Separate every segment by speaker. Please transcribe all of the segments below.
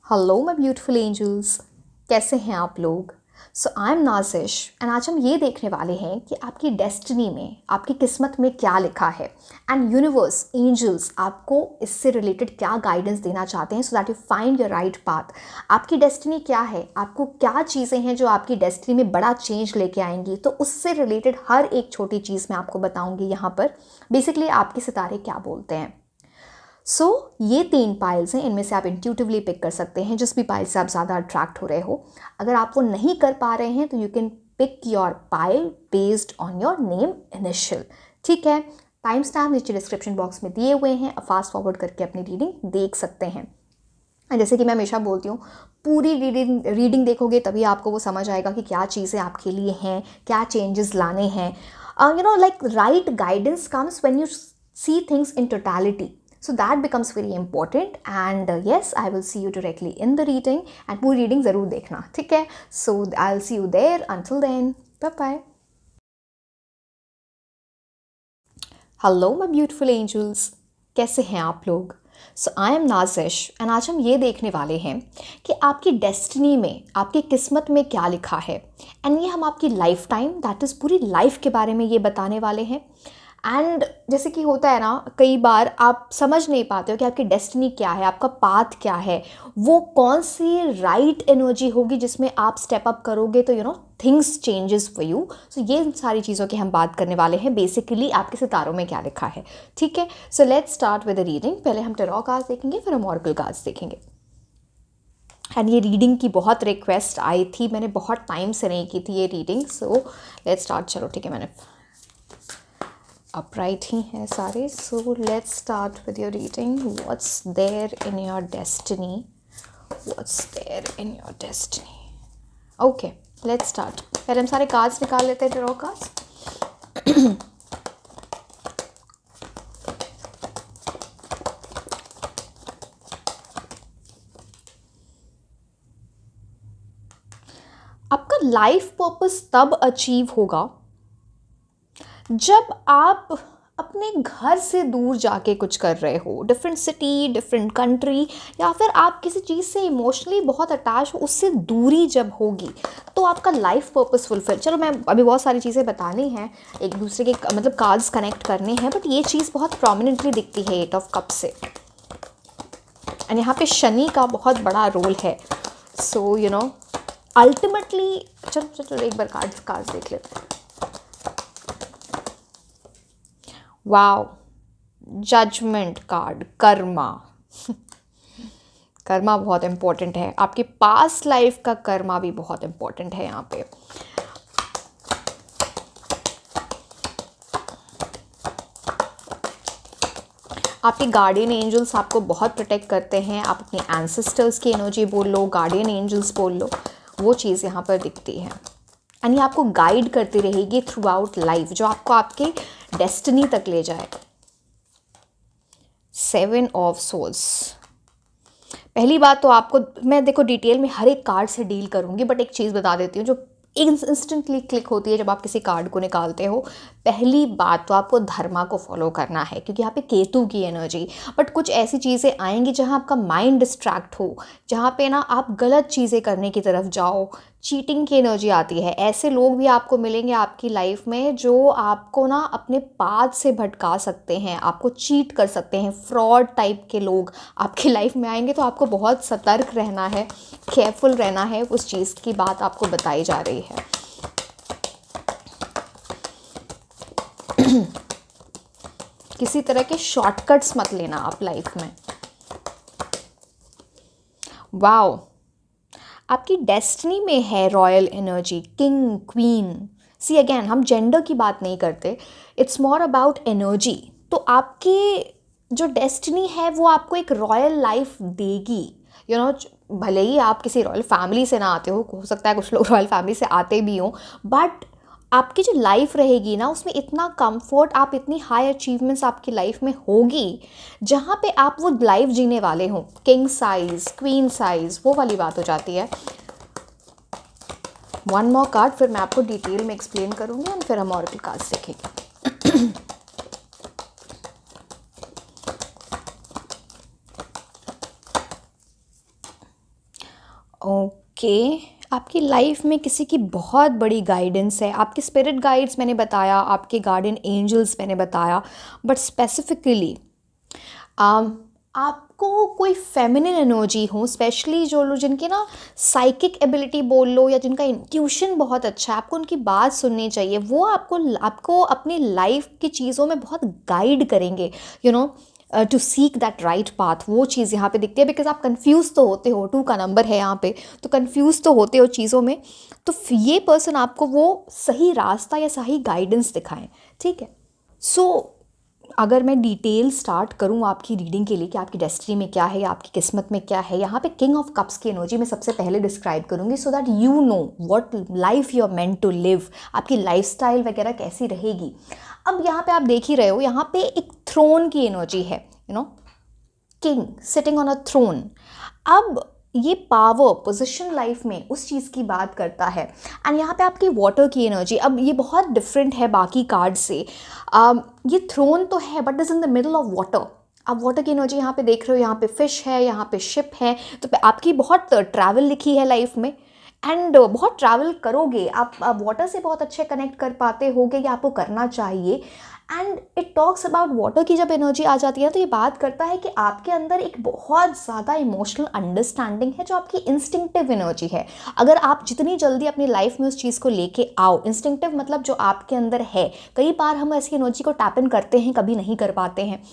Speaker 1: Hello my beautiful angels, कैसे हैं आप लोग। सो आई एम नाजिश एंड आज हम ये देखने वाले हैं कि आपकी डेस्टिनी में, आपकी किस्मत में क्या लिखा है एंड यूनिवर्स, एंजल्स आपको इससे रिलेटेड क्या गाइडेंस देना चाहते हैं सो that you find your right path. आपकी डेस्टिनी क्या है, आपको क्या चीज़ें हैं जो आपकी डेस्टिनी में बड़ा चेंज लेके आएंगी, तो उससे रिलेटेड हर एक छोटी चीज़ मैं आपको बताऊंगी यहाँ पर। बेसिकली आपके सितारे क्या बोलते हैं। ये 3 पाइल्स हैं, इनमें से आप इंट्यूटिवली पिक कर सकते हैं जिस भी पाइल से आप ज़्यादा अट्रैक्ट हो रहे हो। अगर आप वो नहीं कर पा रहे हैं तो you can pick your pile based on your name initial. ठीक है, टाइम स्टैम्प नीचे डिस्क्रिप्शन बॉक्स में दिए हुए हैं, फास्ट फॉरवर्ड करके अपनी रीडिंग देख सकते हैं। जैसे कि मैं हमेशा बोलती हूँ, पूरी रीडिंग देखोगे तभी आपको वो समझ आएगा कि क्या चीज़ें आपके लिए हैं, क्या चेंजेस लाने हैं। Like right guidance comes when you see things in totality, so that becomes very important and yes, I will see you directly in the reading and पूरी रीडिंग ज़रूर देखना, ठीक है। So I'll see you there. Until then, bye bye. Hello my beautiful angels, कैसे हैं आप लोग। सो I am Nazish and आज हम ये देखने वाले हैं कि आपकी डेस्टिनी में, आपकी किस्मत में क्या लिखा है। एंड ये हम आपकी लाइफ टाइम, दैट इज़ पूरी लाइफ के बारे में ये बताने वाले हैं। एंड जैसे कि होता है ना, कई बार आप समझ नहीं पाते हो कि आपकी डेस्टिनी क्या है, आपका पाथ क्या है, वो कौन सी राइट एनर्जी होगी जिसमें आप स्टेप अप करोगे तो थिंग्स चेंजेस फॉर यू। सो ये सारी चीज़ों की हम बात करने वाले हैं, बेसिकली आपके सितारों में क्या लिखा है। ठीक है, सो let's start with the reading. पहले हम टैरो कार्ड्स देखेंगे, फिर हम ऑरेकल कार्ड्स देखेंगे। एंड ये रीडिंग की बहुत रिक्वेस्ट आई थी, मैंने बहुत टाइम से नहीं की थी ये रीडिंग। So let's start. चलो ठीक है, मैंने अपराइट ही हैं सारे। So let's start with your reading. What's there in your destiny, what's there in your destiny. Okay, let's start. पहले हम सारे कार्ड्स निकाल लेते हैं, टैरो कार्ड्स। आपका लाइफ पर्पस तब अचीव होगा जब आप अपने घर से दूर जाके कुछ कर रहे हो, डिफरेंट सिटी, डिफरेंट कंट्री, या फिर आप किसी चीज़ से इमोशनली बहुत अटैच हो, उससे दूरी जब होगी तो आपका लाइफ पर्पस फुलफिल। चलो, मैं अभी बहुत सारी चीज़ें बतानी हैं, एक दूसरे के मतलब कार्ड्स कनेक्ट करने हैं, बट ये चीज़ बहुत प्रोमिनेंटली दिखती है 8 ऑफ कप से। एंड यहाँ पे शनि का बहुत बड़ा रोल है। सो अल्टीमेटली, चलो एक बार कार्ड्स देख लेते हैं। वाओ, जजमेंट कार्ड, कर्मा। कर्मा बहुत इम्पोर्टेंट है, आपके पास्ट लाइफ का कर्मा भी बहुत इम्पोर्टेंट है यहाँ पे। आपके गार्डियन एंजल्स आपको बहुत प्रोटेक्ट करते हैं। आप अपने एंसेस्टर्स की एनर्जी बोल लो, गार्डियन एंजल्स बोल लो, वो चीज़ यहाँ पर दिखती है। एंड ये आपको गाइड करती रहेगी थ्रू आउट लाइफ, जो आपको आपके डेस्टिनी तक ले जाए। 7 ऑफ सोल्स। पहली बात तो आपको मैं देखो डिटेल में हर एक कार्ड से डील करूँगी, बट एक चीज़ बता देती हूँ जो इंस्टेंटली क्लिक होती है जब आप किसी कार्ड को निकालते हो। पहली बात तो आपको धर्मा को फॉलो करना है, क्योंकि यहाँ पे केतु की एनर्जी। बट कुछ ऐसी चीज़ें आएंगी जहाँ आपका माइंड डिस्ट्रैक्ट हो, जहाँ पे ना आप गलत चीज़ें करने की तरफ जाओ, चीटिंग की एनर्जी आती है। ऐसे लोग भी आपको मिलेंगे आपकी लाइफ में जो आपको ना अपने पाथ से भटका सकते हैं, आपको चीट कर सकते हैं। फ्रॉड टाइप के लोग आपकी लाइफ में आएंगे, तो आपको बहुत सतर्क रहना है, केयरफुल रहना है। उस चीज़ की बात आपको बताई जा रही है। किसी तरह के शॉर्टकट्स मत लेना आप लाइफ में। वाओ, आपकी डेस्टिनी में है royal energy, king, queen. See again, हम जेंडर की बात नहीं करते, इट्स मोर अबाउट एनर्जी। तो आपकी जो डेस्टिनी है वो आपको एक रॉयल लाइफ देगी। भले ही आप किसी रॉयल फैमिली से ना आते हो सकता है कुछ लोग रॉयल फैमिली से आते भी हों, बट आपकी जो लाइफ रहेगी ना, उसमें इतना कंफर्ट, आप इतनी हाई अचीवमेंट्स आपकी लाइफ में होगी जहाँ पे आप वो लाइफ जीने वाले हों। किंग साइज, क्वीन साइज, वो वाली बात हो जाती है। 1 मोर कार्ड, फिर मैं आपको डिटेल में एक्सप्लेन करूँगी और फिर हम ऑरेकल कार्ड्स देखेंगे। ओके, आपकी लाइफ में किसी की बहुत बड़ी गाइडेंस है। आपके स्पिरिट गाइड्स मैंने बताया, आपके गार्डियन एंजल्स मैंने बताया, बट स्पेसिफिकली आपको कोई फेमिनिन एनर्जी हो, स्पेशली जो लोग जिनके ना साइकिक एबिलिटी बोल लो या जिनका इंट्यूशन बहुत अच्छा है, आपको उनकी बात सुननी चाहिए। वो आपको आपको अपनी लाइफ की चीज़ों में बहुत गाइड करेंगे, you know, to seek that right path. वो चीज़ यहाँ पे दिखती है, बिकॉज आप कंफ्यूज तो होते हो, 2 का नंबर है यहाँ पे, तो कंफ्यूज तो होते हो चीज़ों में। तो ये पर्सन आपको वो सही रास्ता या सही गाइडेंस दिखाएं, ठीक है। सो अगर मैं डिटेल स्टार्ट करूं आपकी रीडिंग के लिए कि आपकी डेस्टिनी में क्या है या आपकी किस्मत में क्या है, यहाँ पे किंग ऑफ कप्स की एनर्जी मैं सबसे पहले डिस्क्राइब करूंगी, so that you know what life you are meant to live, आपकी लाइफस्टाइल वगैरह कैसी रहेगी। अब यहाँ पे आप देख ही रहे हो, यहाँ पे एक थ्रोन की एनर्जी है, you know, king sitting on a throne. अब ये पावर पोजीशन लाइफ में उस चीज़ की बात करता है। एंड यहाँ पे आपकी वाटर की एनर्जी, अब ये बहुत डिफरेंट है बाकी कार्ड से। ये थ्रोन तो है but is in the middle of water. आप वाटर की एनर्जी यहाँ पे देख रहे हो, यहाँ पे फिश है, यहाँ पे शिप है, तो आपकी बहुत ट्रैवल लिखी है लाइफ में, एंड बहुत ट्रैवल करोगे आप वाटर से बहुत अच्छे कनेक्ट कर पाते होगे, या आपको करना चाहिए। And it talks about water की जब एनर्जी आ जाती है तो ये बात करता है कि आपके अंदर एक बहुत ज़्यादा इमोशनल अंडरस्टैंडिंग है, जो आपकी इंस्टिंक्टिव एनर्जी है। अगर आप जितनी जल्दी अपनी लाइफ में उस चीज़ को लेके आओ, इंस्टिंक्टिव मतलब जो आपके अंदर है, कई बार हम ऐसी एनर्जी को टैप इन करते हैं, कभी नहीं कर पाते हैं।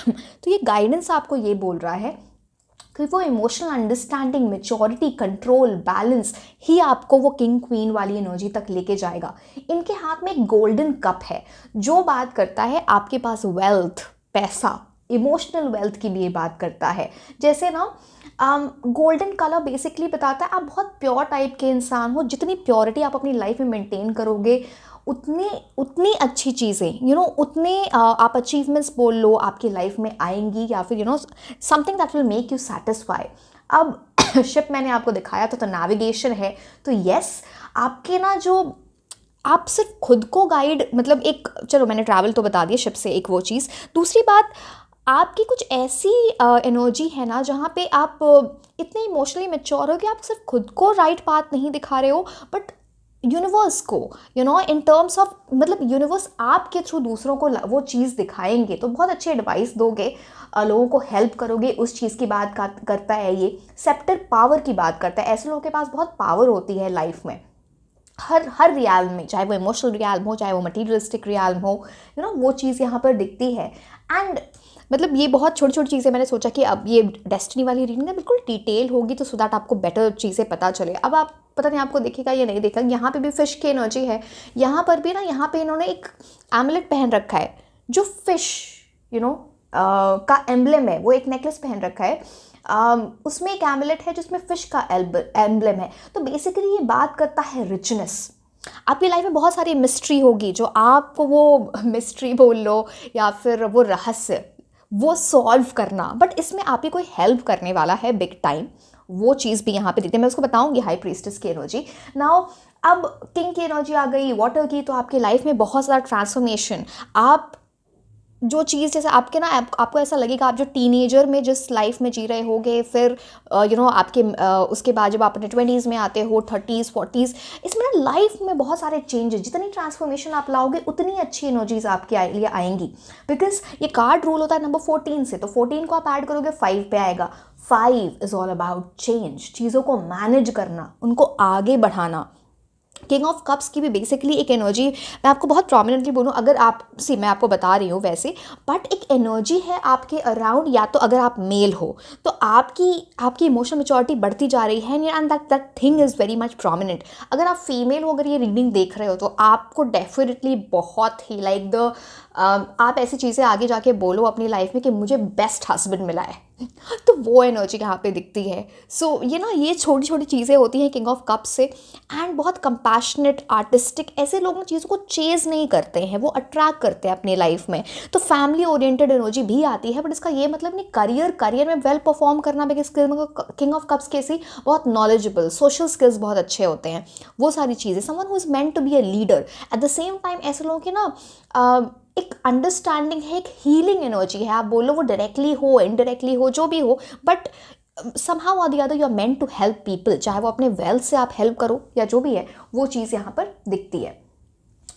Speaker 1: तो ये गाइडेंस आपको ये बोल रहा है कि वो emotional understanding, maturity, control, balance ही आपको वो किंग क्वीन वाली एनर्जी तक लेके जाएगा। इनके हाथ में एक गोल्डन कप है जो बात करता है आपके पास वेल्थ, पैसा, इमोशनल वेल्थ की भी ये बात करता है। जैसे ना गोल्डन कलर बेसिकली बताता है आप बहुत प्योर टाइप के इंसान हो। जितनी प्योरिटी आप अपनी लाइफ में मेंटेन करोगे, उतनी उतनी अच्छी चीज़ें, यू नो, उतने आप अचीवमेंट्स बोल लो आपकी लाइफ में आएंगी, या फिर you know something that will make you satisfy. अब शिप मैंने आपको दिखाया तो नेविगेशन है, तो यस, आपके ना जो आप सिर्फ खुद को गाइड, मतलब एक, चलो मैंने ट्रैवल तो बता दिया, शिप से एक वो चीज़। दूसरी बात, आपकी कुछ ऐसी एनर्जी है ना जहाँ पे आप इतने इमोशनली मैच्योर हो कि आप सिर्फ खुद को राइट पाथ नहीं दिखा रहे हो, बट यूनिवर्स को, you know, in terms of, मतलब यूनिवर्स आपके थ्रू दूसरों को वो चीज़ दिखाएंगे, तो बहुत अच्छी एडवाइस दोगे, लोगों को हेल्प करोगे, उस चीज़ की बात करता है ये। सेप्टर पावर की बात करता है, ऐसे लोगों के पास बहुत पावर होती है लाइफ में, हर रियाल्म में, चाहे वो इमोशनल रियाल्म हो, चाहे वो मटीरियलिस्टिक रियाल्म हो, यू नो, वो चीज़ यहाँ पर दिखती है। एंड मतलब ये बहुत छोटी छोटी चीज़ें, मैंने सोचा कि अब ये डेस्टिनी वाली रीडिंग है बिल्कुल डिटेल होगी, तो सो दैट आपको बेटर चीज़ें पता चले। अब आप पता नहीं आपको दिखेगा या नहीं दिखेगा, यहाँ पे भी फिश की एनर्जी है, यहाँ पर भी ना, यहाँ पे इन्होंने एक एमुलेट पहन रखा है जो फिश, यू नो, का एम्ब्लेम है। वो एक नेकलेस पहन रखा है, उसमें एक एमुलेट है जिसमें फिश का एम्ब्लेम है। तो बेसिकली ये बात करता है रिचनेस। आपकी लाइफ में बहुत सारी मिस्ट्री होगी, जो आपको वो मिस्ट्री बोल लो या फिर वो रहस्य, वो सॉल्व करना, बट इसमें आपकी कोई हेल्प करने वाला है बिग टाइम, वो चीज़ भी यहाँ पे देती है। मैं उसको बताऊंगी हाई प्रीस्टेस की एनर्जी। नाउ अब किंग की एनर्जी आ गई, वाटर की, तो आपकी लाइफ में बहुत सारा ट्रांसफॉर्मेशन। आप जो चीज़, जैसे आपके ना आपको ऐसा लगेगा आप जो टीनेजर में जिस लाइफ में जी रहे होगे, फिर यू नो आपके उसके बाद जब आप अपने 20s में आते हो, 30s 40s, इसमें ना लाइफ में बहुत सारे चेंजेस, जितनी ट्रांसफॉर्मेशन आप लाओगे उतनी अच्छी एनर्जीज आपके लिए आएंगी। बिकॉज ये कार्ड रूल होता है नंबर 14 से, तो 14 को आप ऐड करोगे 5 पे आएगा। 5 इज़ ऑल अबाउट चेंज, चीज़ों को मैनेज करना, उनको आगे बढ़ाना। किंग ऑफ कप्स की भी बेसिकली एक एनर्जी, मैं आपको बहुत प्रोमिनेंटली बोलूँ, अगर आप मैं आपको बता रही हूँ वैसे, बट एक एनर्जी है आपके अराउंड, या तो अगर आप मेल हो तो आपकी इमोशनल मैच्योरिटी बढ़ती जा रही है, and that thing is very much prominent. अगर आप फीमेल हो, अगर ये रीडिंग देख रहे हो, तो आपको डेफिनेटली बहुत ही लाइक द आप ऐसी चीज़ें आगे जाके बोलो अपनी लाइफ में कि मुझे बेस्ट हस्बैंड मिला है, तो वो एनर्जी यहाँ पे दिखती है। सो ये ना, ये छोटी छोटी चीज़ें होती हैं किंग ऑफ कप्स से। एंड बहुत कंपैशनेट, आर्टिस्टिक, ऐसे लोग ना चीज़ों को चेज़ नहीं करते हैं, वो अट्रैक्ट करते हैं अपनी लाइफ में। तो फैमिली ओरिएंटेड एनर्जी भी आती है, बट इसका ये मतलब नहीं करियर में वेल परफॉर्म करना, बिकॉज किंग ऑफ कप्स के सी बहुत नॉलेजेबल, सोशल स्किल्स बहुत अच्छे होते हैं, वो सारी चीज़ें। Someone who is meant to be a leader. At the same time ऐसे लोगों के ना एक अंडरस्टैंडिंग है, एक हीलिंग एनर्जी है। आप बोलो वो डायरेक्टली हो, इनडायरेक्टली हो, जो भी हो, but somehow or the other you are meant to help people, चाहे वो अपने वेल्थ से आप हेल्प करो या जो भी है, वो चीज़ यहाँ पर दिखती है।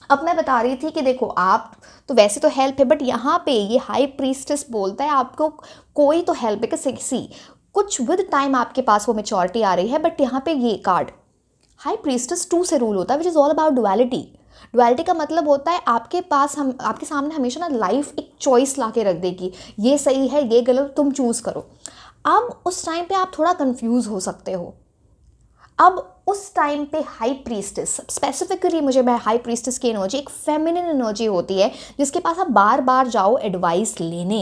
Speaker 1: अब मैं बता रही थी कि देखो आप तो वैसे तो हेल्प है, बट यहाँ पे ये हाई प्रीस्टेस बोलता है आपको कोई तो हेल्प है कि सी कुछ विद टाइम आपके पास वो मेच्योरिटी आ रही है। बट यहाँ पे ये कार्ड हाई प्रीस्टेस 2 से रूल होता है, which is all about duality. Duality का मतलब होता है आपके पास हम आपके सामने हमेशा ना लाइफ एक चॉइस ला के रख देगी, ये सही है ये गलत, तुम चूज़ करो। अब उस टाइम पे आप थोड़ा कंफ्यूज हो सकते हो। अब उस टाइम पे हाई प्रीस्टेस, स्पेसिफिकली मुझे मैं हाई प्रीस्टेस की एनर्जी एक फेमिनिन एनर्जी होती है, जिसके पास आप बार बार जाओ एडवाइस लेने,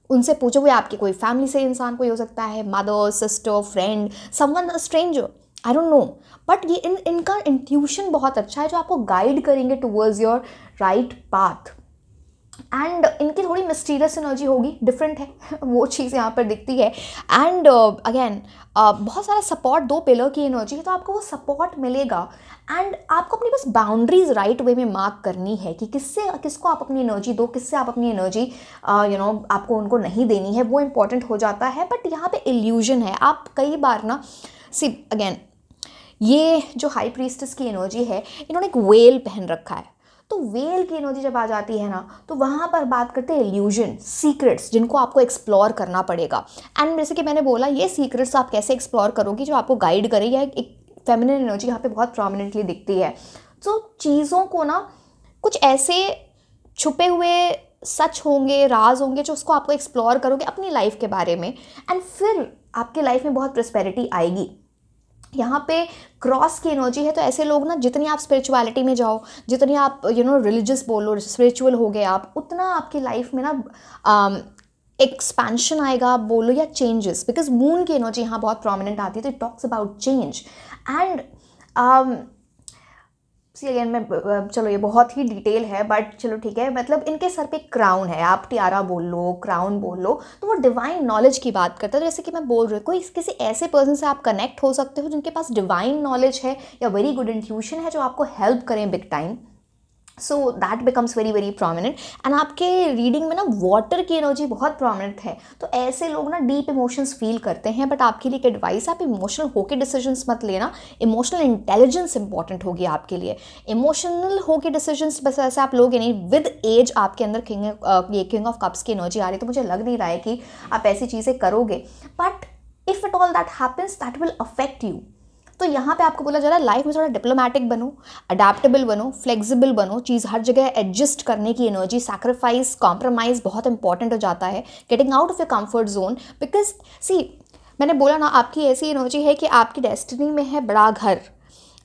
Speaker 1: उनसे पूछो। कोई आपके कोई फैमिली से इंसान कोई हो सकता है, mother, sister, friend, someone stranger, I don't know, but ये इनका इंट्यूशन बहुत अच्छा है जो आपको गाइड करेंगे towards your right path. And इनकी थोड़ी मिस्टीरियस एनर्जी होगी, डिफरेंट है वो चीज़ यहाँ पर दिखती है। एंड अगेन बहुत सारा सपोर्ट, 2 पिलर की एनर्जी है, तो आपको वो सपोर्ट मिलेगा। एंड आपको अपनी बस बाउंड्रीज राइट वे में मार्क करनी है कि किसको आप अपनी एनर्जी दो, किससे आप अपनी एनर्जी आपको उनको नहीं देनी है, वो इंपॉर्टेंट हो जाता है। बट यहाँ पे इल्यूजन है, आप कई बार ना सी अगेन ये जो हाई प्रीस्टेस की एनर्जी है, इन्होंने एक वेल पहन रखा है, तो वेल की एनर्जी जब आ जाती है ना, तो वहाँ पर बात करते हैं इल्यूजन, सीक्रेट्स, जिनको आपको एक्सप्लोर करना पड़ेगा। एंड जैसे कि मैंने बोला, ये सीक्रेट्स आप कैसे एक्सप्लोर करोगे, जो आपको गाइड करे, या एक फेमिनिन एनर्जी यहाँ पे बहुत प्रोमिनेंटली दिखती है। तो चीज़ों को ना कुछ ऐसे छुपे हुए सच होंगे, राज होंगे, जो उसको आपको एक्सप्लोर करोगे अपनी लाइफ के बारे में, एंड फिर आपके लाइफ में बहुत प्रॉस्पेरिटी आएगी। यहाँ पे क्रॉस की एनर्जी है, तो ऐसे लोग ना जितनी आप स्पिरिचुअलिटी में जाओ, जितनी आप रिलीजियस बोलो, स्पिरिचुअल हो गए आप, उतना आपकी लाइफ में ना एक्सपेंशन आएगा आप बोलो, या चेंजेस, बिकॉज मून की एनर्जी यहाँ बहुत प्रोमिनेंट आती है, तो it talks about change. And again मैं चलो ये बहुत ही डिटेल है, बट चलो ठीक है, मतलब इनके सर पे क्राउन है, आप टियारा बोल लो, क्राउन बोल लो, तो वो डिवाइन नॉलेज की बात करता है। जैसे कि मैं बोल रही हूँ, कोई किसी ऐसे पर्सन से आप कनेक्ट हो सकते हो जिनके पास डिवाइन नॉलेज है या वेरी गुड इंट्यूशन है, जो आपको हेल्प करें big time. So that becomes very very prominent. And आपके रीडिंग में ना वाटर की एनर्जी बहुत प्रोमिनेंट है, तो ऐसे लोग ना डीप इमोशंस फील करते हैं। बट आपके लिए एक एडवाइस, आप इमोशनल होके डिसीजंस मत लेना, इमोशनल इंटेलिजेंस इंपॉर्टेंट होगी आपके लिए। इमोशनल होके डिसीजंस बस ऐसे आप लोग नहीं, विद एज आपके अंदर किंग ऑफ कप्स की एनर्जी आ रही है, तो मुझे लग नहीं रहा है कि आप ऐसी चीज़ें करोगे। But if it all that happens, that will affect you. तो यहाँ पे आपको बोला जा रहा है लाइफ में थोड़ा डिप्लोमेटिक बनो, अडेप्टेबल बनो, फ्लेक्सिबल बनो, चीज़ हर जगह एडजस्ट करने की एनर्जी, सैक्रिफाइस, कॉम्प्रोमाइज़ बहुत इंपॉर्टेंट हो जाता है, getting out of your comfort zone. Because see मैंने बोला ना, आपकी ऐसी एनर्जी है कि आपकी डेस्टिनी में है बड़ा घर,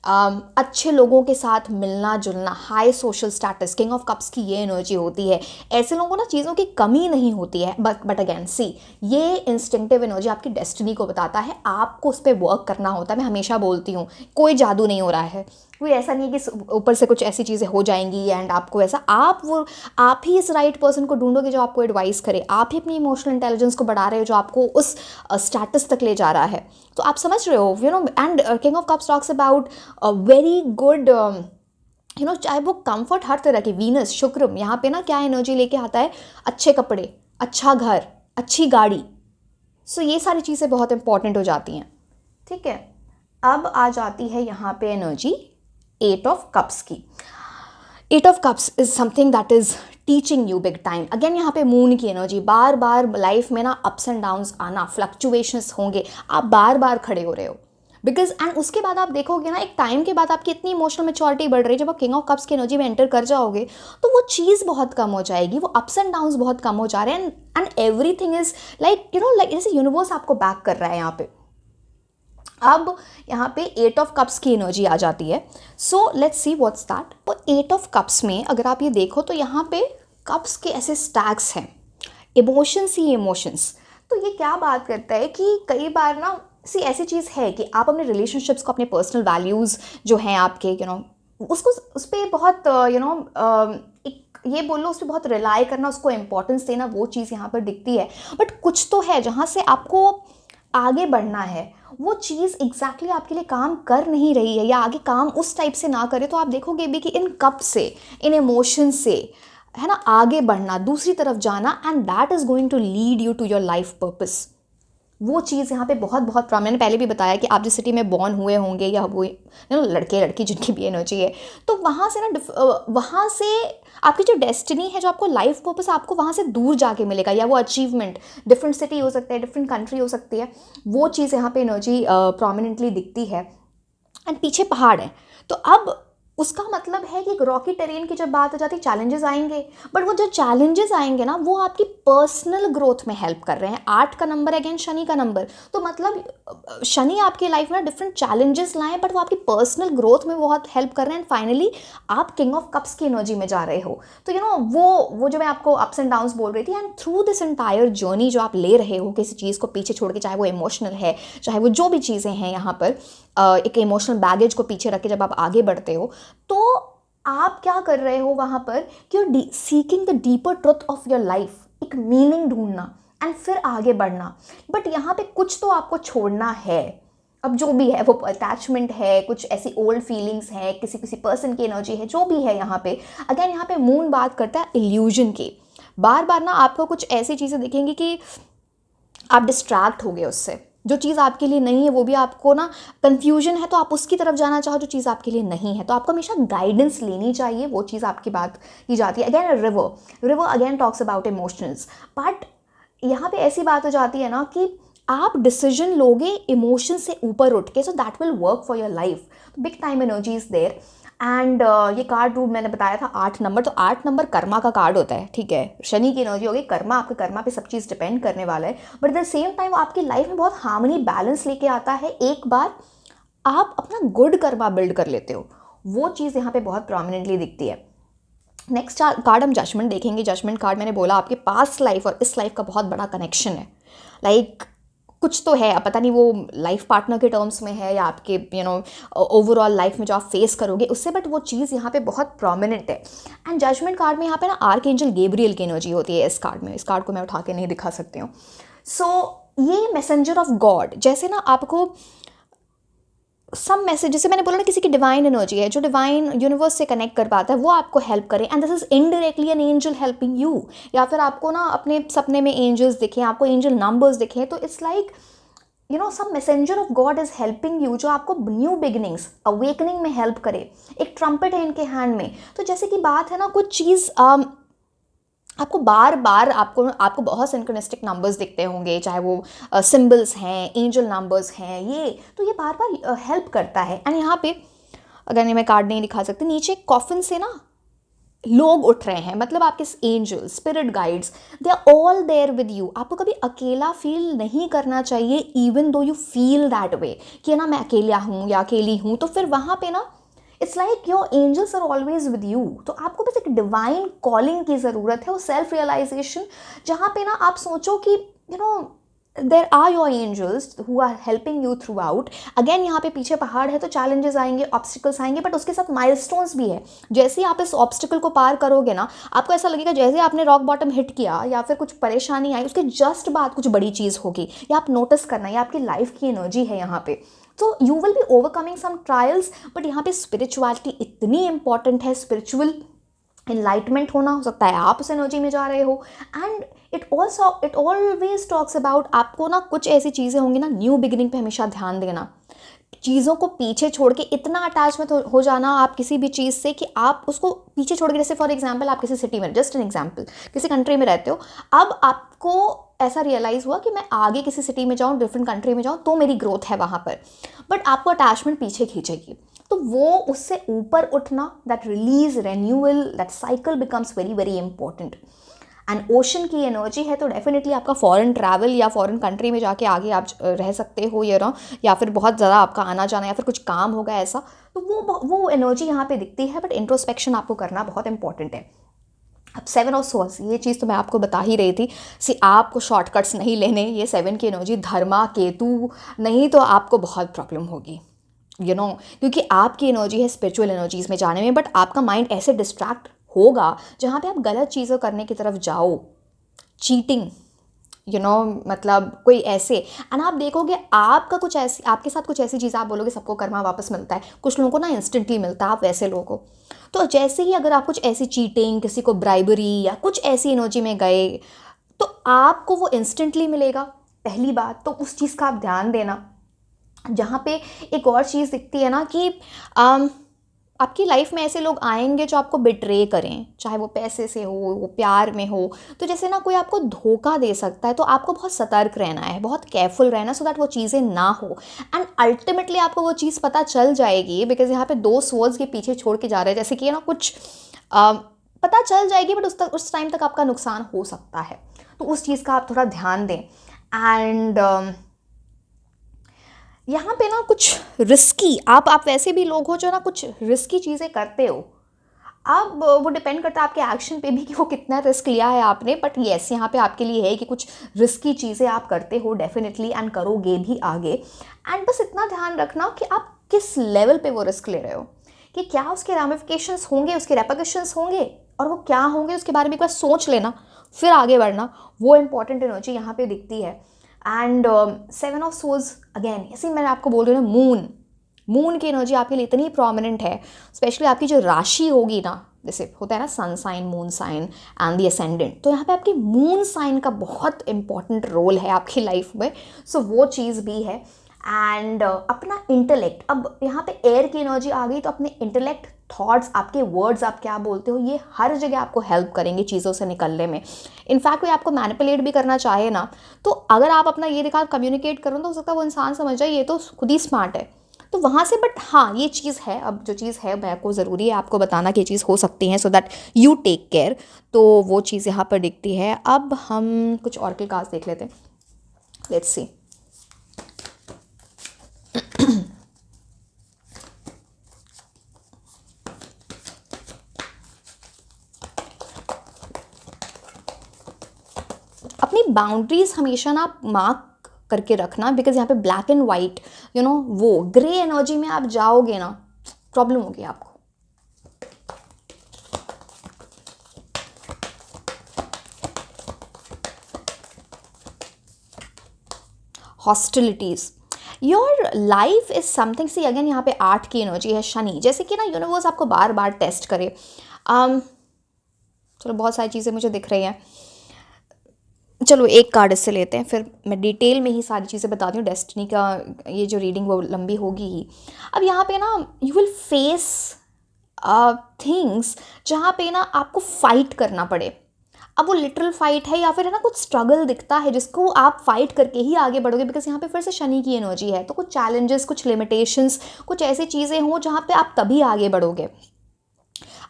Speaker 1: अच्छे लोगों के साथ मिलना जुलना, high social status, king of cups की ये एनर्जी होती है। ऐसे लोगों को ना चीज़ों की कमी नहीं होती है, बट अगेन सी ये इंस्टिंक्टिव एनर्जी आपकी डेस्टिनी को बताता है, आपको उस पर वर्क करना होता है। मैं हमेशा बोलती हूँ, कोई जादू नहीं हो रहा है, कोई ऐसा नहीं है कि ऊपर से कुछ ऐसी चीज़ें हो जाएंगी एंड आपको ऐसा, आप ही इस राइट पर्सन को ढूंढोगे जो आपको एडवाइस करे, आप ही अपनी इमोशनल इंटेलिजेंस को बढ़ा रहे हो जो आपको उस स्टेटस तक ले जा रहा है। तो आप समझ रहे हो, and king of cups talks about very good चाहे वो कंफर्ट हर तरह की, वीनस, शुक्र यहाँ पे ना क्या एनर्जी लेके आता है, अच्छे कपड़े, अच्छा घर, अच्छी गाड़ी। सो ये सारी चीज़ें बहुत इंपॉर्टेंट हो जाती हैं। ठीक है, अब आ जाती है यहाँ पे एनर्जी 8 ऑफ कप्स की। 8 of cups is something that is teaching you big time. Again यहाँ पे मून की एनर्जी, बार बार लाइफ में ना अप्स एंड डाउन्स आना, फ्लक्चुएशंस होंगे, आप बार बार खड़े हो रहे हो बिकॉज, एंड उसके बाद आप देखोगे ना एक टाइम के बाद आपकी इतनी इमोशनल मैच्योरिटी बढ़ रही है, जब आप किंग ऑफ कप्स की एनर्जी में एंटर कर जाओगे तो वो चीज़ बहुत कम हो जाएगी, वो अप्स एंड डाउन्स बहुत कम हो जा रहे हैं, and everything is like like जैसे यूनिवर्स आपको बैक कर रहा है यहाँ पे। अब यहाँ पे 8 ऑफ कप्स की एनर्जी आ जाती है। सो लेट्स सी व्हाट्स दैट। तो 8 ऑफ कप्स में अगर आप ये देखो तो यहाँ पे कप्स के ऐसे स्टैक्स हैं, इमोशंस ही इमोशंस। तो ये क्या बात करता है कि कई बार ना ऐसी चीज़ है कि आप अपने रिलेशनशिप्स को, अपने पर्सनल वैल्यूज़ जो हैं आपके उसको उस पर बहुत एक ये बोलो उस पर बहुत रिलाई करना, उसको इम्पोर्टेंस देना, वो चीज़ यहाँ पर दिखती है। बट कुछ तो है जहाँ से आपको आगे बढ़ना है, वो चीज़ एग्जैक्टली आपके लिए काम कर नहीं रही है, या आगे काम उस टाइप से ना करे, तो आप देखोगे भी कि इन कप से, इन इमोशन से है ना आगे बढ़ना, दूसरी तरफ जाना, and that is going to lead you to your life purpose. वो चीज़ यहाँ पे बहुत बहुत प्रॉब्लम, मैंने पहले भी बताया कि आप जिस सिटी में बॉर्न हुए होंगे या वो लड़के लड़की जिनकी भी एनर्जी है, तो वहाँ से ना वहाँ से आपकी जो डेस्टिनी है, जो आपको लाइफ पर्पस आपको वहाँ से दूर जाके मिलेगा, या वो अचीवमेंट डिफरेंट सिटी हो सकता है, डिफरेंट कंट्री हो सकती है, वो चीज़ यहाँ पे एनर्जी प्रोमिनेंटली दिखती है। एंड पीछे पहाड़ है, तो अब उसका मतलब है कि रॉकी टेरेन की जब बात हो जाती है चैलेंजेस आएंगे, बट वो जो चैलेंजेस आएंगे ना वो आपकी पर्सनल ग्रोथ में हेल्प कर रहे हैं। 8 का नंबर अगेन शनि का नंबर, तो मतलब शनि आपकी लाइफ में डिफरेंट चैलेंजेस लाएं, बट वो आपकी पर्सनल ग्रोथ में बहुत हेल्प कर रहे हैं। एंड फाइनली आप किंग ऑफ कप्स की एनर्जी में जा रहे हो, तो वो जो मैं आपको अप्स एंड डाउन्स बोल रही थी, and through this entire journey जो आप ले रहे हो किसी चीज़ को पीछे छोड़ के, चाहे वो इमोशनल है, चाहे वो जो भी चीज़ें हैं यहाँ पर, एक इमोशनल बैगेज को पीछे रख के जब आप आगे बढ़ते हो, तो आप क्या कर रहे हो वहाँ पर कि you seeking the deeper truth of your life, एक मीनिंग ढूंढना एंड फिर आगे बढ़ना। बट यहाँ पे कुछ तो आपको छोड़ना है, अब जो भी है, वो अटैचमेंट है, कुछ ऐसी ओल्ड फीलिंग्स है, किसी किसी पर्सन की एनर्जी है, जो भी है यहाँ पे। अगेन यहाँ पे मून बात करता है इल्यूजन की, बार बार ना आपको कुछ ऐसी चीज़ें दिखेंगी कि आप डिस्ट्रैक्ट हो गए उससे, जो चीज़ आपके लिए नहीं है वो भी आपको ना कंफ्यूजन है, तो आप उसकी तरफ जाना चाहो जो चीज़ आपके लिए नहीं है, तो आपको हमेशा गाइडेंस लेनी चाहिए, वो चीज़ आपकी बात की जाती है। Again river again talks about emotions, but यहाँ पे ऐसी बात हो जाती है ना कि आप डिसीजन लोगे इमोशन से ऊपर उठ के, so that will work for your life. Big time energy is there. And ये कार्ड रूप मैंने बताया था 8 नंबर, तो 8 नंबर कर्मा का कार्ड होता है, ठीक है, शनि की एनर्जी होगी, कर्मा, आपके कर्मा पे सब चीज़ डिपेंड करने वाला है, but at the same time आपकी लाइफ में बहुत हार्मनी बैलेंस लेके आता है। एक बार आप अपना गुड कर्मा बिल्ड कर लेते हो, वो चीज़ यहाँ पे बहुत प्रोमिनेंटली दिखती है। नेक्स्ट कार्ड हम जजमेंट देखेंगे। जजमेंट कार्ड मैंने बोला आपके पास्ट लाइफ और इस लाइफ का बहुत बड़ा कनेक्शन है, लाइक कुछ तो है, अब पता नहीं वो लाइफ पार्टनर के टर्म्स में है या आपके ओवरऑल लाइफ में जो आप फेस करोगे उससे, बट वो चीज़ यहाँ पे बहुत प्रोमिनेंट है। एंड जजमेंट कार्ड में यहाँ पे ना आर्कएंजल गैब्रियल की एनर्जी होती है इस कार्ड में, इस कार्ड को मैं उठा के नहीं दिखा सकती हूँ। सो ये मैसेंजर ऑफ गॉड, जैसे ना आपको सम मैसेज, जैसे मैंने बोला ना किसी की डिवाइन एनर्जी है, जो डिवाइन यूनिवर्स से कनेक्ट कर पाता है, वो आपको हेल्प करे, and this is indirectly an angel helping you, या फिर आपको ना अपने सपने में एंजल्स दिखें, आपको एंजल नंबर्स दिखें, तो it's like some messenger of God is helping you, जो आपको न्यू बिगिनिंग्स अवेकनिंग में हेल्प करे। एक ट्रम्पेट है इनके हैंड में, तो जैसे कि बात है ना, कुछ चीज़ आपको बार बार आपको बहुत सिंक्रोनिस्टिक नंबर्स दिखते होंगे, चाहे वो सिंबल्स हैं, एंजल नंबर्स हैं, तो ये बार बार हेल्प करता है। एंड यहाँ पे अगर मैं कार्ड नहीं दिखा सकती, नीचे कॉफिन से ना लोग उठ रहे हैं, मतलब आपके angels, spirit guides, they are all there with you. आपको कभी अकेला फील नहीं करना चाहिए, even though you feel that way कि ना मैं अकेला हूँ या अकेली हूँ, तो फिर वहाँ पे ना it's like your angels are always with you. तो आपको बस एक डिवाइन कॉलिंग की ज़रूरत है, वो सेल्फ रियलाइजेशन, जहाँ पे ना आप सोचो कि there are your angels who are helping you throughout. Again यहाँ पे पीछे पहाड़ है, तो चैलेंजेस आएंगे, ऑब्स्टिकल्स आएंगे, बट उसके साथ माइलस्टोन्स भी है। जैसे ही आप इस ऑब्स्टिकल को पार करोगे ना, आपको ऐसा लगेगा जैसे आपने रॉक बॉटम हिट किया या फिर कुछ परेशानी आई, उसके जस्ट बाद कुछ बड़ी चीज़ होगी, या आप नोटिस करना, या आपकी लाइफ की एनर्जी है यहाँ पे। तो you will be overcoming some trials, but यहाँ पे स्पिरिचुअलिटी इतनी इंपॉर्टेंट है, स्पिरिचुअल इनलाइटमेंट होना, हो सकता है आप उस एनर्जी में जा रहे हो। And it always talks about, आपको ना कुछ ऐसी चीज़ें होंगी ना, न्यू बिगिनिंग पे हमेशा ध्यान देना, चीज़ों को पीछे छोड़ के इतना अटैचमेंट हो जाना आप किसी भी चीज़ से कि आप उसको पीछे छोड़ के, जैसे फॉर एग्जांपल आप किसी सिटी में, जस्ट एन एग्जांपल, किसी कंट्री में रहते हो, अब आपको ऐसा रियलाइज़ हुआ कि मैं आगे किसी सिटी में जाऊँ, डिफरेंट कंट्री में जाऊँ, तो मेरी ग्रोथ है वहाँ पर, बट आपको अटैचमेंट पीछे खींचेगी, तो वो उससे ऊपर उठना, that release, renewal, that cycle becomes very very important. And ocean की एनर्जी है, तो डेफिनेटली आपका फॉरेन ट्रैवल या फॉरेन कंट्री में जाके आगे आप रह सकते हो, या फिर बहुत ज़्यादा आपका आना जाना, या फिर कुछ काम होगा ऐसा, तो वो एनर्जी यहाँ पे दिखती है, बट इंट्रोस्पेक्शन आपको करना बहुत इंपॉर्टेंट है। अब 7 ऑफ सोर्स, ये चीज़ तो मैं आपको बता ही रही थी, आपको शॉर्टकट्स नहीं लेने, ये 7 की एनर्जी, धर्मा केतु, नहीं तो आपको बहुत प्रॉब्लम होगी, क्योंकि आपकी एनर्जी है स्पिरिचुअल एनर्जीज़ में जाने में, बट आपका माइंड ऐसे डिस्ट्रैक्ट होगा जहाँ पे आप गलत चीज़ों करने की तरफ जाओ, चीटिंग, मतलब कोई ऐसे, एंड आप देखोगे आपका कुछ ऐसी, आपके साथ कुछ ऐसी चीज़, आप बोलोगे सबको कर्मा वापस मिलता है, कुछ लोगों को ना इंस्टेंटली मिलता है, आप वैसे लोगों को, तो जैसे ही अगर आप कुछ ऐसी चीटिंग, किसी को ब्राइबरी या कुछ ऐसी एनर्जी में गए, तो आपको वो इंस्टेंटली मिलेगा, पहली बात तो उस चीज़ का आप ध्यान देना। जहाँ पे एक और चीज़ दिखती है ना कि आपकी लाइफ में ऐसे लोग आएंगे जो आपको बिट्रे करें, चाहे वो पैसे से हो, वो प्यार में हो। तो जैसे ना कोई आपको धोखा दे सकता है, तो आपको बहुत सतर्क रहना है, बहुत केयरफुल रहना, सो दैट वो चीज़ें ना हो। एंड अल्टीमेटली आपको वो चीज़ पता चल जाएगी, बिकॉज यहाँ पे दो स्वर्ड्स के पीछे छोड़ के जा रहे हैं, जैसे कि ना कुछ पता चल जाएगी, बट उस टाइम तक आपका नुकसान हो सकता है। तो उस चीज़ का आप थोड़ा ध्यान दें। एंड यहाँ पे ना कुछ रिस्की, आप वैसे भी लोग हो जो ना कुछ रिस्की चीज़ें करते हो। अब वो डिपेंड करता है आपके एक्शन पे भी कि वो कितना रिस्क लिया है आपने, बट येस यहाँ पे आपके लिए है कि कुछ रिस्की चीज़ें आप करते हो डेफिनेटली, एंड करोगे भी आगे। एंड बस इतना ध्यान रखना कि आप किस लेवल पे वो रिस्क ले रहे हो, कि क्या उसके रामिफिकेशंस होंगे, उसके रेपरकशंस होंगे, और वो क्या होंगे उसके बारे में एक बार सोच लेना, फिर आगे बढ़ना। वो इंपॉर्टेंट एनर्जी यहाँ पे दिखती है। एंड 7 ऑफ सोर्ड्स अगेन, जैसे मैंने आपको बोल रही हूँ ना, मून की एनर्जी आपके लिए इतनी प्रोमिनेंट है, स्पेशली आपकी जो राशि होगी ना, जैसे होता है ना sun sign, moon sign and the ascendant, तो यहाँ पे आपकी मून साइन का बहुत इंपॉर्टेंट रोल है आपकी लाइफ में। सो वो चीज़ भी है। एंड अपना इंटेलेक्ट, अब यहाँ पे एयर की एनर्जी आ गई, तो अपने इंटेलेक्ट, थॉट्स, आपके वर्ड्स, आप क्या बोलते हो, ये हर जगह आपको हेल्प करेंगे चीज़ों से निकलने में। इनफैक्ट कोई आपको मैनिपुलेट भी करना चाहे ना, तो अगर आप अपना ये दिखा कम्युनिकेट करो, तो हो सकता है वो इंसान समझ जाए ये तो खुद ही स्मार्ट है, तो वहाँ से। बट हाँ, ये चीज़ है, अब जो चीज़ है मैं को ज़रूरी है आपको बताना कि ये चीज़ हो सकती है, so that you take care. तो वो चीज़ यहाँ पर दिखती है। अब हम कुछ और के कार्ड्स देख लेते हैं, लेट्स सी। अपनी बाउंड्रीज हमेशा ना आप मार्क करके रखना, बिकॉज यहाँ पे ब्लैक एंड वाइट, वो ग्रे एनर्जी में आप जाओगे ना, प्रॉब्लम होगी आपको। Hostilities, your life is something, see again यहाँ पे 8 की एनर्जी है, शनि, जैसे कि ना यूनिवर्स आपको बार बार टेस्ट करे। चलो बहुत सारी चीज़ें मुझे दिख रही हैं, चलो एक कार्ड इससे लेते हैं, फिर मैं डिटेल में ही सारी चीज़ें बताती हूँ। डेस्टिनी का ये जो रीडिंग वो लंबी होगी ही। अब यहाँ पे ना यू विल फेस थिंग्स जहाँ पे ना आपको फाइट करना पड़े। अब वो लिटरल फाइट है या फिर है ना कुछ स्ट्रगल दिखता है जिसको आप फाइट करके ही आगे बढ़ोगे, बिकॉज यहाँ पे फिर से शनि की एनर्जी है। तो कुछ चैलेंजेस, कुछ लिमिटेशंस, कुछ ऐसी चीज़ें हों जहाँ पे आप तभी आगे बढ़ोगे।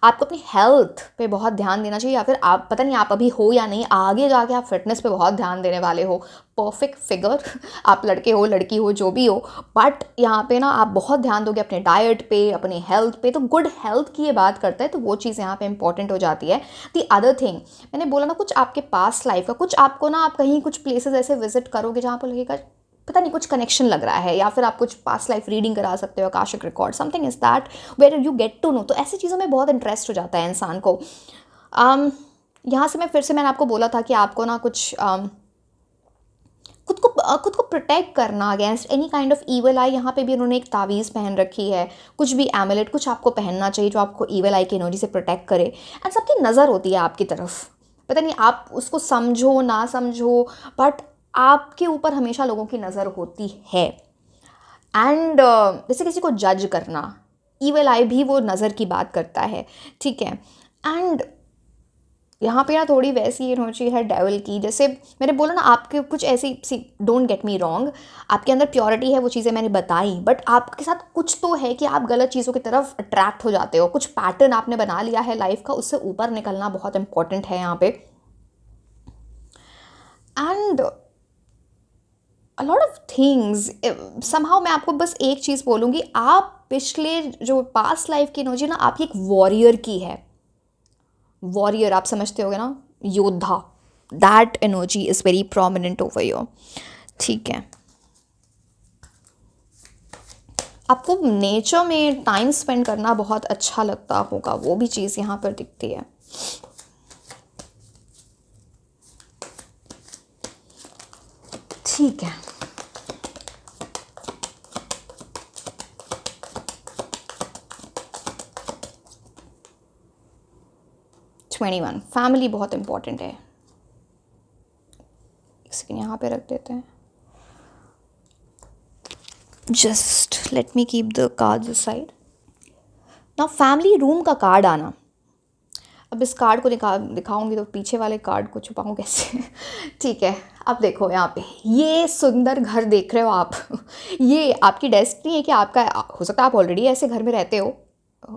Speaker 1: आपको अपनी हेल्थ पे बहुत ध्यान देना चाहिए, या फिर आप पता नहीं आप अभी हो या नहीं, आगे जाके आप फिटनेस पे बहुत ध्यान देने वाले हो। परफेक्ट फिगर, आप लड़के हो लड़की हो जो भी हो, बट यहाँ पे ना आप बहुत ध्यान दोगे अपने डाइट पे, अपने हेल्थ पे। तो गुड हेल्थ की ये बात करता है, तो वो चीज़ यहाँ पे इंपॉर्टेंट हो जाती है। दी अदर थिंग, मैंने बोला ना कुछ आपके पास्ट लाइफ का, कुछ आपको ना आप कहीं कुछ प्लेसेस ऐसे विजिट करोगे जहाँ पर लगेगा पता नहीं कुछ कनेक्शन लग रहा है, या फिर आप कुछ पास्ट लाइफ रीडिंग करा सकते हो, akashic record, something is that where you get to know. तो ऐसी चीज़ों में बहुत इंटरेस्ट हो जाता है इंसान को। यहाँ से मैंने आपको बोला था कि आपको ना कुछ खुद को प्रोटेक्ट करना against any kind of evil आई। यहाँ पे भी उन्होंने एक तावीज़ पहन रखी है, कुछ भी एमुलेट कुछ आपको पहनना चाहिए जो आपको ईवल आई की एनर्जी से प्रोटेक्ट करे। एंड सबकी नज़र होती है आपकी तरफ, पता नहीं आप उसको समझो ना समझो, बट आपके ऊपर हमेशा लोगों की नज़र होती है। एंड जैसे किसी को जज करना, ईवल आई भी वो नज़र की बात करता है, ठीक है। एंड यहाँ पे ना थोड़ी वैसी एनर्जी है डेविल की, जैसे मैंने बोला ना आपके कुछ ऐसी सी, डोंट गेट मी रॉन्ग, आपके अंदर प्योरिटी है, वो चीज़ें मैंने बताई, बट आपके साथ कुछ तो है कि आप गलत चीज़ों की तरफ अट्रैक्ट हो जाते हो। कुछ पैटर्न आपने बना लिया है लाइफ का, उससे ऊपर निकलना बहुत इंपॉर्टेंट है यहाँ पे। And a lot of things, somehow मैं आपको बस एक चीज़ बोलूँगी, आप पिछले जो पास्ट लाइफ की एनर्जी ना आपकी एक वॉरियर की है। वॉरियर आप समझते होगे ना, योद्धा, that energy is very prominent over your, ठीक है। आपको नेचर में टाइम स्पेंड करना बहुत अच्छा लगता होगा, वो भी चीज़ यहाँ पर दिखती है। ठीक है, ट्वेंटी वन, फैमिली बहुत इंपॉर्टेंट है। एक सेकेंड यहाँ पे रख देते हैं। Just let me keep the cards aside. ना फैमिली रूम का कार्ड आना। अब इस कार्ड को दिखाऊंगी तो पीछे वाले कार्ड को छुपाऊँ कैसे? ठीक है, अब देखो यहाँ पे ये सुंदर घर देख रहे हो आप। ये आपकी डेस्टिनी है कि आपका, हो सकता है आप ऑलरेडी ऐसे घर में रहते हो,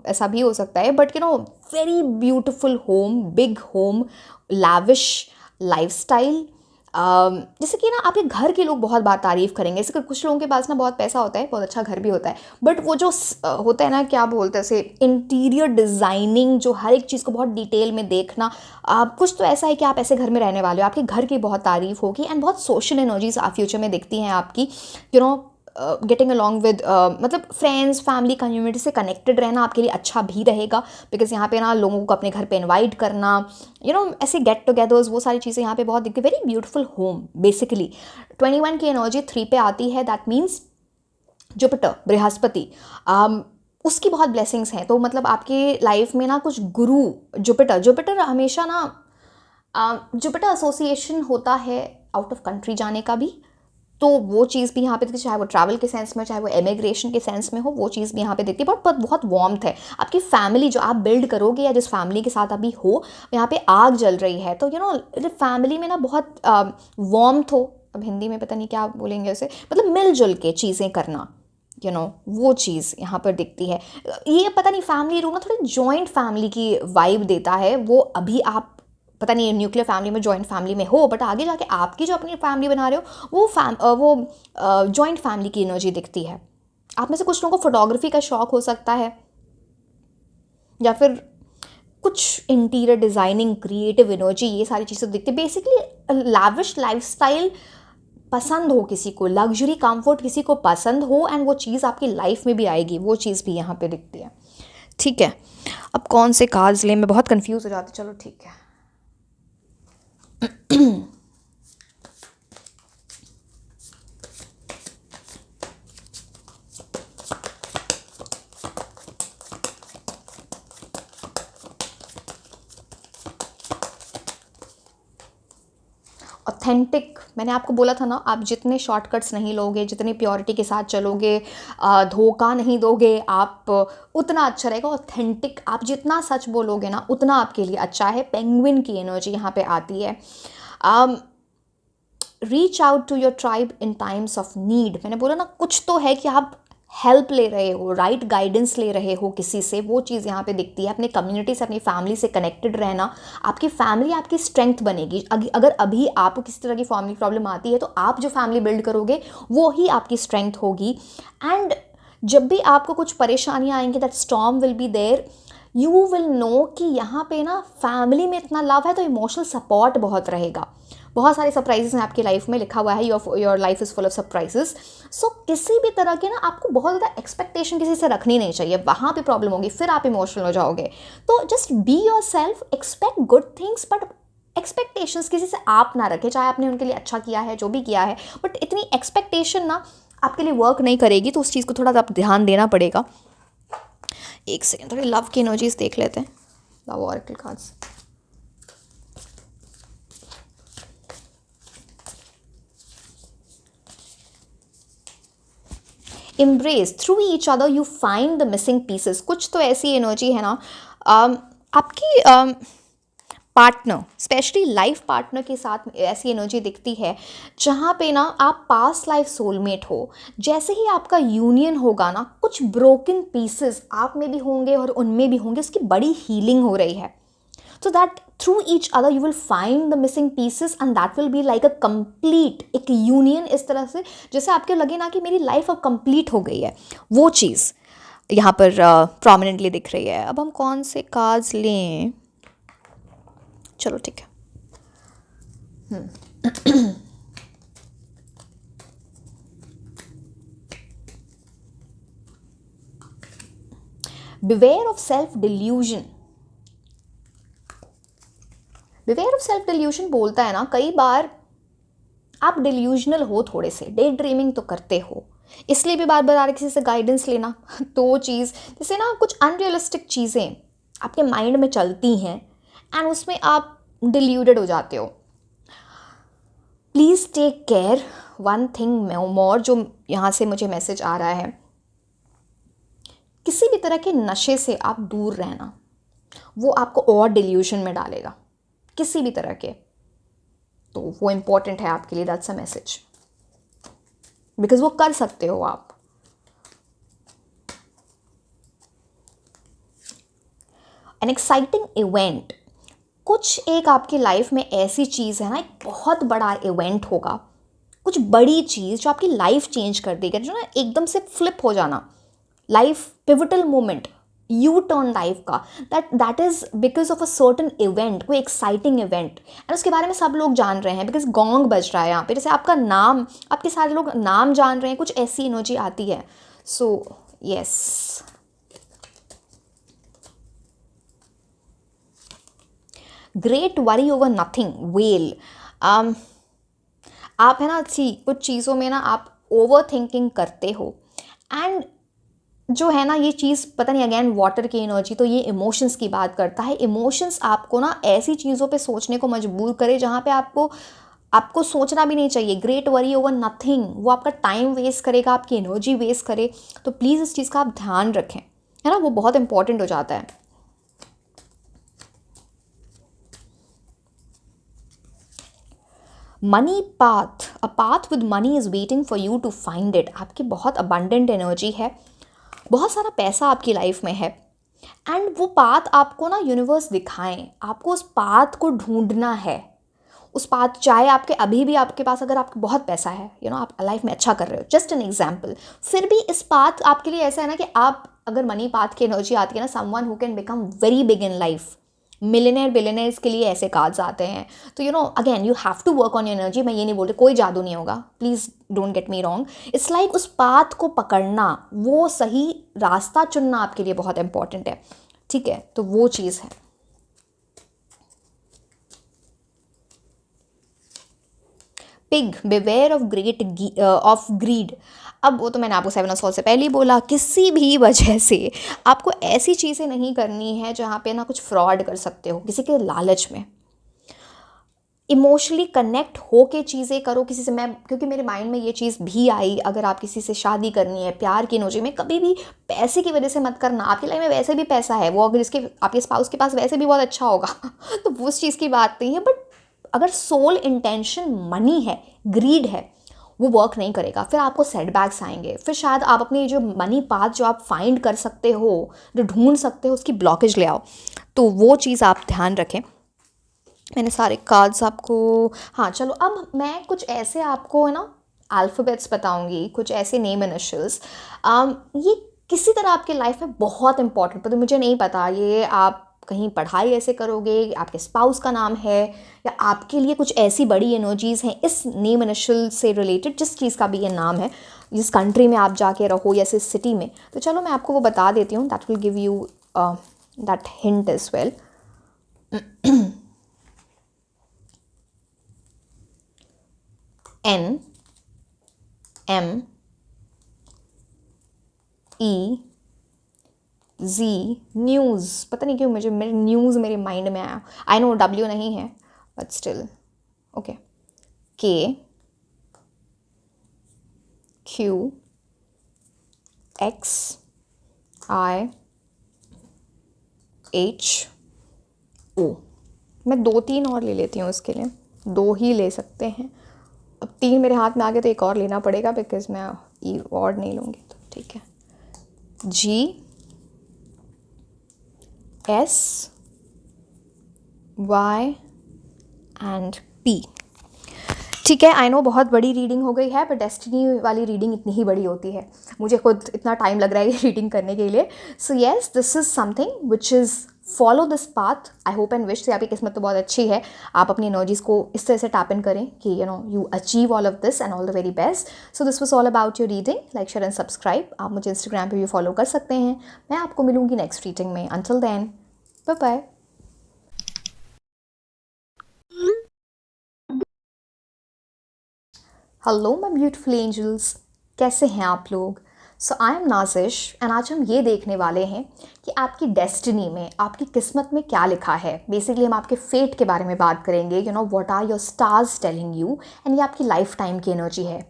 Speaker 1: ऐसा भी हो सकता है, but very beautiful home, big home, lavish lifestyle. जैसे कि ना आपके घर के लोग बहुत बार तारीफ़ करेंगे। जैसे कि कुछ लोगों के पास ना बहुत पैसा होता है, बहुत अच्छा घर भी होता है, बट वो जो होता है ना, क्या बोलते हैं ऐसे, इंटीरियर डिज़ाइनिंग, जो हर एक चीज़ को बहुत डिटेल में देखना। कुछ तो ऐसा है कि आप ऐसे घर में रहने वाले हो, आपके घर की बहुत तारीफ़ होगी एंड बहुत सोशल एनर्जीज आप फ्यूचर में दिखती हैं आपकी। गेटिंग अलॉन्ग विद, मतलब फ्रेंड्स, फैमिली, कम्युनिटी से कनेक्टेड रहना आपके लिए अच्छा भी रहेगा, बिकॉज यहाँ पे ना लोगों को अपने घर पे इनवाइट करना, ऐसे गेट टुगेदर्स, वो सारी चीज़ें यहाँ पे बहुत दिखती है। Very beautiful home basically. 21 की एनर्जी 3 पे आती है, दैट मीन्स जुपिटर, बृहस्पति, उसकी बहुत ब्लेसिंग्स हैं। तो मतलब आपके लाइफ में ना कुछ गुरु, जुपिटर जुपिटर हमेशा ना, जुपिटर एसोसिएशन होता है आउट ऑफ कंट्री जाने का भी, तो वो चीज़ भी यहाँ पे दिखती है, चाहे वो ट्रैवल के सेंस में, चाहे वो एमिग्रेशन के सेंस में हो, वो चीज़ भी यहाँ पे दिखती है। बट बहुत वार्मथ है। आपकी फैमिली जो आप बिल्ड करोगे या जिस फैमिली के साथ अभी हो, यहाँ पे आग जल रही है, तो फैमिली में ना बहुत वार्मथ हो। अब हिंदी में पता नहीं क्या बोलेंगे उसे, मतलब मिलजुल के चीज़ें करना, वो चीज़ यहाँ पर दिखती है। ये पता नहीं, फैमिली रूम ना थोड़ी जॉइंट फैमिली की वाइब देता है। वो अभी आप पता नहीं न्यूक्लियर फैमिली में, जॉइंट फैमिली में हो, बट आगे जाके आपकी जो अपनी फैमिली बना रहे हो, वो जॉइंट फैमिली की एनर्जी दिखती है। आप में से कुछ लोगों को फोटोग्राफी का शौक हो सकता है, या फिर कुछ इंटीरियर डिज़ाइनिंग, क्रिएटिव एनर्जी, ये सारी चीज़ें दिखती है। बेसिकली लैविश लाइफस्टाइल पसंद हो किसी को, लग्जरी कंफर्ट किसी को पसंद हो, एंड वो चीज़ आपकी लाइफ में भी आएगी, वो चीज़ भी यहाँ पे दिखती है। ठीक है, अब कौन से कार्ड्स लें, मैं बहुत कंफ्यूज हो जाती। चलो ठीक है। ऑथेंटिक, मैंने आपको बोला था ना, आप जितने शॉर्टकट्स नहीं लोगे, जितनी प्योरिटी के साथ चलोगे, धोखा नहीं दोगे आप, उतना अच्छा रहेगा। ऑथेंटिक, आप जितना सच बोलोगे ना, उतना आपके लिए अच्छा है। पेंगुइन की एनर्जी यहाँ पे आती है। Reach out to your tribe in times of need. मैंने बोला ना, कुछ तो है कि आप हेल्प ले रहे हो, राइट गाइडेंस ले रहे हो किसी से, वो चीज़ यहाँ पे दिखती है। अपने कम्युनिटी से, अपनी फैमिली से कनेक्टेड रहना, आपकी फैमिली आपकी स्ट्रेंथ बनेगी। अगर अभी आपको किसी तरह की फैमिली प्रॉब्लम आती है, तो आप जो फैमिली बिल्ड करोगे वो ही आपकी स्ट्रेंथ होगी। एंड जब भी आपको कुछ परेशानियाँ आएंगी, that storm will be there, you will know कि यहाँ पे ना फैमिली में इतना लव है, तो इमोशनल सपोर्ट बहुत रहेगा। बहुत सारे सरप्राइजेस हैं आपकी लाइफ में, लिखा हुआ है your life is full of surprises. So किसी भी तरह के ना आपको बहुत ज़्यादा एक्सपेक्टेशन किसी से रखनी नहीं चाहिए, वहाँ पे प्रॉब्लम होगी, फिर आप इमोशनल हो जाओगे। तो just be your self, expect good things, but expectations किसी से आप ना रखें, चाहे आपने उनके लिए अच्छा किया है, जो भी किया है, बट इतनी एक्सपेक्टेशन ना आपके लिए वर्क नहीं करेगी। तो उस चीज़ को थोड़ा सा ध्यान देना पड़ेगा। एक सेकेंड, थोड़ी लव की एनर्जीज देख लेते हैं। Love oracle cards. Embrace, through each other you find the missing pieces. कुछ तो ऐसी एनर्जी है ना, आपकी पार्टनर, स्पेशली लाइफ पार्टनर के साथ ऐसी एनर्जी दिखती है, जहाँ पे ना आप पास्ट लाइफ सोलमेट हो। जैसे ही आपका यूनियन होगा ना, कुछ ब्रोकन पीसेस आप में भी होंगे और उनमें भी होंगे, उसकी बड़ी हीलिंग हो रही है। So that through each other you will find the missing pieces and that will be like a complete, एक यूनियन इस तरह से जैसे आपके लगे ना कि मेरी लाइफ अब कंप्लीट हो गई है, वो चीज़ यहाँ पर प्रोमिनेंटली दिख रही है। अब हम कौन से कार्ड्स लें? चलो ठीक है। Beware of self delusion. Beware of self delusion बोलता है ना, कई बार आप डिल्यूजनल हो, थोड़े से डे ड्रीमिंग तो करते हो, इसलिए भी बार बार किसी से गाइडेंस लेना। तो चीज़ जैसे ना कुछ अनरियलिस्टिक चीज़ें आपके माइंड में चलती हैं एंड उसमें आप डिल्यूडेड हो जाते हो। Please take care one thing more जो यहाँ से मुझे मैसेज आ रहा है, किसी भी तरह के नशे से आप दूर रहना, वो आपको और डिल्यूशन में डालेगा किसी भी तरह के, तो वो इम्पॉर्टेंट है आपके लिए, दैट्स अ मैसेज, बिकॉज वो कर सकते हो आप। एन एक्साइटिंग इवेंट, कुछ एक आपकी लाइफ में ऐसी चीज़ है ना, एक बहुत बड़ा इवेंट होगा, कुछ बड़ी चीज़ जो आपकी लाइफ चेंज कर देगा, जो ना एकदम से फ्लिप हो जाना, life pivotal moment, U turn life का, that is because of a certain event, कोई एक्साइटिंग इवेंट, एंड उसके बारे में सब लोग जान रहे हैं बिकॉज गोंग बज रहा है यहाँ पे, जैसे आपका नाम, आपके सारे लोग नाम जान रहे हैं, कुछ ऐसी एनर्जी आती है। So yes, great worry over nothing, well, आप है ना कुछ चीज़ों में ना आप ओवर थिंकिंग करते हो, एंड जो है ना ये चीज़ पता नहीं, अगेन वाटर की एनर्जी, तो ये इमोशंस की बात करता है। इमोशंस आपको ना ऐसी चीज़ों पे सोचने को मजबूर करे जहाँ पे आपको आपको सोचना भी नहीं चाहिए। ग्रेट वरी ओवर नथिंग, वो आपका टाइम वेस्ट करेगा, आपकी एनर्जी वेस्ट करे, तो प्लीज़ इस चीज़ का आप ध्यान रखें, है ना, वो बहुत इंपॉर्टेंट हो जाता है। Money path, a path with money is waiting for you to find it, आपकी बहुत अबंडेंट एनर्जी है, बहुत सारा पैसा आपकी लाइफ में है, एंड वो पाथ आपको ना यूनिवर्स दिखाएं, आपको उस पाथ को ढूंढना है। उस पाथ, चाहे आपके अभी भी आपके पास अगर आपको बहुत पैसा है, आप लाइफ में अच्छा कर रहे हो, जस्ट एन एग्जाम्पल, फिर भी इस पाथ आपके लिए ऐसा है ना कि आप अगर मनी पाथ की एनर्जी आती है ना, someone who can become very big in life, millionaire billionaires के लिए ऐसे कार्ड्स आते हैं, तो again you have to work on your energy. मैं ये नहीं बोल रही कोई जादू नहीं होगा, please don't get me wrong, it's like उस पाथ को पकड़ना, वो सही रास्ता चुनना आपके लिए बहुत इंपॉर्टेंट है, ठीक है, तो वो चीज़ है। पिग, बिवेयर ऑफ ग्रीड, अब वो तो मैंने आपको 7 ऑफ सॉर्ड्स से पहले ही बोला, किसी भी वजह से आपको ऐसी चीज़ें नहीं करनी है जहाँ पे ना कुछ फ्रॉड कर सकते हो किसी के लालच में। इमोशनली कनेक्ट हो के चीज़ें करो किसी से। मैं, क्योंकि मेरे माइंड में ये चीज़ भी आई, अगर आप किसी से शादी करनी है, प्यार की एनर्जी में, कभी भी पैसे की वजह से मत करना। आपकी लाइफ में वैसे भी पैसा है, वो अगर इसके आपके स्पाउस के पास वैसे भी बहुत अच्छा होगा तो वो उस चीज़ की बात नहीं है, बट अगर सोल इंटेंशन मनी है, ग्रीड है, वो वर्क नहीं करेगा, फिर आपको सेटबैक्स आएंगे, फिर शायद आप अपनी जो मनी पाथ जो आप फाइंड कर सकते हो, जो ढूंढ सकते हो, उसकी ब्लॉकेज ले आओ, तो वो चीज़ आप ध्यान रखें। मैंने सारे कार्ड्स आपको, हाँ चलो, अब मैं कुछ ऐसे आपको है ना अल्फ़ाबेट्स बताऊंगी, कुछ ऐसे नेम इनिशियल्स, ये किसी तरह आपके लाइफ में बहुत इंपॉर्टेंट, पर मुझे नहीं पता ये आप कहीं पढ़ाई ऐसे करोगे, आपके स्पाउस का नाम है, या आपके लिए कुछ ऐसी बड़ी एनर्जीज़ हैं इस नेम इनिशियल से रिलेटेड, जिस चीज़ का भी ये नाम है, जिस कंट्री में आप जाके रहो या इस सिटी में, तो चलो मैं आपको वो बता देती हूँ, that will give you that hint as well. N M E Z, news, पता नहीं क्यों मुझे मेरे न्यूज़ मेरे माइंड में आया, आई नो W नहीं है but still okay, K Q X I H O। मैं 2-3 और ले लेती हूँ, इसके लिए 2 ही ले सकते हैं, अब 3 मेरे हाथ में आ गए तो एक और लेना पड़ेगा, बिकॉज मैं ई और नहीं लूँगी, तो ठीक है। G S Y and P, ठीक है। आई नो बहुत बड़ी रीडिंग हो गई है, पर डेस्टिनी वाली रीडिंग इतनी ही बड़ी होती है, मुझे खुद इतना टाइम लग रहा है ये रीडिंग करने के लिए। So yes, this is something which is, follow this path, I hope and wish से। आपकी किस्मत तो बहुत अच्छी है, आप अपनी एनर्जीज़ को इस तरह से टैप इन करें कि you achieve all of this, and all the very best. So this was all about your reading, like share and subscribe. आप मुझे इंस्टाग्राम पर भी फॉलो कर सकते हैं। मैं आपको मिलूंगी नेक्स्ट रीडिंग में, until then bye bye. Hello my beautiful angels, कैसे हैं आप लोग? सो आई एम नाजिश एंड आज हम ये देखने वाले हैं कि आपकी डेस्टिनी में, आपकी किस्मत में क्या लिखा है। बेसिकली हम आपके फेट के बारे में बात करेंगे, you know what are your stars telling you, and ये आपकी लाइफ टाइम की एनर्जी है।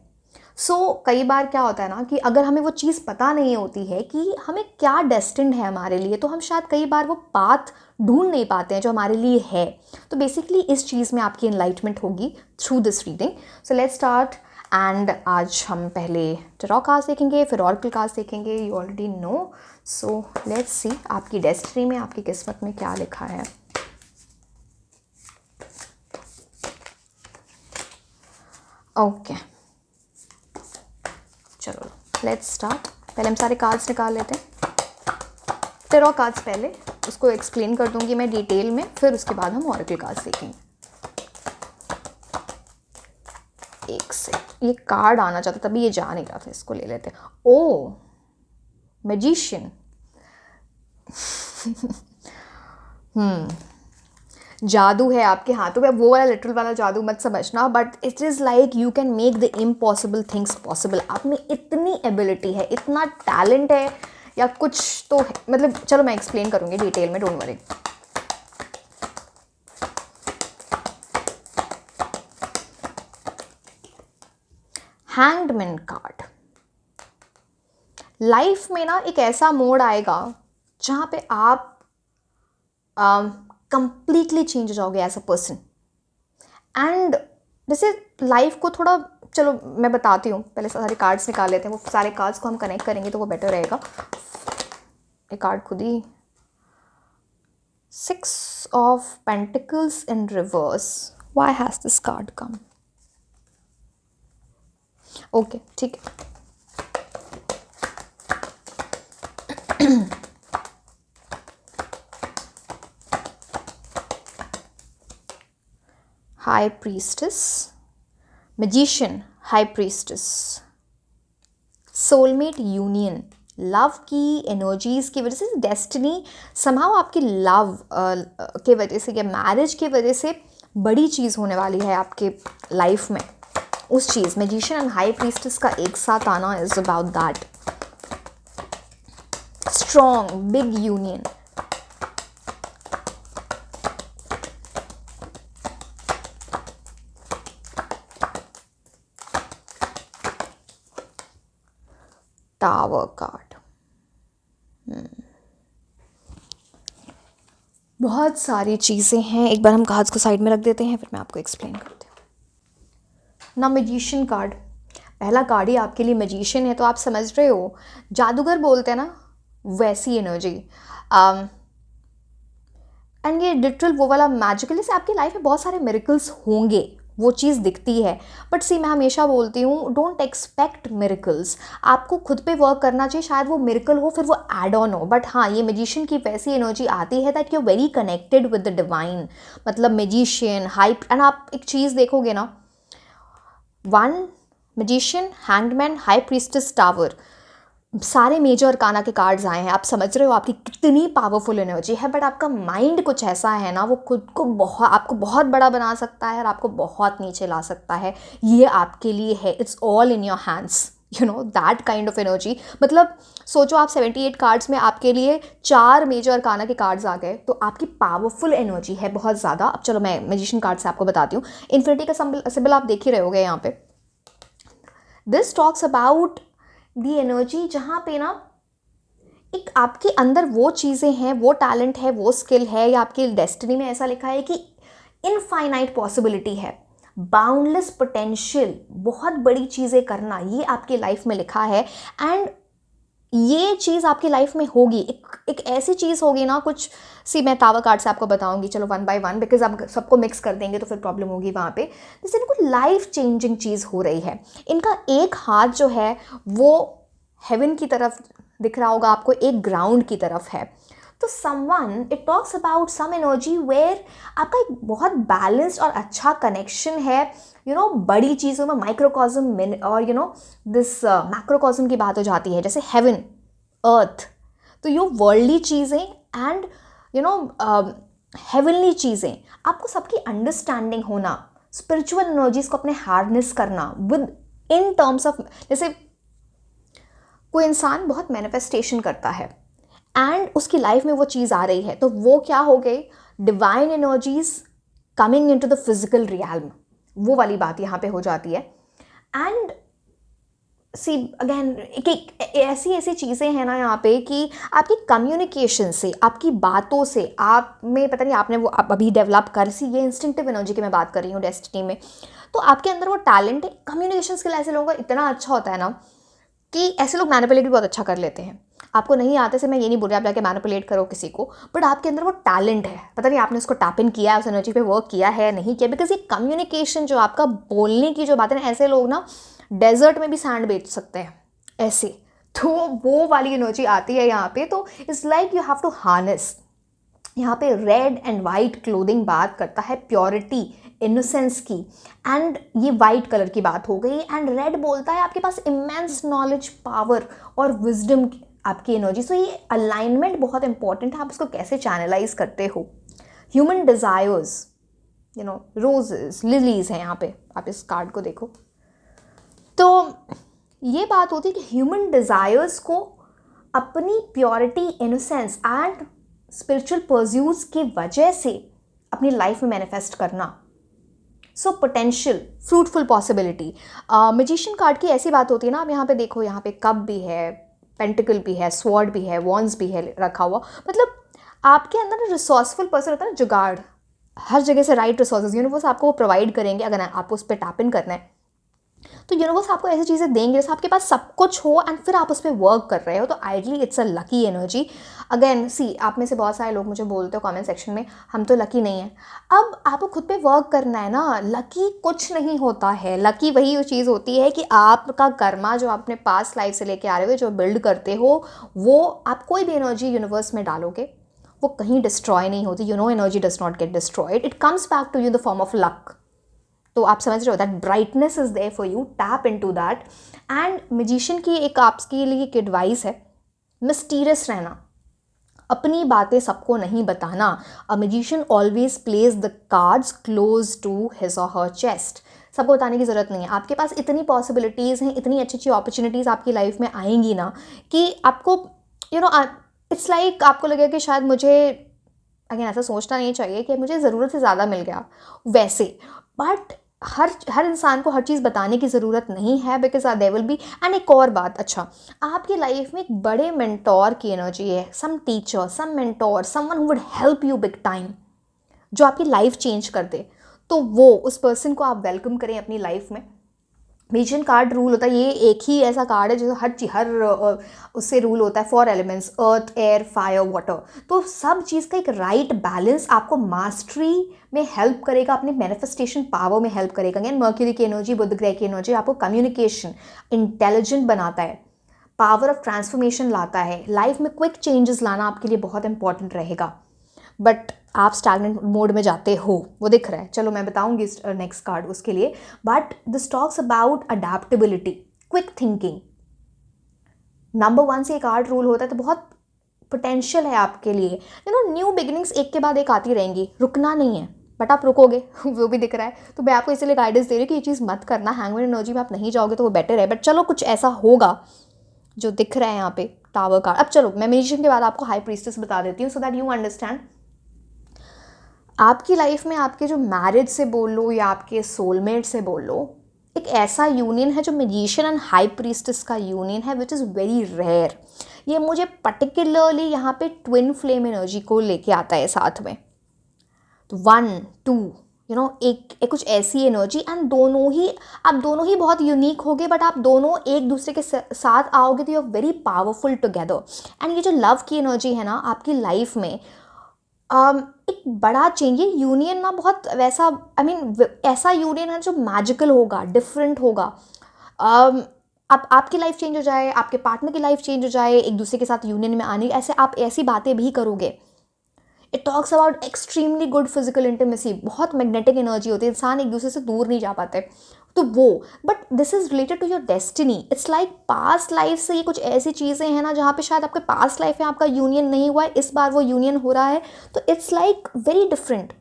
Speaker 1: कई बार क्या होता है ना कि अगर हमें वो चीज़ पता नहीं होती है कि हमें क्या डेस्टिन्ड है हमारे लिए, तो हम शायद कई बार वो पाथ ढूंढ नहीं पाते हैं जो हमारे लिए है। तो बेसिकली इस चीज़ में आपकी एनलाइटमेंट होगी through this reading. So let's start. And आज हम पहले टैरो कार्ड्स देखेंगे, फिर ऑरेकल कार्ड्स देखेंगे, you already know. So let's सी आपकी डेस्टिनी में, आपकी किस्मत में क्या लिखा है। ओके चलो लेट्स स्टार्ट। पहले हम सारे कार्ड्स निकाल लेते हैं। टैरो कार्ड्स पहले, उसको एक्सप्लेन कर दूंगी मैं डिटेल में, फिर उसके बाद हम ऑरेकल कार्ड्स देखेंगे। एक से ये कार्ड आना चाहता, तभी ये जा नहीं रहा था, इसको ले लेते हैं। ओ मैजिशियन। जादू है आपके हाथों में। वो वाला लिटरल वाला जादू मत समझना, but it is like you can make the impossible things possible. आप में इतनी एबिलिटी है, इतना टैलेंट है या कुछ तो है, मतलब चलो मैं एक्सप्लेन करूँगी डिटेल में, don't worry. Hanged man card. Life में ना एक ऐसा मोड आएगा जहाँ पे आप कंप्लीटली चेंज हो जाओगे एज अ पर्सन। एंड जैसे लाइफ को थोड़ा, चलो मैं बताती हूँ, पहले सारे कार्ड्स निकाल लेते हैं। वो सारे कार्ड्स को हम कनेक्ट करेंगे तो वो बेटर रहेगा। एक कार्ड खुद ही, 6 of pentacles in reverse. Why has this card come? Okay ठीक है। High priestess, magician, high priestess, soulmate union. Love की एनर्जीज़ की वजह से, डेस्टिनी समहाउ आपकी लव के वजह से या मैरिज की वजह से बड़ी चीज़ होने वाली है आपके लाइफ में। उस चीज़, मैजिशियन एंड हाई प्रीस्टेस का एक साथ आना is about that strong big union. Tower card. बहुत सारी चीज़ें हैं, एक बार हम कार्ड्स को साइड में रख देते हैं, फिर मैं आपको एक्सप्लेन करती हूँ ना। मैजिशियन कार्ड, पहला कार्ड ही आपके लिए मैजिशियन है, तो आप समझ रहे हो, जादूगर बोलते हैं ना, वैसी एनर्जी। एंड ये लिटरल वो वाला मैजिकल से आपकी लाइफ में बहुत सारे मिरेकल्स होंगे, वो चीज़ दिखती है। बट सी, मैं हमेशा बोलती हूँ, डोंट एक्सपेक्ट मिरेकल्स। आपको खुद पे वर्क करना चाहिए, शायद वो मिरेकल हो, फिर वो एड ऑन हो। बट हाँ, ये मैजिशियन की वैसी एनर्जी आती है that you very connected with the divine. मतलब मैजिशियन हाई, एंड आप एक चीज़ देखोगे ना, one magician, hangman, high priestess, tower, सारे मेजर अरकाना के कार्ड्स आए हैं। आप समझ रहे हो आपकी कितनी पावरफुल एनर्जी है। बट आपका माइंड कुछ ऐसा है ना, वो खुद को बहुत, आपको बहुत बड़ा बना सकता है और आपको बहुत नीचे ला सकता है। ये आपके लिए है, it's all in your hands, you know that kind of energy. मतलब सोचो, आप 78 कार्ड्स में आपके लिए 4 मेजर अरकाना के कार्ड्स आ गए, तो आपकी पावरफुल एनर्जी है बहुत ज़्यादा। अब चलो मैं मैजिशियन कार्ड से आपको बताती हूँ। इन्फिनिटी का सिंबल आप देख ही रहे होगे यहाँ पे। This talks about the energy जहाँ पे ना एक आपके अंदर वो चीज़ें हैं, वो टैलेंट है, वो स्किल है, या आपकी डेस्टिनी में ऐसा लिखा है कि इनफाइनाइट पॉसिबिलिटी है, बाउंडलेस पोटेंशियल, बहुत बड़ी चीज़ें करना, ये आपकी लाइफ में लिखा है। एंड ये चीज़ आपकी लाइफ में होगी, एक ऐसी चीज़ होगी ना, कुछ सी मैं टावर कार्ड से आपको बताऊंगी, चलो वन बाय वन, बिकॉज आप सबको मिक्स कर देंगे तो फिर प्रॉब्लम होगी वहाँ पे। जैसे इनको लाइफ चेंजिंग चीज़ हो रही है। इनका एक हाथ जो है वो हेवन की तरफ दिख रहा होगा आपको, एक ग्राउंड की तरफ है। तो someone, it talks about some energy where आपका एक बहुत बैलेंस्ड और अच्छा कनेक्शन है, यू नो बड़ी चीज़ों में, माइक्रोकॉज्म और यू नो दिस मैक्रोकॉज्म की बात हो जाती है, जैसे हेवन, अर्थ। तो ये वर्ल्डली चीज़ें एंड यू नो हेवनली चीज़ें, आपको सबकी अंडरस्टैंडिंग होना, स्पिरिचुअल एनर्जीज को अपने हार्नेस करना विद इन टर्म्स ऑफ, जैसे कोई इंसान बहुत मैनिफेस्टेशन करता है एंड उसकी लाइफ में वो चीज़ आ रही है, तो वो क्या हो गई, divine energies coming into the physical realm, वो वाली बात यहाँ पे हो जाती है। एंड सी अगेन एक ऐसी ऐसी चीज़ें हैं ना यहाँ पे कि आपकी कम्युनिकेशन से, आपकी बातों से, आप में पता नहीं आपने वो आप अभी डेवलप कर सी, ये इंस्टिंक्टिव एनर्जी की मैं बात कर रही हूँ डेस्टिनी में, तो आपके अंदर वो टैलेंट है। कम्युनिकेशन स्किल ऐसे लोगों का इतना अच्छा होता है ना कि ऐसे लोग मैनिपुलेट भी बहुत अच्छा कर लेते हैं। आपको नहीं आते से मैं ये नहीं बोल रही आप जाके मैनिपुलेट करो किसी को, बट आपके अंदर वो टैलेंट है, पता नहीं आपने उसको टैप इन किया है, उस एनर्जी पे वर्क किया है नहीं किया, बिकॉज ये कम्युनिकेशन जो आपका बोलने की जो बात है ना, ऐसे लोग ना डेजर्ट में भी सैंड बेच सकते हैं ऐसे, तो वो वाली एनर्जी आती है यहाँ पे। तो it's like you have to harness. यहाँ पे रेड एंड वाइट क्लोथिंग बात करता है प्योरिटी, इनोसेंस की, एंड ये वाइट कलर की बात हो गई। एंड रेड बोलता है आपके पास इमेंस नॉलेज, पावर और विजडम आपकी एनर्जी। सो ये अलाइनमेंट बहुत इंपॉर्टेंट है, आप इसको कैसे चैनलाइज करते हो। Human desires, you know roses, lilies हैं यहाँ पे, आप इस कार्ड को देखो तो ये बात होती है कि ह्यूमन डिजायर्स को अपनी purity, innocence and spiritual pursuits की वजह से अपनी लाइफ में मैनिफेस्ट करना। So potential, fruitful possibility. Magician card की ऐसी बात होती है ना, आप यहाँ पे देखो, यहाँ पे कप भी है, पेंटिकल भी है, स्वॉर्ड भी है, वॉन्ड्स भी है रखा हुआ। मतलब आपके अंदर ना रिसोर्सफुल पर्सन होता है ना, जुगाड़, हर जगह से राइट रिसोर्सेज यूनिवर्स आपको वो प्रोवाइड करेंगे अगर आपको उस पर टैप इन करना है। तो यूनिवर्स आपको ऐसी चीज़ें देंगे जैसे आपके पास सब कुछ हो एंड फिर आप उस पर वर्क कर रहे हो, तो ideally it's a lucky energy. Again see, आप में से बहुत सारे लोग मुझे बोलते हो कमेंट सेक्शन में हम तो लकी नहीं हैं। अब आपको खुद पे वर्क करना है ना, लकी कुछ नहीं होता है। लकी वही चीज़ होती है कि आपका कर्मा जो आपने पास्ट लाइफ से लेके आ रहे हो, जो बिल्ड करते हो, वो आप कोई भी एनर्जी यूनिवर्स में डालोगे वो कहीं डिस्ट्रॉय नहीं होती। You know energy does not get destroyed, it comes back to you the form of luck. तो आप समझ रहे हो, that brightness is there for you, tap into that. And magician की एक आपके लिए एक एडवाइस है, मिस्टीरियस रहना, अपनी बातें सबको नहीं बताना। A magician always place the cards close to his और हर चेस्ट। सबको बताने की ज़रूरत नहीं है, आपके पास इतनी पॉसिबिलिटीज़ हैं, इतनी अच्छी अच्छी अपॉर्चुनिटीज़ आपकी लाइफ में आएंगी ना कि आपको यू नो इट्स लाइक आपको लगेगा कि शायद मुझे, अगेन ऐसा सोचना नहीं चाहिए कि मुझे ज़रूरत से ज़्यादा मिल गया वैसे, बट हर इंसान को हर चीज़ बताने की ज़रूरत नहीं है, because there will be. And एक और बात, अच्छा आपकी लाइफ में एक बड़े मेंटोर की एनर्जी है, some teacher, some mentor, someone who would help you big time, जो आपकी लाइफ चेंज कर दे, तो वो उस पर्सन को आप वेलकम करें अपनी लाइफ में। मैजिशियन कार्ड रूल होता है, ये एक ही ऐसा कार्ड है जो हर उससे रूल होता है, 4 एलिमेंट्स, अर्थ, एयर, फायर, वाटर। तो सब चीज़ का एक राइट बैलेंस आपको मास्टरी में हेल्प करेगा, अपने मैनिफेस्टेशन पावर में हेल्प करेगा। अगेन मर्क्यूरी की एनर्जी, बुध ग्रह की एनर्जी आपको कम्युनिकेशन, इंटेलिजेंट बनाता है, पावर ऑफ ट्रांसफॉर्मेशन लाता है, लाइफ में क्विक चेंजेस लाना आपके लिए बहुत इंपॉर्टेंट रहेगा। बट आप स्टैग्नेंट मोड में जाते हो, वो दिख रहा है। चलो मैं बताऊंगी नेक्स्ट कार्ड उसके लिए, but this talks about adaptability, quick thinking. Number 1 से एक कार्ड रूल होता है, तो बहुत पोटेंशियल है आपके लिए। यू नो न्यू बिगिनिंग्स एक के बाद एक आती रहेंगी, रुकना नहीं है, बट आप रुकोगे वो भी दिख रहा है। तो मैं आपको इसलिए गाइडेंस दे रही हूँ कि ये चीज़ मत करना, हैंगमैन एनर्जी में आप नहीं जाओगे तो वो बेटर है। बट चलो कुछ ऐसा होगा जो दिख रहा है यहाँ पे, टावर कार्ड। अब चलो मैं मैजिशियन के बाद आपको हाई प्रीस्टेस बता देती हूँ, सो दैट यू अंडरस्टैंड। आपकी लाइफ में आपके जो मैरिज से बोल लो या आपके सोलमेट से बोल लो, एक ऐसा यूनियन है जो मैजिशियन एंड हाई प्रीस्टेस का यूनियन है, विच इज़ वेरी रेयर। ये मुझे पर्टिकुलरली यहाँ पे ट्विन फ्लेम एनर्जी को लेके आता है साथ में। तो 1 2 यू नो एक कुछ ऐसी एनर्जी, एंड आप दोनों ही बहुत यूनिक होगे, बट आप दोनों एक दूसरे के साथ आओगे तो you are very powerful together. And ये जो लव की एनर्जी है ना आपकी लाइफ में, एक बड़ा चेंज, ये यूनियन ना बहुत वैसा, आई मीन ऐसा यूनियन है जो मैजिकल होगा, डिफरेंट होगा। आपकी लाइफ चेंज हो जाए, आपके पार्टनर की लाइफ चेंज हो जाए, एक दूसरे के साथ यूनियन में आने, ऐसे आप ऐसी बातें भी करोगे। It talks about extremely good physical intimacy, बहुत मैग्नेटिक एनर्जी होती है, इंसान एक दूसरे से दूर नहीं जा पाते, तो वो। But this is related to your destiny, it's like past life से ये कुछ ऐसी चीज़ें हैं ना जहाँ पे शायद आपके पास्ट लाइफ में आपका यूनियन नहीं हुआ है, इस बार वो यूनियन हो रहा है, तो it's like very different,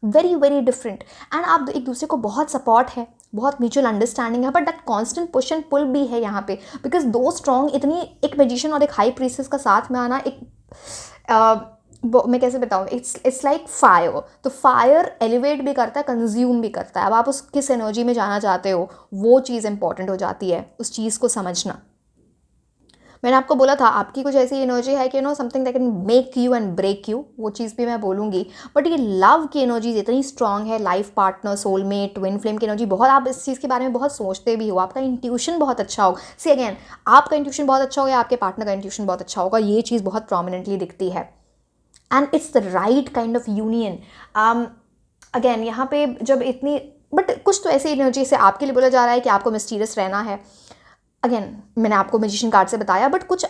Speaker 1: very very different. And आप एक दूसरे को बहुत सपोर्ट है, बहुत म्यूचुअल अंडरस्टैंडिंग है, but that constant push and pull भी है यहाँ पे, बिकॉज दो स्ट्रॉन्ग, इतनी एक मैजिशियन और एक हाई प्रीसेस का साथ में आना, एक मैं कैसे बताऊँ, इट्स लाइक फायर। तो फायर एलिवेट भी करता है, कंज्यूम भी करता है। अब आप उस किस एनर्जी में जाना चाहते हो, वो चीज़ इंपॉर्टेंट हो जाती है, उस चीज़ को समझना। मैंने आपको बोला था आपकी कुछ ऐसी एनर्जी है कि something that can make you and break you, वो चीज़ भी मैं बोलूँगी। बट ये लव की एनर्जी इतनी स्ट्रांग है, life partner, soulmate, twin flame की एनर्जी बहुत, आप इस चीज़ के बारे में बहुत सोचते भी हो, आपका इंट्यूशन बहुत अच्छा हो। सी अगेन, आपका इंट्यूशन बहुत अच्छा हो या आपके पार्टनर का इंट्यूशन बहुत अच्छा होगा, ये चीज़ बहुत प्रोमिनेंटली दिखती है। And it's the right kind of union. Again यहाँ पे जब इतनी, बट कुछ तो ऐसी एनर्जी से आपके लिए बोला जा रहा है कि आपको मिस्टीरियस रहना है। अगेन मैंने आपको मैजिशियन कार्ड से बताया, बट कुछ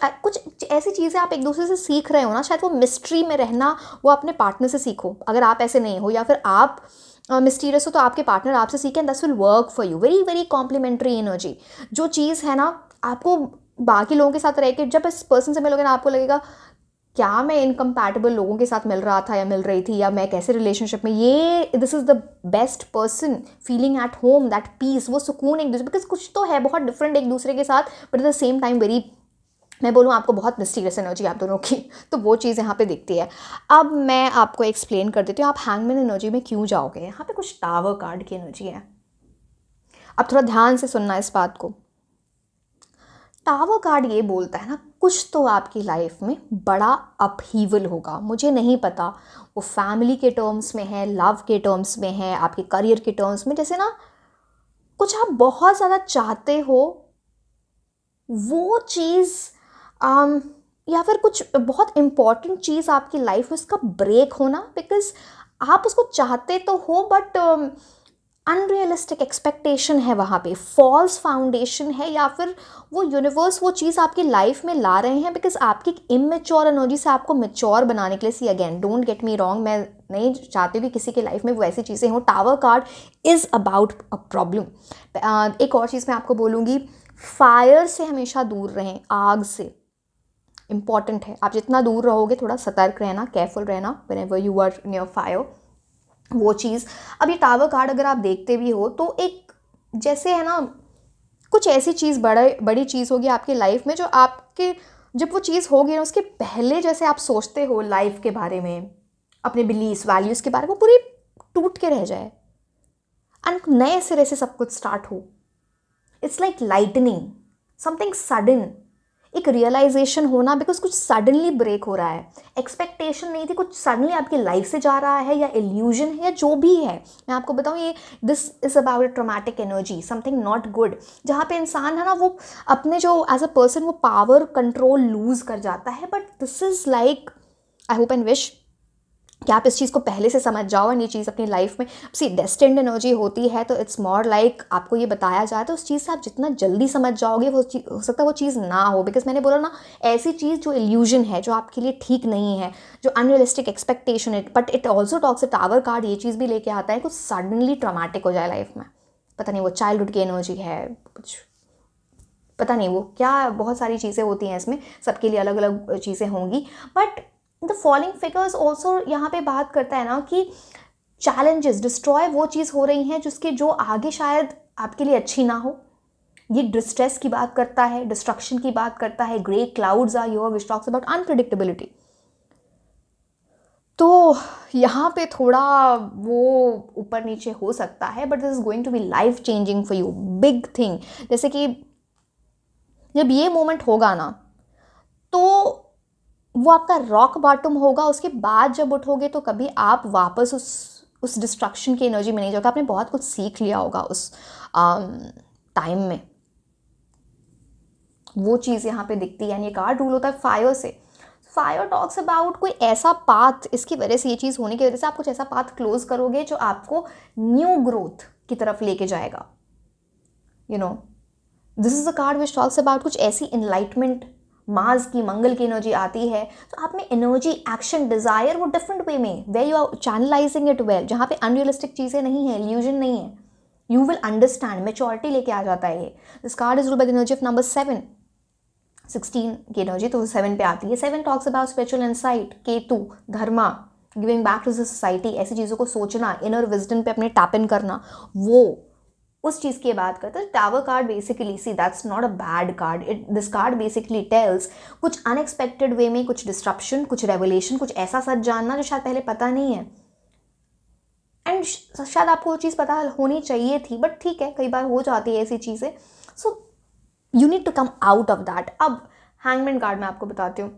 Speaker 1: ऐसी चीज़ें आप एक दूसरे से सीख रहे हो ना, शायद वो मिस्ट्री में रहना, वो अपने पार्टनर से सीखो। अगर आप ऐसे नहीं हो या फिर आप मिस्टीरियस हो, तो आपके पार्टनर आपसे सीखें, that's will work for you. Very very complementary energy. जो चीज़ है ना, आपको बाकी लोगों के साथ रह के जब इस पर्सन से मिलोगे ना, आपको लगेगा क्या मैं इनकम्पैटिबल लोगों के साथ मिल रहा था या मिल रही थी, या मैं कैसे रिलेशनशिप में, ये this is the best person, feeling at home, that peace, वो सुकून एक दूसरे, बिकॉज कुछ तो है बहुत डिफरेंट एक दूसरे के साथ, but at the same time very, मैं बोलूँ आपको बहुत मिस्टीरियस एनर्जी आप दोनों की। तो वो चीज़ यहाँ पे दिखती है। अब मैं आपको एक्सप्लेन कर देती हूँ आप हैंगमैन एनर्जी में क्यों जाओगे। यहाँ पे कुछ टावर कार्ड की एनर्जी है, अब थोड़ा ध्यान से सुनना इस बात को। टावर कार्ड ये बोलता है ना, कुछ तो आपकी लाइफ में बड़ा अपहीवल होगा। मुझे नहीं पता वो फैमिली के टर्म्स में है, लव के टर्म्स में है, आपके करियर के टर्म्स में, जैसे ना कुछ आप बहुत ज़्यादा चाहते हो वो चीज़, या फिर कुछ बहुत इम्पॉर्टेंट चीज़ आपकी लाइफ में उसका ब्रेक होना, बिकॉज आप उसको चाहते तो हो, बट अनरियलिस्टिक एक्सपेक्टेशन है वहाँ पे, फॉल्स फाउंडेशन है, या फिर वो यूनिवर्स वो चीज़ आपकी लाइफ में ला रहे हैं बिकॉज आपकी इमेच्योर एनर्जी से आपको मेच्योर बनाने के लिए। See again, don't get me wrong, मैं नहीं चाहती कि किसी की लाइफ में वो ऐसी चीज़ें हों। Tower card is about a problem. एक और चीज़ मैं आपको बोलूँगी, फायर से हमेशा दूर रहें, आग से। इम्पॉर्टेंट है, आप जितना दूर रहोगे, थोड़ा सतर्क रहना, केयरफुल रहना whenever you are near fire, वो चीज़। अब ये टावर कार्ड अगर आप देखते भी हो तो एक जैसे है ना, कुछ ऐसी चीज़ बड़ी चीज़ होगी आपकी लाइफ में, जो आपके, जब वो चीज़ होगी ना, उसके पहले जैसे आप सोचते हो लाइफ के बारे में, अपने बिलीव्स वैल्यूज़ के बारे में, वो पूरी टूट के रह जाए एंड नए सिरे से सब कुछ स्टार्ट हो। It's like lightning, something sudden, एक रियलाइजेशन होना, बिकॉज कुछ सडनली ब्रेक हो रहा है। एक्सपेक्टेशन नहीं थी, कुछ सडनली आपकी लाइफ से जा रहा है, या इल्यूजन है, या जो भी है। मैं आपको बताऊं, ये this is about traumatic energy, something not good, जहाँ पे इंसान है ना, वो अपने जो एज अ पर्सन वो पावर कंट्रोल लूज कर जाता है। But this is like, I hope and wish कि आप इस चीज़ को पहले से समझ जाओ, और ये चीज़ अपनी लाइफ में, सी डेस्टिन्ड एनर्जी होती है, तो इट्स मोर लाइक आपको ये बताया जाए, तो उस चीज़ से आप जितना जल्दी समझ जाओगे, वो हो सकता है वो चीज़ ना हो, बिकॉज मैंने बोला ना, ऐसी चीज़ जो इल्यूजन है, जो आपके लिए ठीक नहीं है, जो अनरियलिस्टिक एक्सपेक्टेशन है, but it also talks a tower card, ये चीज़ भी लेके आता है कुछ सडनली ट्रॉमेटिक हो जाए लाइफ में। पता नहीं वो चाइल्डहुड की एनर्जी है, कुछ पता नहीं वो क्या, बहुत सारी चीज़ें होती हैं इसमें, सबके लिए अलग अलग चीज़ें होंगी। But the following figures also यहाँ पे बात करता है ना कि चैलेंजेस, डिस्ट्रॉय वो चीज़ हो रही हैं जिसके जो आगे शायद आपके लिए अच्छी ना हो। ये डिस्ट्रेस की बात करता है, डिस्ट्रक्शन की बात करता है। Grey clouds are your, which talks about unpredictability. तो यहाँ पे थोड़ा वो ऊपर नीचे हो सकता है, but this is going to be life changing for you, big thing. जैसे कि जब ये मोमेंट होगा ना, तो वो आपका रॉक बॉटम होगा। उसके बाद जब उठोगे तो कभी आप वापस उस डिस्ट्रक्शन की एनर्जी में नहीं जाओगे। आपने बहुत कुछ सीख लिया होगा उस टाइम में, वो चीज़ यहाँ पे दिखती है। यानी एक कार्ड रूल होता है फायर से। फायर टॉक्स अबाउट कोई ऐसा पाथ, इसकी वजह से, ये चीज़ होने की वजह से आप कुछ ऐसा पाथ क्लोज करोगे जो आपको न्यू ग्रोथ की तरफ लेके जाएगा। You know, this is a card which talks about कुछ ऐसी इनलाइटमेंट, मार्स की, मंगल की एनर्जी आती है, तो आप में एनर्जी, एक्शन, डिजायर वो डिफरेंट वे में, way you are channelising it well, जहाँ पे अनरियलिस्टिक चीज़ें नहीं है, इल्यूजन नहीं है, यू विल अंडरस्टैंड, मेच्योरिटी लेके आ जाता है ये। This card is ruled by the energy of number 7, 16 की एनर्जी तो 7 पे आती है। 7 talks about spiritual insight, Ketu, dharma, giving back to the society, ऐसी चीज़ों को सोचना, इनर विजडम पे अपने टैप इन करना, वो उस चीज़ की बात करते हैं। Tower card basically, see that's not a bad card, this card basically tells कुछ अनएक्सपेक्टेड वे में कुछ डिस्ट्रप्शन, कुछ रेवलेशन, कुछ ऐसा सच जानना जो शायद पहले पता नहीं है, एंड शायद आपको वो चीज़ पता होनी चाहिए थी, बट ठीक है, कई बार हो जाती है ऐसी चीज़ें। So you need to come out of that. अब हैंगमैन कार्ड मैं आपको बताती हूँ।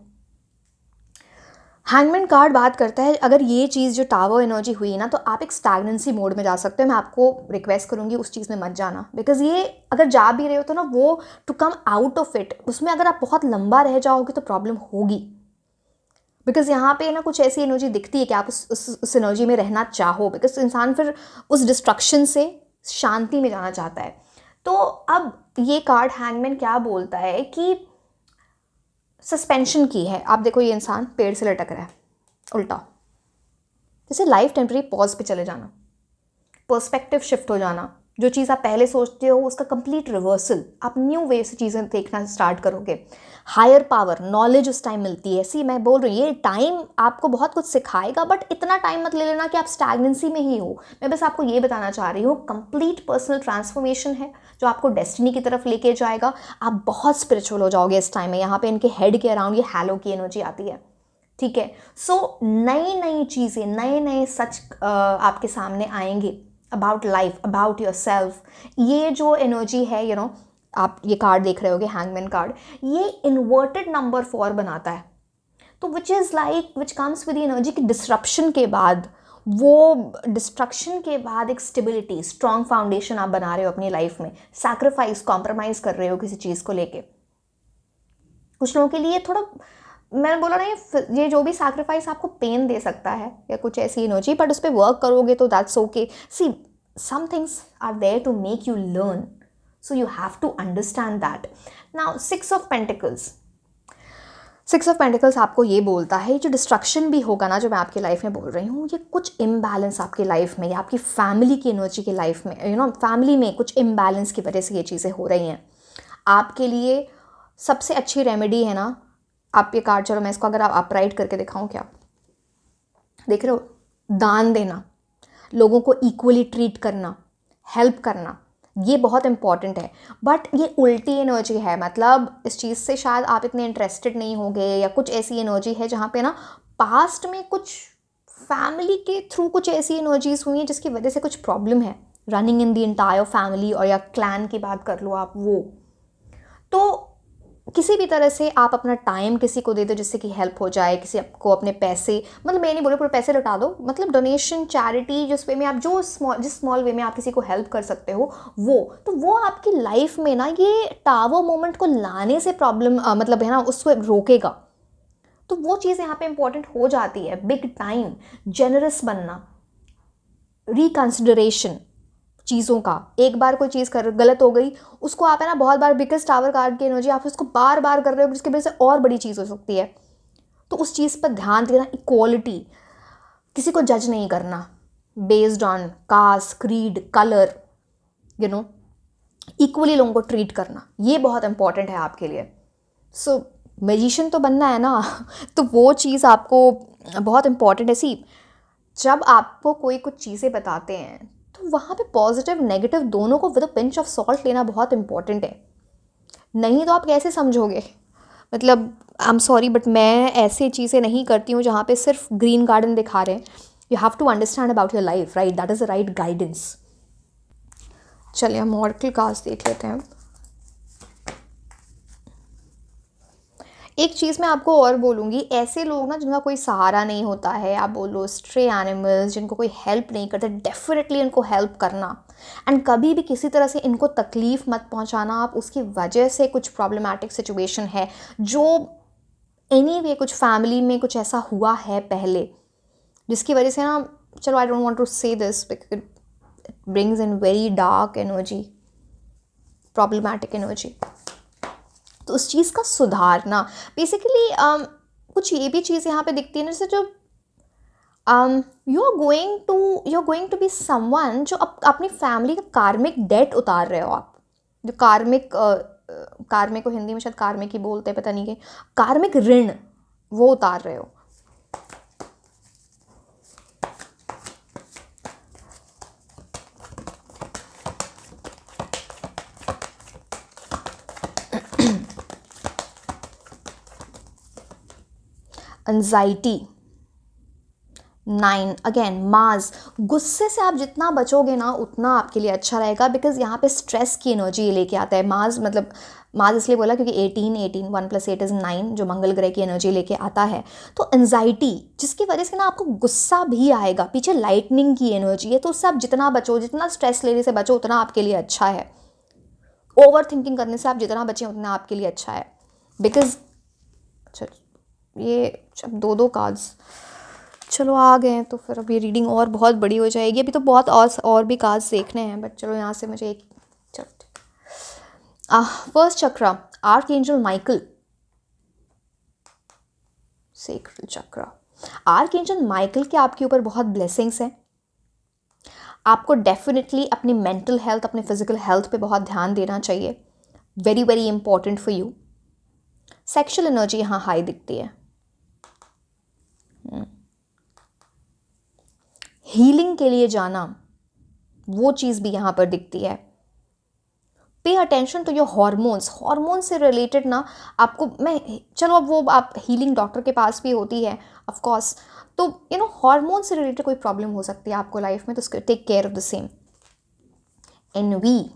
Speaker 1: हैंगमैन कार्ड बात करता है, अगर ये चीज़ जो टावर एनर्जी हुई ना, तो आप एक स्टैग्नेंसी मोड में जा सकते हो। मैं आपको रिक्वेस्ट करूँगी उस चीज़ में मत जाना, बिकॉज ये अगर जा भी रहे हो तो ना, वो to come out of it, उसमें अगर आप बहुत लंबा रह जाओगे तो प्रॉब्लम होगी। बिकॉज यहाँ पे ना कुछ ऐसी एनर्जी दिखती है कि आप उस एनर्जी में रहना चाहो, बिकॉज इंसान फिर उस डिस्ट्रक्शन से शांति में जाना चाहता है। तो अब ये कार्ड हैंगमैन क्या बोलता है कि सस्पेंशन की है। आप देखो, ये इंसान पेड़ से लटक रहा है उल्टा, जैसे लाइफ टेम्परेरी पॉज पे चले जाना, पर्सपेक्टिव शिफ्ट हो जाना, जो चीज़ आप पहले सोचते हो उसका कंप्लीट रिवर्सल, आप न्यू वे से चीज़ें देखना स्टार्ट करोगे। हायर पावर, नॉलेज उस टाइम मिलती है। सी मैं बोल रही हूँ, ये टाइम आपको बहुत कुछ सिखाएगा, बट इतना टाइम मत ले लेना कि आप स्टैग्नेंसी में ही हो। मैं बस आपको ये बताना चाह रही हूँ, कंप्लीट पर्सनल ट्रांसफॉर्मेशन है जो आपको डेस्टिनी की तरफ लेके जाएगा। आप बहुत स्पिरिचुअल हो जाओगे इस टाइम में। यहाँ पे इनके हेड के अराउंड ये हैलो की एनर्जी आती है, ठीक है। सो नई नई चीज़ें, नए नए सच आपके सामने आएंगे about life, about your self. ये जो एनर्जी है, यू नो, आप ये कार्ड देख रहे होगे हैंगमैन कार्ड, ये इन्वर्टेड नंबर 4 बनाता है। तो which is like which comes with energy की डिस्ट्रप्शन के बाद, वो डिस्ट्रक्शन के बाद एक स्टेबिलिटी, स्ट्रॉन्ग फाउंडेशन आप बना रहे हो अपनी लाइफ में। सैक्रिफाइस, कॉम्प्रोमाइज़ कर रहे हो किसी चीज़ को लेके। कुछ लोगों के लिए थोड़ा, मैंने बोला ना, ये जो भी सैक्रिफाइस आपको पेन दे सकता है या कुछ ऐसी एनर्जी, बट उस पर वर्क करोगे तो that's okay. See some things are there to make you learn, so you have to understand that. Now 6 of pentacles, 6 of pentacles आपको ये बोलता है, जो डिस्ट्रक्शन भी होगा ना जो मैं आपकी लाइफ में बोल रही हूँ, ये कुछ इम्बैलेंस आपकी लाइफ में या आपकी फैमिली की एनर्जी की लाइफ में, यू नो, फैमिली में कुछ इम्बैलेंस की वजह से ये चीज़ें हो रही हैं। आपके लिए सबसे अच्छी रेमेडी है ना, आप ये कार्ड, चलो मैं इसको अगर आप अपराइट करके दिखाऊं, क्या देख रहे हो, दान देना, लोगों को इक्वली ट्रीट करना, हेल्प करना, ये बहुत इंपॉर्टेंट है। बट ये उल्टी एनर्जी है, मतलब इस चीज़ से शायद आप इतने इंटरेस्टेड नहीं होंगे, या कुछ ऐसी एनर्जी है जहाँ पे ना पास्ट में कुछ फैमिली के थ्रू कुछ ऐसी एनर्जीज हुई हैं जिसकी वजह से कुछ प्रॉब्लम है running in the entire family, और या क्लैन की बात कर लो आप, वो तो किसी भी तरह से आप अपना टाइम किसी को दे दो जिससे कि हेल्प हो जाए, किसी को अपने पैसे, मतलब मैं नहीं बोल रही पूरे पैसे लौटा दो, मतलब डोनेशन, चैरिटी, जिस वे में आप जिस स्मॉल वे में आप किसी को हेल्प कर सकते हो, वो आपकी लाइफ में ना ये टावर मोमेंट को लाने से प्रॉब्लम, मतलब है ना, उसको रोकेगा। तो वो चीज़ यहाँ पे इंपॉर्टेंट हो जाती है। बिग टाइम, जेनरस बनना, रिकंसिडरेशन चीज़ों का। एक बार कोई चीज़ कर गलत हो गई, उसको आप है ना बहुत बार, बिकॉज टावर कार्ड की एनर्जी, आप उसको बार बार कर रहे हो, जिसकी वजह से और बड़ी चीज़ हो सकती है। तो उस चीज़ पर ध्यान देना। इक्वालिटी, किसी को जज नहीं करना based on caste, creed, colour, you know, equally लोगों को ट्रीट करना, ये बहुत इंपॉर्टेंट है आपके लिए। सो मैजिशियन तो बनना है ना तो वो चीज़ आपको बहुत इंपॉर्टेंट है। सी जब आपको कोई कुछ चीज़ें बताते हैं तो वहाँ पे पॉजिटिव नेगेटिव दोनों को with a pinch of salt लेना बहुत इंपॉर्टेंट है। नहीं तो आप कैसे समझोगे, मतलब आई एम सॉरी बट मैं ऐसी चीज़ें नहीं करती हूँ जहाँ पे सिर्फ ग्रीन गार्डन दिखा रहे हैं। You have to understand about your life, right, that is the right guidance. चलिए हम ऑरेकल कार्ड्स देख लेते हैं। एक चीज़ मैं आपको और बोलूँगी, ऐसे लोग ना जिनका कोई सहारा नहीं होता है, आप बोलो स्ट्रे एनिमल्स, जिनको कोई हेल्प नहीं करता, डेफिनेटली इनको हेल्प करना। एंड कभी भी किसी तरह से इनको तकलीफ़ मत पहुँचाना आप, उसकी वजह से कुछ प्रॉब्लमैटिक सिचुएशन है जो एनीवे कुछ फैमिली में कुछ ऐसा हुआ है पहले, जिसकी वजह से ना, चलो आई डोंट वांट टू से this because it brings in very dark energy, problematic energy. तो उस चीज़ का सुधारना बेसिकली, कुछ ये भी चीज़ यहाँ पे दिखती है ना, जैसे जो you are going to be someone जो अपनी फैमिली का कार्मिक डेट उतार रहे हो आप, जो कार्मिक को हिंदी में शायद कार्मिक ही बोलते हैं, पता नहीं, के कार्मिक ऋण वो उतार रहे हो। Anxiety, 9 again Mars. गुस्से से आप जितना बचोगे ना उतना आपके लिए अच्छा रहेगा, बिकॉज यहाँ पे स्ट्रेस की एनर्जी लेके आता है मार्स। मतलब मार्स इसलिए बोला क्योंकि 18 1 + 8 = 9 जो मंगल ग्रह की एनर्जी लेके आता है। तो एंजाइटी जिसकी वजह से ना आपको गुस्सा भी आएगा, पीछे लाइटनिंग की एनर्जी है, तो उससे आप जितना बचो, जितना स्ट्रेस लेने से बचो उतना आपके लिए अच्छा है। ओवर थिंकिंग करने से आप जितना बचें उतना आपके लिए अच्छा है, बिकॉज अच्छा ये अब 2 कार्ड्स चलो आ गए हैं, तो फिर अब ये रीडिंग और बहुत बड़ी हो जाएगी। अभी तो बहुत और भी कार्ड्स देखने हैं, बट चलो यहाँ से मुझे एक फर्स्ट चक्रा, आर्क एंजल माइकल, सेक्रेड चक्रा। आर्क एंजल माइकल के आपके ऊपर बहुत ब्लेसिंग्स हैं। आपको डेफिनेटली अपनी मेंटल हेल्थ, अपने फिजिकल हेल्थ पे बहुत ध्यान देना चाहिए, very very important for you. Sexual energy यहाँ हाई दिखती है। हीलिंग के लिए जाना, वो चीज़ भी यहाँ पर दिखती है। Pay attention to your hormones, hormone से रिलेटेड ना आपको चलो अब वो आप हीलिंग डॉक्टर के पास भी होती है ऑफ कोर्स, तो हार्मोन से रिलेटेड कोई प्रॉब्लम हो सकती है आपको लाइफ में, तो take care of the same. Envy,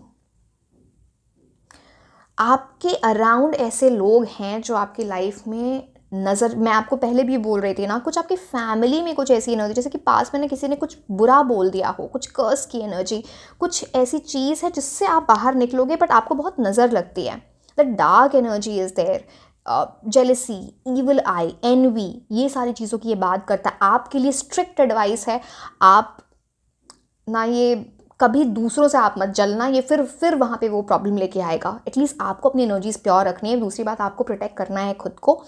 Speaker 1: आपके अराउंड ऐसे लोग हैं जो आपकी लाइफ में मैं आपको पहले भी बोल रही थी ना, कुछ आपकी फैमिली में कुछ ऐसी एनर्जी, जैसे कि पास में ना किसी ने कुछ बुरा बोल दिया हो, कुछ कर्स की एनर्जी, कुछ ऐसी चीज़ है जिससे आप बाहर निकलोगे बट आपको बहुत नज़र लगती है। The dark energy is there, jealousy, evil eye, envy, ये सारी चीज़ों की ये बात करता है। आपके लिए स्ट्रिक्ट एडवाइस है, आप ना ये कभी दूसरों से आप मत जलना, ये फिर वहाँ पे वो प्रॉब्लम लेके आएगा। एटलीस्ट आपको अपनी एनर्जीज प्योर रखनी है, दूसरी बात आपको प्रोटेक्ट करना है खुद को।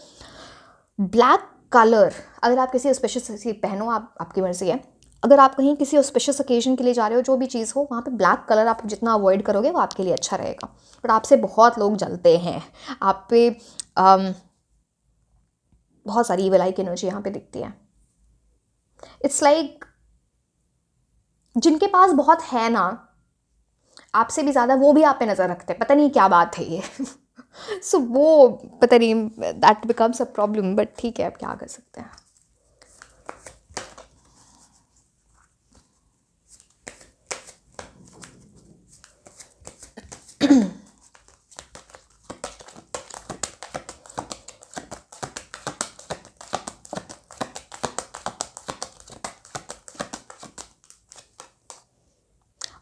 Speaker 1: ब्लैक कलर, अगर आप किसी ऑस्पिशियस पहनो, आपकी मर्जी है। अगर आप कहीं किसी ऑस्पिशियस ओकेजन के लिए जा रहे हो, जो भी चीज़ हो, वहाँ पे ब्लैक कलर आप जितना अवॉइड करोगे वो आपके लिए अच्छा रहेगा। बट आपसे बहुत लोग जलते हैं, आप पे बहुत सारी इविल आई की एनर्जी यहाँ पे दिखती है। इट्स लाइक जिनके पास बहुत है ना, आपसे भी ज़्यादा वो भी आप पे नज़र रखते हैं, पता नहीं क्या बात है ये सो वो पता नहीं, that becomes a problem, but ठीक है, अब क्या कर सकते हैं।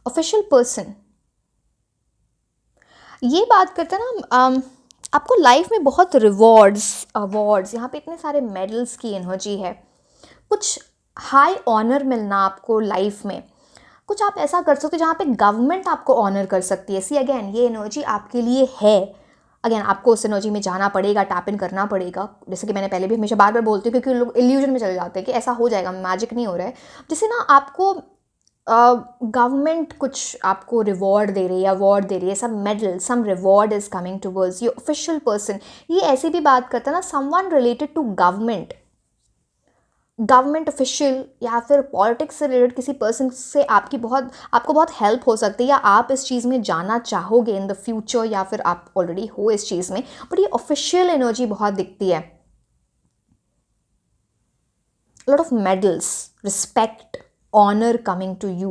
Speaker 1: ऑफिशियल पर्सन ये बात करते हैं ना, आपको लाइफ में बहुत रिवॉर्ड्स, अवार्ड्स, यहाँ पे इतने सारे मेडल्स की एनर्जी है, कुछ हाई ऑनर मिलना आपको लाइफ में, कुछ आप ऐसा कर सकते हो जहाँ पे गवर्नमेंट आपको ऑनर कर सकती है। सी अगेन ये एनर्जी आपके लिए है। अगेन आपको उस एनर्जी में जाना पड़ेगा, टैप इन करना पड़ेगा, जैसे कि मैंने पहले भी हमेशा बार बार बोलती हूँ, क्योंकि लोग इल्यूजन में चले जाते हैं कि ऐसा हो जाएगा, मैजिक नहीं हो रहा है। जैसे ना आपको गवर्नमेंट कुछ आपको रिवॉर्ड दे रही है, अवार्ड दे रही है, some medal, some reward is coming towards you. Official person ये ऐसी भी बात करता है ना, someone related to government official या फिर पॉलिटिक्स से रिलेटेड किसी पर्सन से आपको बहुत हेल्प हो सकती है, या आप इस चीज़ में जाना चाहोगे इन द फ्यूचर, या फिर आप ऑलरेडी हो इस चीज़ में, बट ये ऑफिशियल एनर्जी बहुत दिखती है। Lot of medals, respect, honour coming to you.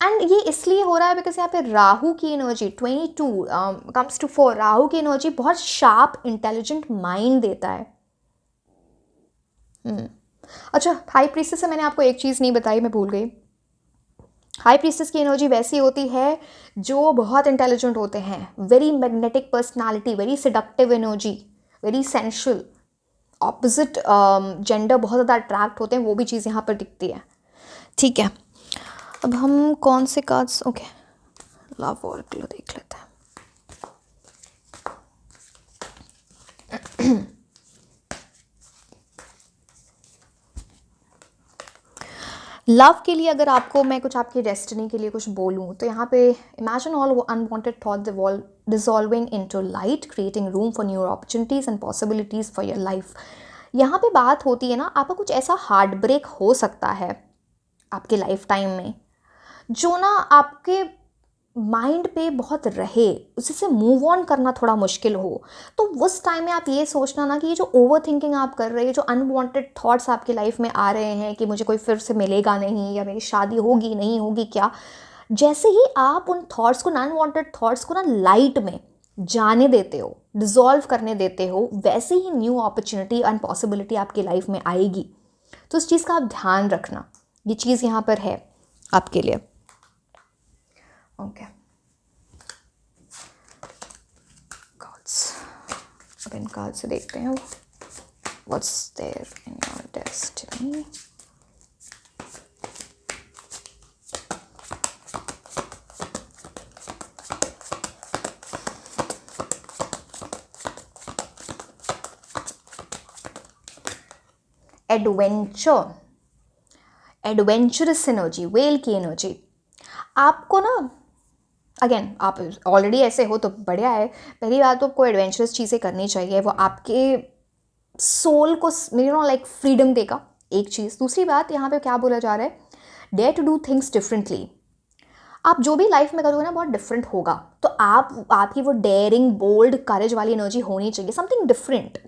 Speaker 1: And ये इसलिए हो रहा है बिकॉज यहाँ पे राहु की एनर्जी 22 कम्स टू 4, राहु की एनर्जी बहुत शार्प इंटेलिजेंट माइंड देता है। अच्छा, हाई प्रीस्टेस से मैंने आपको एक चीज़ नहीं बताई, मैं भूल गई। हाई प्रीस्टेस की एनर्जी वैसी होती है जो बहुत इंटेलिजेंट होते हैं, very magnetic personality, very seductive energy, very sensual, opposite gender बहुत ज़्यादा अट्रैक्ट होते हैं, वो भी चीज़ यहाँ पर दिखती है। ठीक है, अब हम कौन से कार्ड्स, ओके लव ऑरेकल देख लेते हैं। लव के लिए अगर आपको मैं कुछ आपकी डेस्टिनी के लिए कुछ बोलूँ तो यहाँ पे imagine all unwanted thought dissolving into light, creating room for new opportunities and possibilities for your life. यहाँ पे बात होती है ना, आपका कुछ ऐसा हार्ट ब्रेक हो सकता है आपके लाइफ टाइम में जो ना आपके माइंड पे बहुत रहे, उसी से मूव ऑन करना थोड़ा मुश्किल हो, तो उस टाइम में आप ये सोचना ना कि ये जो ओवर थिंकिंग आप कर रहे हैं, जो अनवांटेड थॉट्स आपकी लाइफ में आ रहे हैं कि मुझे कोई फिर से मिलेगा नहीं, या मेरी शादी होगी नहीं होगी क्या, जैसे ही आप उन थॉट्स को, अनवांटेड थॉट्स को ना लाइट में जाने देते हो, डिजॉल्व करने देते हो, वैसे ही न्यू अपॉर्चुनिटी एंड पॉसिबिलिटी आपकी लाइफ में आएगी। तो इस चीज़ का आप ध्यान रखना, ये चीज़ यहाँ पर है आपके लिए। ओके कार्ड्स, अब इन कार्ड से देखते हैं what's there in your destiny. Adventure, adventurous energy, whale की एनर्जी आपको ना, अगेन आप ऑलरेडी ऐसे हो तो बढ़िया है। पहली बात तो आपको एडवेंचरस चीज़ें करनी चाहिए, वो आपके सोल को लाइक फ्रीडम देगा, एक चीज़। दूसरी बात यहाँ पे क्या बोला जा रहा है, dare to do things differently. आप जो भी लाइफ में करोगे ना बहुत डिफरेंट होगा, तो आपकी वो डेयरिंग, बोल्ड, करेज वाली एनर्जी होनी चाहिए, समथिंग डिफरेंट।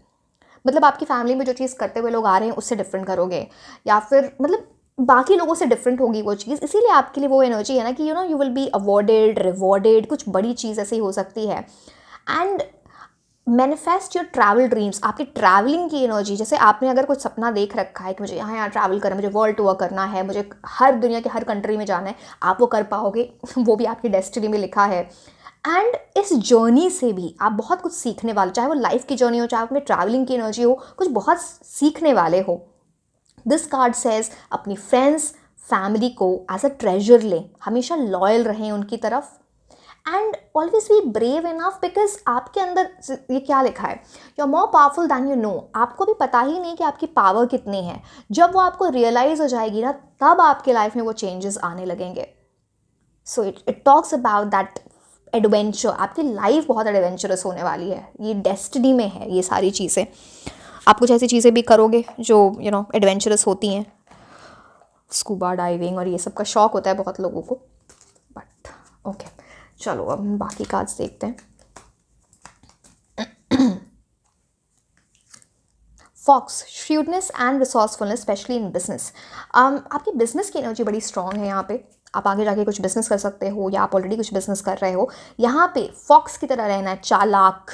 Speaker 1: मतलब आपकी फैमिली में जो चीज़ करते हुए लोग आ रहे हैं उससे डिफरेंट करोगे, या फिर मतलब बाकी लोगों से डिफरेंट होगी वो चीज़, इसीलिए आपके लिए वो एनर्जी है ना कि you will be awarded, rewarded, कुछ बड़ी चीज़ ऐसी हो सकती है। And manifest your travel dreams, आपकी ट्रैवलिंग की एनर्जी, जैसे आपने अगर कुछ सपना देख रखा है कि मुझे यहाँ ट्रैवल करना है, मुझे वर्ल्ड टूर करना है, मुझे हर दुनिया के हर कंट्री में जाना है, आप वो कर पाओगे वो भी आपकी डेस्टिनी में लिखा है। एंड इस जर्नी से भी आप बहुत कुछ सीखने वाले, चाहे वो लाइफ की जर्नी हो, चाहे अपने ट्रैवलिंग की एनर्जी हो, कुछ बहुत सीखने वाले हो। दिस कार्ड सेज अपनी फ्रेंड्स, फैमिली को एज अ ट्रेजर लें, हमेशा लॉयल रहें उनकी तरफ, and always be brave enough, because आपके अंदर ये क्या लिखा है, you are more powerful than you know. आपको भी पता ही नहीं कि आपकी पावर कितनी है, जब वो आपको रियलाइज हो जाएगी ना, तब आपके लाइफ में वो चेंजेस आने लगेंगे। So it talks about that adventure, आपकी लाइफ बहुत एडवेंचरस होने वाली है, ये डेस्टिनी में है ये सारी चीज़ें। आप कुछ ऐसी चीज़ें भी करोगे जो एडवेंचरस होती हैं, स्कूबा डाइविंग और ये सब का शौक होता है बहुत लोगों को। बट ओके, चलो अब हम बाकी कार्ड्स देखते हैं। Fox, shrewdness and resourcefulness specially in business. आपकी बिजनेस की एनर्जी बड़ी स्ट्रांग है यहाँ पे, आप आगे जाके कुछ बिजनेस कर सकते हो, या आप ऑलरेडी कुछ बिजनेस कर रहे हो। यहाँ पे फॉक्स की तरह रहना है, चालाक।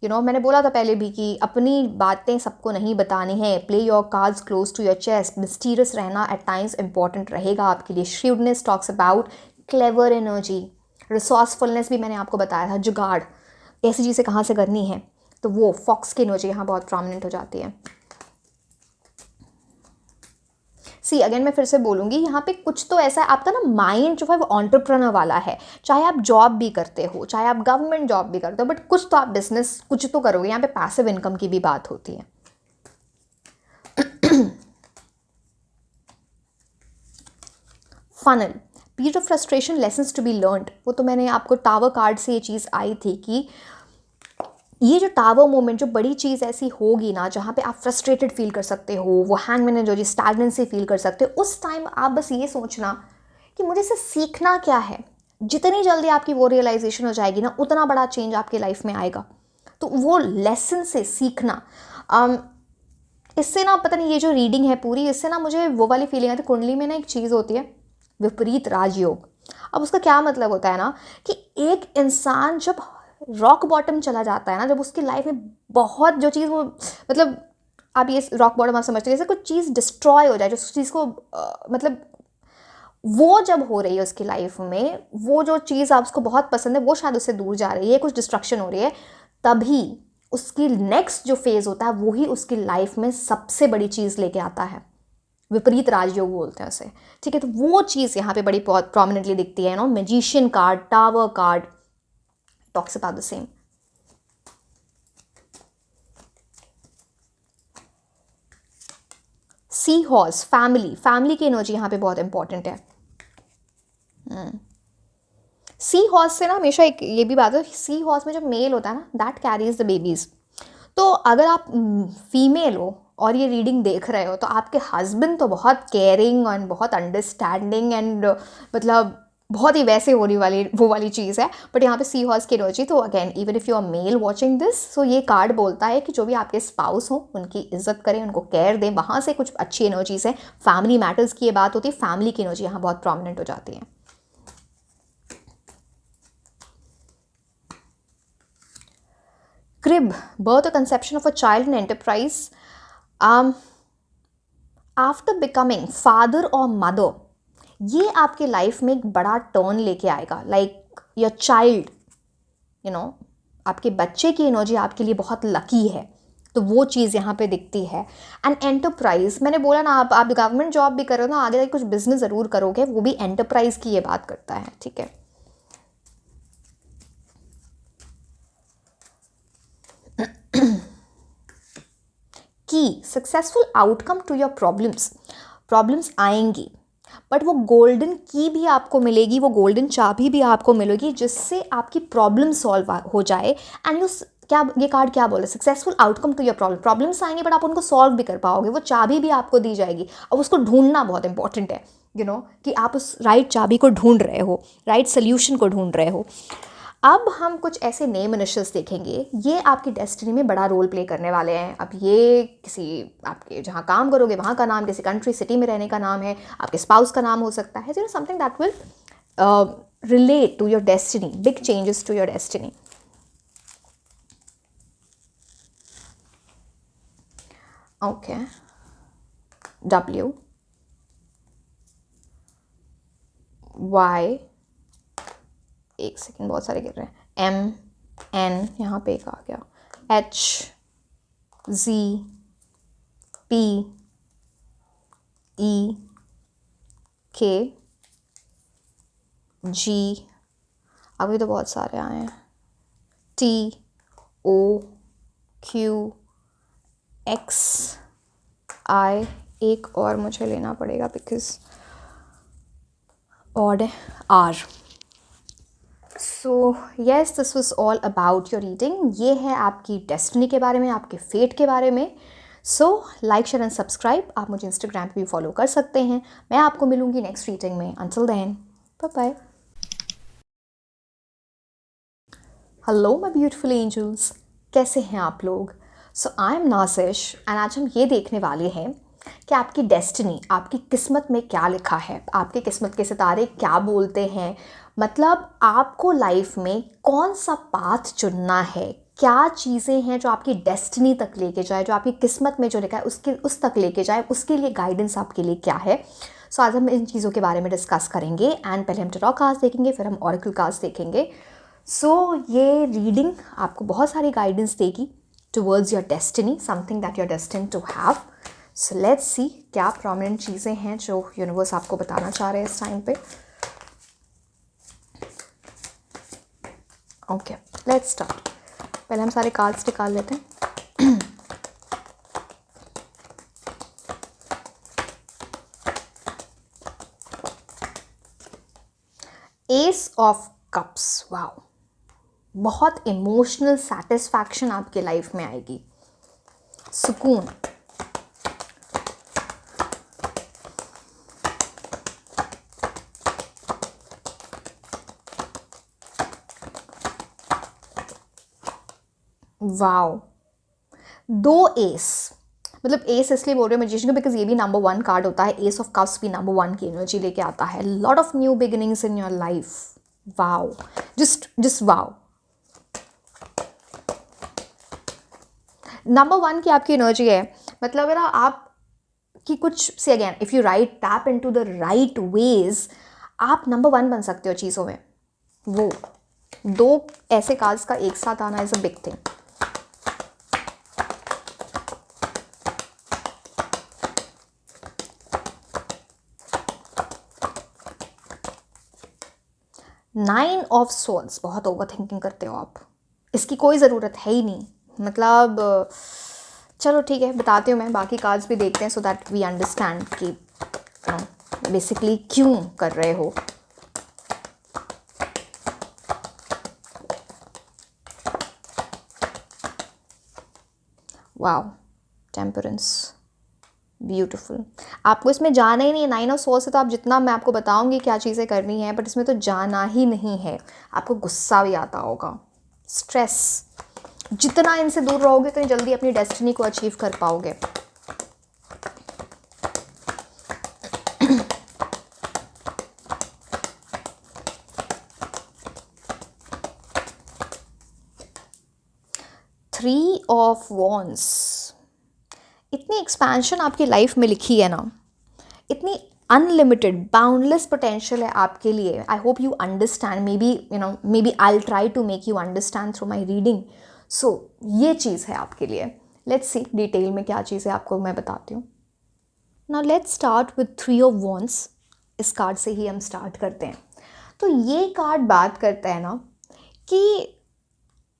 Speaker 1: मैंने बोला था पहले भी कि अपनी बातें सबको नहीं बतानी है, play your cards close to your chest, mysterious रहना एट टाइम्स इंपॉर्टेंट रहेगा आपके लिए। Shrewdness talks about clever energy, resourcefulness भी मैंने आपको बताया था, जुगाड़, ऐसी चीज़ें कहाँ से करनी है, तो वो फॉक्स की एनर्जी यहाँ बहुत प्रोमिनेंट हो जाती है। सी अगेन मैं फिर से बोलूँगी, यहाँ पे कुछ तो ऐसा है, आपका ना माइंड जो है वो एंटरप्रेन्योर वाला है, चाहे आप जॉब भी करते हो, चाहे आप गवर्नमेंट जॉब भी करते हो, बट कुछ तो आप बिजनेस कुछ तो करोगे। यहाँ पे पैसिव इनकम की भी बात होती है। Funnel, period of frustration, lessons to be learned, वो तो मैंने आपको टावर कार्ड से ये चीज़ आई थी कि ये जो टावर मोमेंट, जो बड़ी चीज़ ऐसी होगी ना जहाँ पे आप फ्रस्ट्रेटेड फील कर सकते हो, वो हैंगमैन एनर्जी, स्टैग्नेंसी फील कर सकते हो, उस टाइम आप बस ये सोचना कि मुझे इससे सीखना क्या है। जितनी जल्दी आपकी वो रियलाइजेशन हो जाएगी ना, उतना बड़ा चेंज आपकी लाइफ में आएगा। तो वो लेसन से सीखना, इससे ना पता नहीं, ये जो रीडिंग है पूरी, इससे ना मुझे वो वाली फीलिंग आती है। कुंडली में ना एक चीज़ होती है विपरीत राजयोग। अब उसका क्या मतलब होता है ना कि एक इंसान जब रॉक बॉटम चला जाता है ना, जब उसकी लाइफ में बहुत जो चीज़ वो, मतलब आप ये रॉक बॉटम आप समझते हो जैसे कुछ चीज़ डिस्ट्रॉय हो जाए, जो चीज़ को मतलब वो जब हो रही है उसकी लाइफ में, वो जो चीज़ आप उसको बहुत पसंद है वो शायद उससे दूर जा रही है, कुछ डिस्ट्रक्शन हो रही है, तभी उसकी नेक्स्ट जो फेज़ होता है वही उसकी लाइफ में सबसे बड़ी चीज़ लेके आता है। विपरीत राजयोग बोलते हैं उसे, ठीक है। तो वो चीज़ यहाँ पे बड़ी प्रोमिनेंटली दिखती है। Magician card, tower card talks about the same. Sea horse, family, family की एनर्जी यहाँ पे बहुत इंपॉर्टेंट है। सी हॉर्स से ना हमेशा एक ये भी बात है, सी हॉर्स में जब मेल होता है ना, दैट कैरीज द बेबीज। तो अगर आप फीमेल हो और ये रीडिंग देख रहे हो, तो आपके हस्बैंड तो बहुत केयरिंग एंड बहुत अंडरस्टैंडिंग एंड मतलब बहुत ही वैसे होने वाली वो वाली चीज़ है, बट यहाँ पे सी हॉर्स की एनर्जी। तो again even if you are male watching this, so ये कार्ड बोलता है कि जो भी आपके स्पाउस हो उनकी इज्जत करें, उनको केयर दें, वहाँ से कुछ अच्छी एनर्जीज है। फैमिली मैटर्स की ये बात होती है, फैमिली की एनर्जी यहाँ बहुत प्रोमिनेंट हो जाती है। Crib, birth or conception of a child in enterprise. After becoming father और मदर, ये आपके लाइफ में एक बड़ा टर्न लेके आएगा। Like your child, you know, आपके बच्चे की एनर्जी आपके लिए बहुत लकी है, तो वो चीज़ यहाँ पे दिखती है। एंड एंटरप्राइज, मैंने बोला ना, आप गवर्नमेंट जॉब भी करो ना, आगे जाके कुछ बिजनेस ज़रूर करोगे, वो भी एंटरप्राइज की ये बात करता है, ठीक है। Key successful outcome to your problems आएंगी, बट वो गोल्डन की भी आपको मिलेगी, वो गोल्डन चाबी भी आपको मिलेगी, जिससे आपकी प्रॉब्लम सॉल्व हो जाए। एंड यू क्या, ये कार्ड क्या बोल रहा है, successful outcome to your problems आएंगे, बट आप उनको सॉल्व भी कर पाओगे, वो चाबी भी आपको दी जाएगी। अब उसको ढूंढना बहुत इंपॉर्टेंट है, यू नो, कि आप उस राइट चाबी को ढूंढ रहे हो, राइट सोल्यूशन को ढूंढ रहे हो। अब हम कुछ ऐसे नेम इनिशियल्स देखेंगे, ये आपकी डेस्टिनी में बड़ा रोल प्ले करने वाले हैं। अब ये किसी आपके जहाँ काम करोगे वहाँ का नाम, किसी कंट्री सिटी में रहने का नाम है, आपके स्पाउस का नाम हो सकता है, something that will relate to your destiny, big changes to your destiny. Okay, W Y, एक सेकेंड, बहुत सारे गिर रहे हैं, M N, यहाँ पे एक आ गया, H Z P E K G, अभी तो बहुत सारे आए हैं, T O Q X I, एक और मुझे लेना पड़ेगा बिकॉज और R। So yes, this was all about your reading. ये है आपकी डेस्टिनी के बारे में, आपके फेट के बारे में। So like, share and subscribe. आप मुझे इंस्टाग्राम पे भी फॉलो कर सकते हैं। मैं आपको मिलूंगी नेक्स्ट रीडिंग में। Until then, bye bye. Hello my beautiful angels, कैसे हैं आप लोग? सो आई एम नाजिश एंड आज हम ये देखने वाले हैं कि आपकी डेस्टिनी, आपकी किस्मत में क्या लिखा है, आपकी किस्मत के सितारे क्या बोलते हैं। मतलब आपको लाइफ में कौन सा पाथ चुनना है, क्या चीज़ें हैं जो आपकी डेस्टिनी तक लेके जाए, जो आपकी किस्मत में जो लिखा है उसके उस तक लेके जाए, उसके लिए गाइडेंस आपके लिए क्या है। सो आज हम इन चीज़ों के बारे में डिस्कस करेंगे। एंड पहले हम टैरो कार्ड्स देखेंगे, फिर हम ऑरेकल कार्ड्स देखेंगे। सो ये रीडिंग आपको बहुत सारी गाइडेंस देगी towards your destiny, something that you are destined to have. So let's see क्या प्रोमिनेंट चीज़ें हैं जो यूनिवर्स आपको बताना चाह रहे हैं इस टाइम पे। Okay, let's start. पहले हम सारे कार्ड्स निकाल लेते हैं। एस ऑफ कप्स, वाओ, बहुत इमोशनल सेटिस्फैक्शन आपके लाइफ में आएगी, सुकून। वाओ, दो एस, मतलब एस इसलिए बोल रहे हो मैजिशियन को बिकॉज ये भी नंबर 1 कार्ड होता है। एस ऑफ कप्स भी नंबर 1 की एनर्जी लेके आता है। Lot of new beginnings in your life. Wow, just wow. Number 1 की आपकी एनर्जी है, मतलब है ना, आप कि कुछ से again if you right tap into the right ways, आप नंबर 1 बन सकते हो चीज़ों में। वो दो ऐसे कार्ड्स का एक साथ आना is a big thing. Nine of souls, बहुत ओवर थिंकिंग करते हो आप, इसकी कोई ज़रूरत है ही नहीं। मतलब चलो ठीक है, बताती हूँ मैं, बाकी कार्ड्स भी देखते हैं सो दैट वी अंडरस्टैंड कि बेसिकली क्यों कर रहे हो। Wow, temperance, beautiful. आपको इसमें जाना ही नहीं है। 9 ऑफ सोर्स से तो आप जितना मैं आपको बताऊंगी क्या चीज़ें करनी है, बट इसमें तो जाना ही नहीं है। आपको गुस्सा भी आता होगा, स्ट्रेस। जितना इनसे दूर रहोगे उतनी जल्दी अपनी डेस्टिनी को अचीव कर पाओगे। Three of wands. इतनी एक्सपेंशन आपकी लाइफ में लिखी है ना, इतनी अनलिमिटेड बाउंडलेस पोटेंशियल है आपके लिए। I hope you understand, maybe I try to make you understand through my reading. So ये चीज़ है आपके लिए। लेट्स सी डिटेल में क्या चीज़ है, आपको मैं बताती हूँ। Now let's start with three of wands. इस कार्ड से ही हम स्टार्ट करते हैं। तो ये कार्ड बात करता है ना कि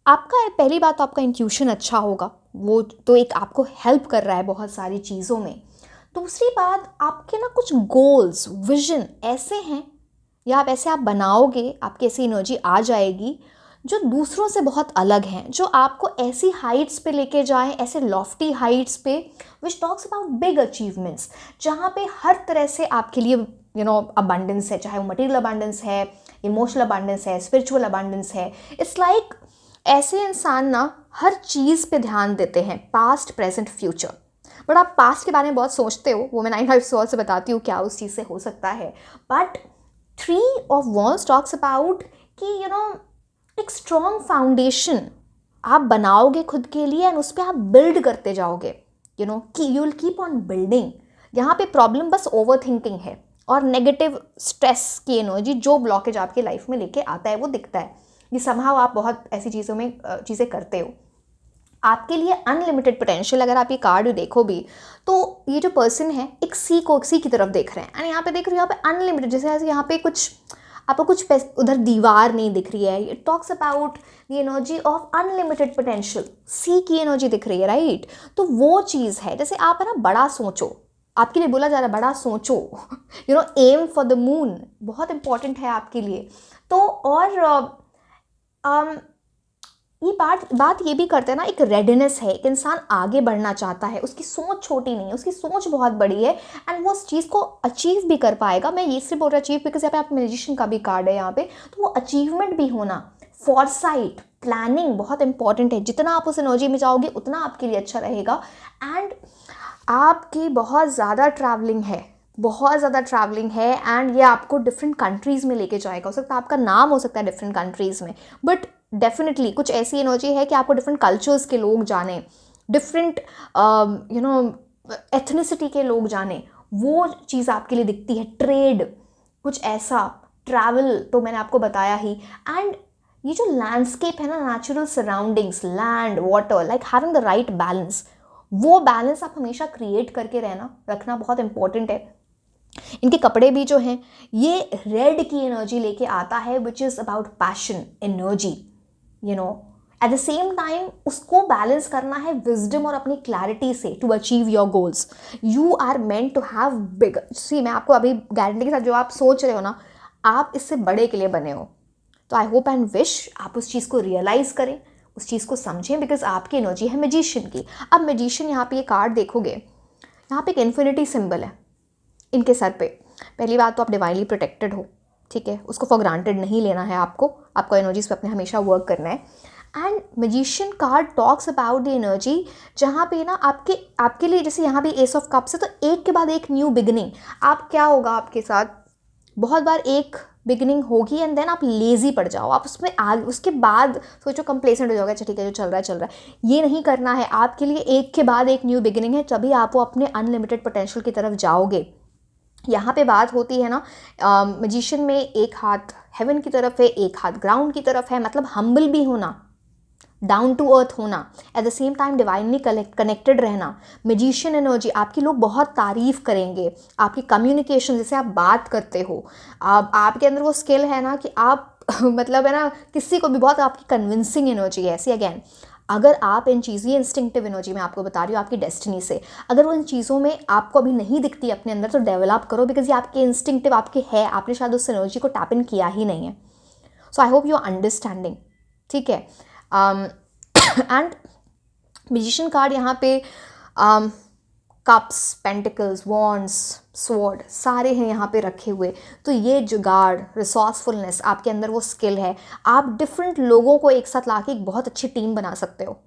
Speaker 1: आपका, पहली बात तो आपका इंट्यूशन अच्छा होगा, वो तो एक आपको हेल्प कर रहा है बहुत सारी चीज़ों में। दूसरी बात, आपके ना कुछ गोल्स, विजन ऐसे हैं या आप ऐसे आप बनाओगे, आपकी ऐसी एनर्जी आ जाएगी जो दूसरों से बहुत अलग हैं, जो आपको ऐसी हाइट्स पे लेके जाएं, ऐसे लॉफ्टी हाइट्स पे, विच टॉक्स अबाउट बिग अचीवमेंट्स, जहाँ पे हर तरह से आपके लिए अबंडेंस है, चाहे वो मटेरियल अबंडेंस है, इमोशनल अबंडेंस है, स्पिरिचुअल अबंडेंस है। इट्स लाइक ऐसे इंसान ना हर चीज़ पे ध्यान देते हैं, पास्ट प्रेजेंट फ्यूचर। बट आप पास्ट के बारे में बहुत सोचते हो, वो मैं 9 ऑफ सोर्स से बताती हूँ क्या उस चीज़ से हो सकता है। But three of wands talks about कि एक स्ट्रॉन्ग फाउंडेशन आप बनाओगे खुद के लिए एंड उस पर आप बिल्ड करते जाओगे, कि you will keep on building. यहाँ पे प्रॉब्लम बस ओवर थिंकिंग है और नेगेटिव स्ट्रेस की एनर्जी जो ब्लॉकेज आपकी लाइफ में लेके आता है वो दिखता है। ये समहाउ आप बहुत ऐसी चीज़ों में चीज़ें करते हो। आपके लिए अनलिमिटेड पोटेंशियल, अगर आप ये कार्ड देखो भी तो ये जो पर्सन है एक सी की तरफ देख रहे हैं, एंड यहाँ पे देख रहे हो, यहाँ पे अनलिमिटेड, जैसे यहाँ पे कुछ आपको कुछ उधर दीवार नहीं दिख रही है। It talks about the energy of unlimited potential, see की एनर्जी दिख रही है, राइट। तो वो चीज़ है, जैसे आप है ना बड़ा सोचो, आपके लिए बोला जा रहा है बड़ा सोचो, एम फॉर द मून, बहुत इंपॉर्टेंट है आपके लिए। तो और ये बात ये भी करते हैं ना, एक रेडीनेस है, एक इंसान आगे बढ़ना चाहता है, उसकी सोच छोटी नहीं है, उसकी सोच बहुत बड़ी है एंड वो उस चीज़ को अचीव भी कर पाएगा। मैं ये इसलिए बोल रहा अचीव बिकॉज यहाँ पे आप मैजिशियन का भी कार्ड है यहाँ पे, तो वो अचीवमेंट भी होना, फॉरसाइट, प्लानिंग बहुत इंपॉर्टेंट है। जितना आप उस एनर्जी में जाओगे उतना आपके लिए अच्छा रहेगा। एंड आपकी बहुत ज़्यादा ट्रैवलिंग है, बहुत ज़्यादा ट्रैवलिंग है एंड ये आपको डिफरेंट कंट्रीज़ में लेके जाएगा। हो सकता है आपका नाम हो सकता है डिफरेंट कंट्रीज़ में, बट डेफिनेटली कुछ ऐसी एनर्जी है कि आपको डिफरेंट कल्चर्स के लोग जाने, डिफरेंट एथनिसिटी के लोग जाने, वो चीज़ आपके लिए दिखती है। ट्रेड, कुछ ऐसा, ट्रैवल तो मैंने आपको बताया ही। एंड ये जो लैंडस्केप है ना, natural surroundings, land, water, like having the right balance, वो बैलेंस आप हमेशा क्रिएट करके रखना बहुत इंपॉर्टेंट है। इनके कपड़े भी जो हैं ये रेड की एनर्जी लेके आता है, which is about passion, energy, at the same time उसको बैलेंस करना है विजडम और अपनी क्लैरिटी से to achieve your goals. You are meant to have big, see मैं आपको अभी गारंटी के साथ जो आप सोच रहे हो ना, आप इससे बड़े के लिए बने हो। तो आई होप एंड विश आप उस चीज़ को रियलाइज़ करें, उस चीज़ को समझें, बिकॉज आपकी एनर्जी है मैजिशियन की। अब मैजिशियन यहाँ पे ये कार्ड देखोगे, यहाँ पे एक इन्फिनिटी सिंबल है इनके सर पे। पहली बात तो आप डिवाइनली प्रोटेक्टेड हो, ठीक है, उसको फॉर ग्रांटेड नहीं लेना है आपको एनर्जीज पे अपने हमेशा वर्क करना है। And magician card talks about the energy जहाँ पे ना आपके लिए, जैसे यहाँ पे एस ऑफ कप्स है, तो एक के बाद एक न्यू बिगिनिंग। आप क्या होगा आपके साथ, बहुत बार एक बिगिनिंग होगी एंड देन आप लेज़ी पड़ जाओ, आप उसमें आगे उसके बाद सोचो कंप्लेसेंट हो जाओगे, अच्छा ठीक है जो चल रहा है। ये नहीं करना है आपके लिए, एक के बाद एक न्यू बिगिनिंग है, तभी आप वो अपने अनलिमिटेड पोटेंशियल की तरफ जाओगे। यहाँ पे बात होती है ना, मैजिशियन में एक हाथ हेवन की तरफ है, एक हाथ ग्राउंड की तरफ है, मतलब हम्बल भी होना, डाउन टू अर्थ होना, eight the same time divinely connected रहना। मैजिशियन एनर्जी, आपकी लोग बहुत तारीफ़ करेंगे, आपकी कम्युनिकेशन, जैसे आप बात करते हो, आपके अंदर वो स्किल है ना कि आप मतलब है ना किसी को भी, बहुत आपकी कन्विंसिंग एनर्जी है ऐसी। अगेन अगर आप इन चीज़ें, इंस्टिंक्टिव एनर्जी मैं आपको बता रही हूँ आपकी डेस्टिनी से, अगर वो इन चीज़ों में आपको अभी नहीं दिखती अपने अंदर, तो डेवलप करो, बिकॉज ये आपके इंस्टिंक्टिव आपके है, आपने शायद उस एनर्जी को टैप इन किया ही नहीं है। So I hope you are understanding, ठीक है। एंड मैजिशियन कार्ड यहाँ पे कप्स, पेंटिकल्स, वॉन्ड्स, स्वॉर्ड सारे हैं यहाँ पे रखे हुए। तो ये जुगाड़, रिसोर्सफुलनेस, आपके अंदर वो स्किल है। आप डिफरेंट लोगों को एक साथ लाके एक बहुत अच्छी टीम बना सकते हो,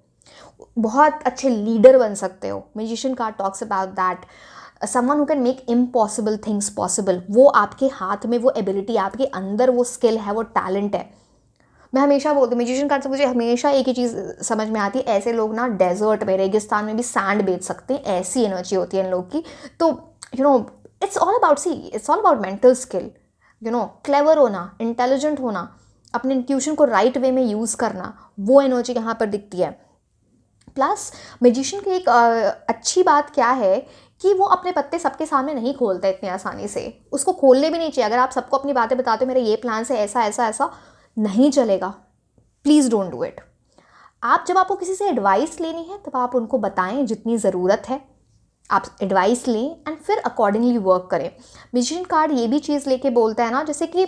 Speaker 1: बहुत अच्छे लीडर बन सकते हो। Magician card talks about that someone who can make impossible things possible. वो आपके हाथ में वो एबिलिटी, आपके अंदर वो स्किल है, वो टैलेंट है। मैं हमेशा बोलती हूँ मैजिशियन कार्ड से मुझे हमेशा एक ही चीज़ समझ में आती है, ऐसे लोग ना डेजर्ट में, रेगिस्तान में भी सैंड बेच सकते हैं, ऐसी एनर्जी होती है इन लोग की। तो it's all about it's all about mental skill, clever होना, इंटेलिजेंट होना, अपने इंट्यूशन को राइट वे में यूज़ करना, वो एनर्जी यहाँ पर दिखती है। प्लस मैजिशियन की एक अच्छी बात क्या है कि वो अपने पत्ते सबके सामने नहीं खोलते इतनी आसानी से, उसको खोलने भी नहीं चाहिए। अगर आप सबको अपनी बातें बताते हो मेरे ये प्लान है, ऐसा ऐसा ऐसा, नहीं चलेगा। Please don't do it. जब आपको किसी से एडवाइस लेनी है तब आप उनको बताएं जितनी ज़रूरत है, आप एडवाइस लें एंड फिर अकॉर्डिंगली वर्क करें। मैजिशियन कार्ड ये भी चीज़ लेके बोलता है ना, जैसे कि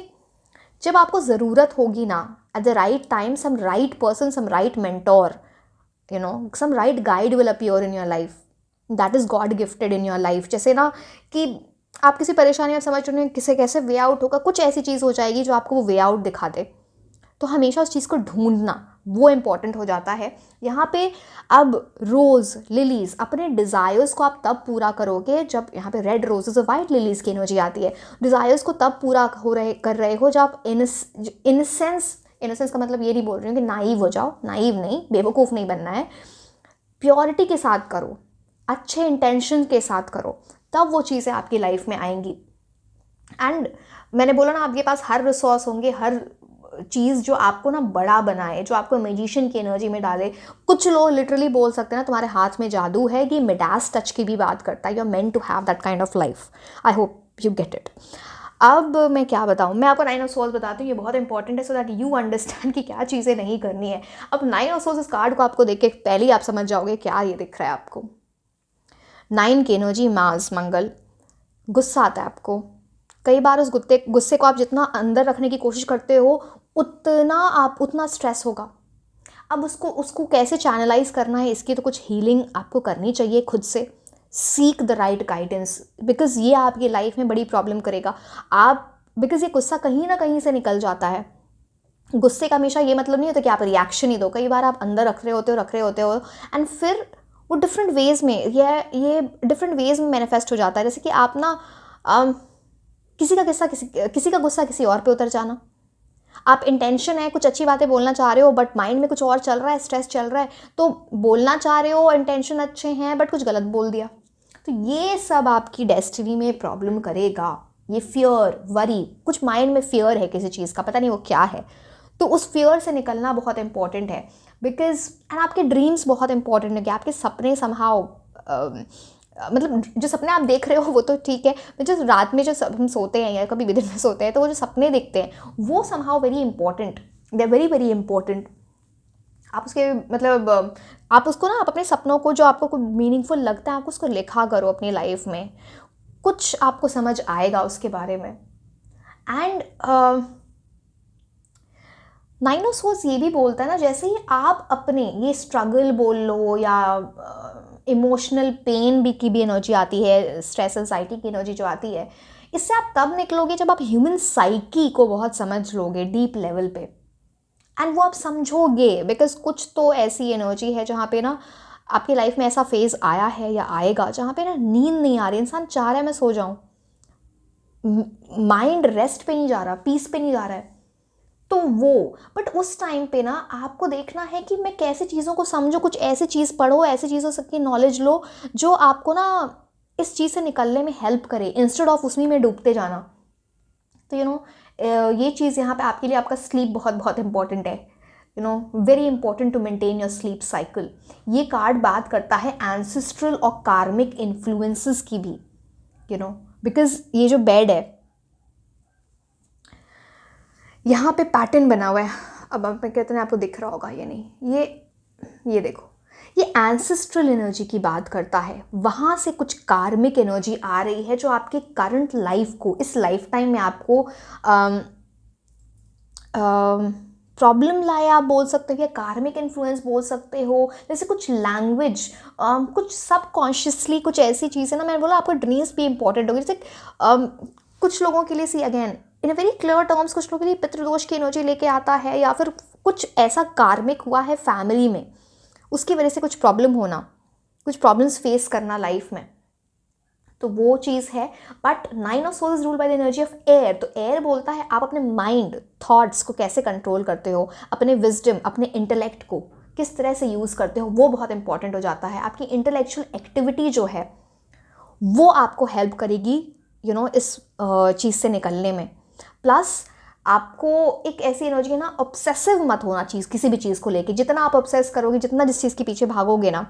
Speaker 1: जब आपको ज़रूरत होगी ना, at the right time some right person, some right mentor, some right guide will appear in your life that is God gifted in your life। जैसे ना कि आप किसी परेशानी में समझ रहे हो किसे कैसे वे आउट होगा, कुछ ऐसी चीज़ हो जाएगी जो आपको वो वे आउट दिखा दे। तो हमेशा उस चीज़ को ढूंढना वो इम्पॉर्टेंट हो जाता है यहाँ पे। अब रोज़, लिलीज़, अपने डिज़ायर्स को आप तब पूरा करोगे जब, यहाँ पे रेड रोजेज़ और वाइट लिलीज़ की एनर्जी आती है, डिज़ायर्स को तब पूरा कर रहे हो जब आप इनोसेंस का मतलब ये नहीं बोल रही हूँ कि नाइव हो जाओ, नाइव नहीं, बेवकूफ़ नहीं बनना है। प्योरिटी के साथ करो, अच्छे इंटेंशन के साथ करो, तब वो चीज़ें आपकी लाइफ में आएंगी। एंड मैंने बोला ना, आपके पास हर रिसोर्स होंगे, हर चीज़ जो आपको ना बड़ा बनाए, जो आपको मैजिशियन की एनर्जी में डाले। कुछ लोग लिटरली बोल सकते हैं ना तुम्हारे हाथ में जादू है, कि मिडास टच की भी बात करता है। You are meant to have that kind of life. I hope you get it. अब मैं क्या बताऊँ, मैं आपको 9 ऑफ सोर्स बताती हूँ, ये बहुत इंपॉर्टेंट है सो दैट यू अंडरस्टैंड कि क्या चीज़ें नहीं करनी है। अब 9 ऑफ सोर्स इस कार्ड को आपको देख के पहले ही आप समझ जाओगे क्या ये दिख रहा है आपको। 9 की एनर्जी, मार्स, मंगल। गुस्सा आता है आपको, कई बार उस गुस्से को आप जितना अंदर रखने की कोशिश करते हो उतना स्ट्रेस होगा। अब उसको कैसे चैनलाइज करना है, इसकी तो कुछ हीलिंग आपको करनी चाहिए खुद से। Seek the right guidance, because ये आपकी लाइफ में बड़ी प्रॉब्लम करेगा। बिकॉज ये गुस्सा कहीं ना कहीं से निकल जाता है। गुस्से का हमेशा ये मतलब नहीं होता कि आप रिएक्शन ही दो, कई बार आप अंदर रख रहे होते हो एंड फिर वो डिफरेंट वेज में, ये डिफरेंट वेज में मैनिफेस्ट हो जाता है। जैसे कि आप ना किसी का गुस्सा किसी और पे उतर जाना। आप इंटेंशन है, कुछ अच्छी बातें बोलना चाह रहे हो बट माइंड में कुछ और चल रहा है, स्ट्रेस चल रहा है, तो बोलना चाह रहे हो, इंटेंशन अच्छे हैं बट कुछ गलत बोल दिया। तो ये सब आपकी डेस्टिनी में प्रॉब्लम करेगा। ये फियर, वरी, कुछ माइंड में फियर है किसी चीज़ का, पता नहीं वो क्या है। तो उस फियर से निकलना बहुत इंपॉर्टेंट है। बिकॉज एंड आपके ड्रीम्स बहुत इंपॉर्टेंट है कि आपके सपने समहाउ मतलब जो सपने आप देख रहे हो वो तो ठीक है, जो रात में जो हम सोते हैं या कभी भी दिन में सोते हैं, तो वो जो सपने देखते हैं वो somehow very important, they are very very important. आप उसके मतलब आप उसको ना, आप अपने सपनों को जो आपको मीनिंगफुल लगता है, आप उसको लिखा करो अपनी लाइफ में, कुछ आपको समझ आएगा उसके बारे में। एंड 9 ऑफ सोर्स ये भी बोलता है ना, जैसे ही आप अपने ये स्ट्रगल बोल लो या इमोशनल पेन भी की भी एनर्जी आती है, स्ट्रेस एंजाइटी की एनर्जी जो आती है, इससे आप तब निकलोगे जब आप ह्यूमन साइकी को बहुत समझ लोगे डीप लेवल पे। एंड वो आप समझोगे बिकॉज कुछ तो ऐसी एनर्जी है जहाँ पे ना आपकी लाइफ में ऐसा फेज आया है या आएगा जहाँ पे ना नींद नहीं आ रही, इंसान चाह रहा है मैं सो जाऊँ, माइंड रेस्ट पे नहीं जा रहा, पीस पे नहीं जा रहा है। तो वो बट उस टाइम पे ना आपको देखना है कि मैं कैसे चीज़ों को समझूं, कुछ ऐसी चीज़ पढ़ो, ऐसी चीज़ों की नॉलेज लो जो आपको ना इस चीज़ से निकलने में हेल्प करे, इंस्टेड ऑफ उसी में डूबते जाना। तो ये चीज़ यहाँ पे आपके लिए, आपका स्लीप बहुत बहुत इंपॉर्टेंट है। Very important to maintain your sleep cycle. ये कार्ड बात करता है एंसेस्ट्रल और कार्मिक इन्फ्लुएंसेस की भी, बिकॉज ये जो बेड है यहाँ पे पैटर्न बना हुआ है। अब मैं कहते हैं आपको दिख रहा होगा, ये नहीं, ये देखो, ये एंसेस्ट्रल एनर्जी की बात करता है। वहाँ से कुछ कार्मिक एनर्जी आ रही है जो आपके करंट लाइफ को, इस लाइफ टाइम में आपको प्रॉब्लम लाया आप बोल सकते हो, या कार्मिक इन्फ्लुएंस बोल सकते हो, जैसे कुछ लैंग्वेज, कुछ सबकॉन्शियसली कुछ ऐसी चीज़ें ना, मैंने बोला आपको ड्रीम्स भी इंपॉर्टेंट होगी। जैसे कुछ लोगों के लिए see again in a very clear terms, कुछ लोगों के लिए पितृदोष की एनर्जी लेके आता है, या फिर कुछ ऐसा कार्मिक हुआ है फैमिली में, उसकी वजह से कुछ प्रॉब्लम होना, कुछ प्रॉब्लम्स फेस करना लाइफ में, तो वो चीज़ है। But 9 of souls rule by the energy of air, तो एयर बोलता है आप अपने माइंड थॉट्स को कैसे कंट्रोल करते हो, अपने विजडम, अपने इंटेलेक्ट को किस तरह से यूज़ करते हो, वो बहुत इंपॉर्टेंट हो जाता है। आपकी इंटेलेक्चुअल एक्टिविटी जो है वो आपको हेल्प करेगी इस चीज़ से निकलने में। प्लस आपको एक ऐसी एनर्जी है ना, ऑब्सेसिव मत होना चीज़, किसी भी चीज़ को लेके। जितना आप ऑब्सेस करोगे, जितना जिस चीज़ के पीछे भागोगे ना,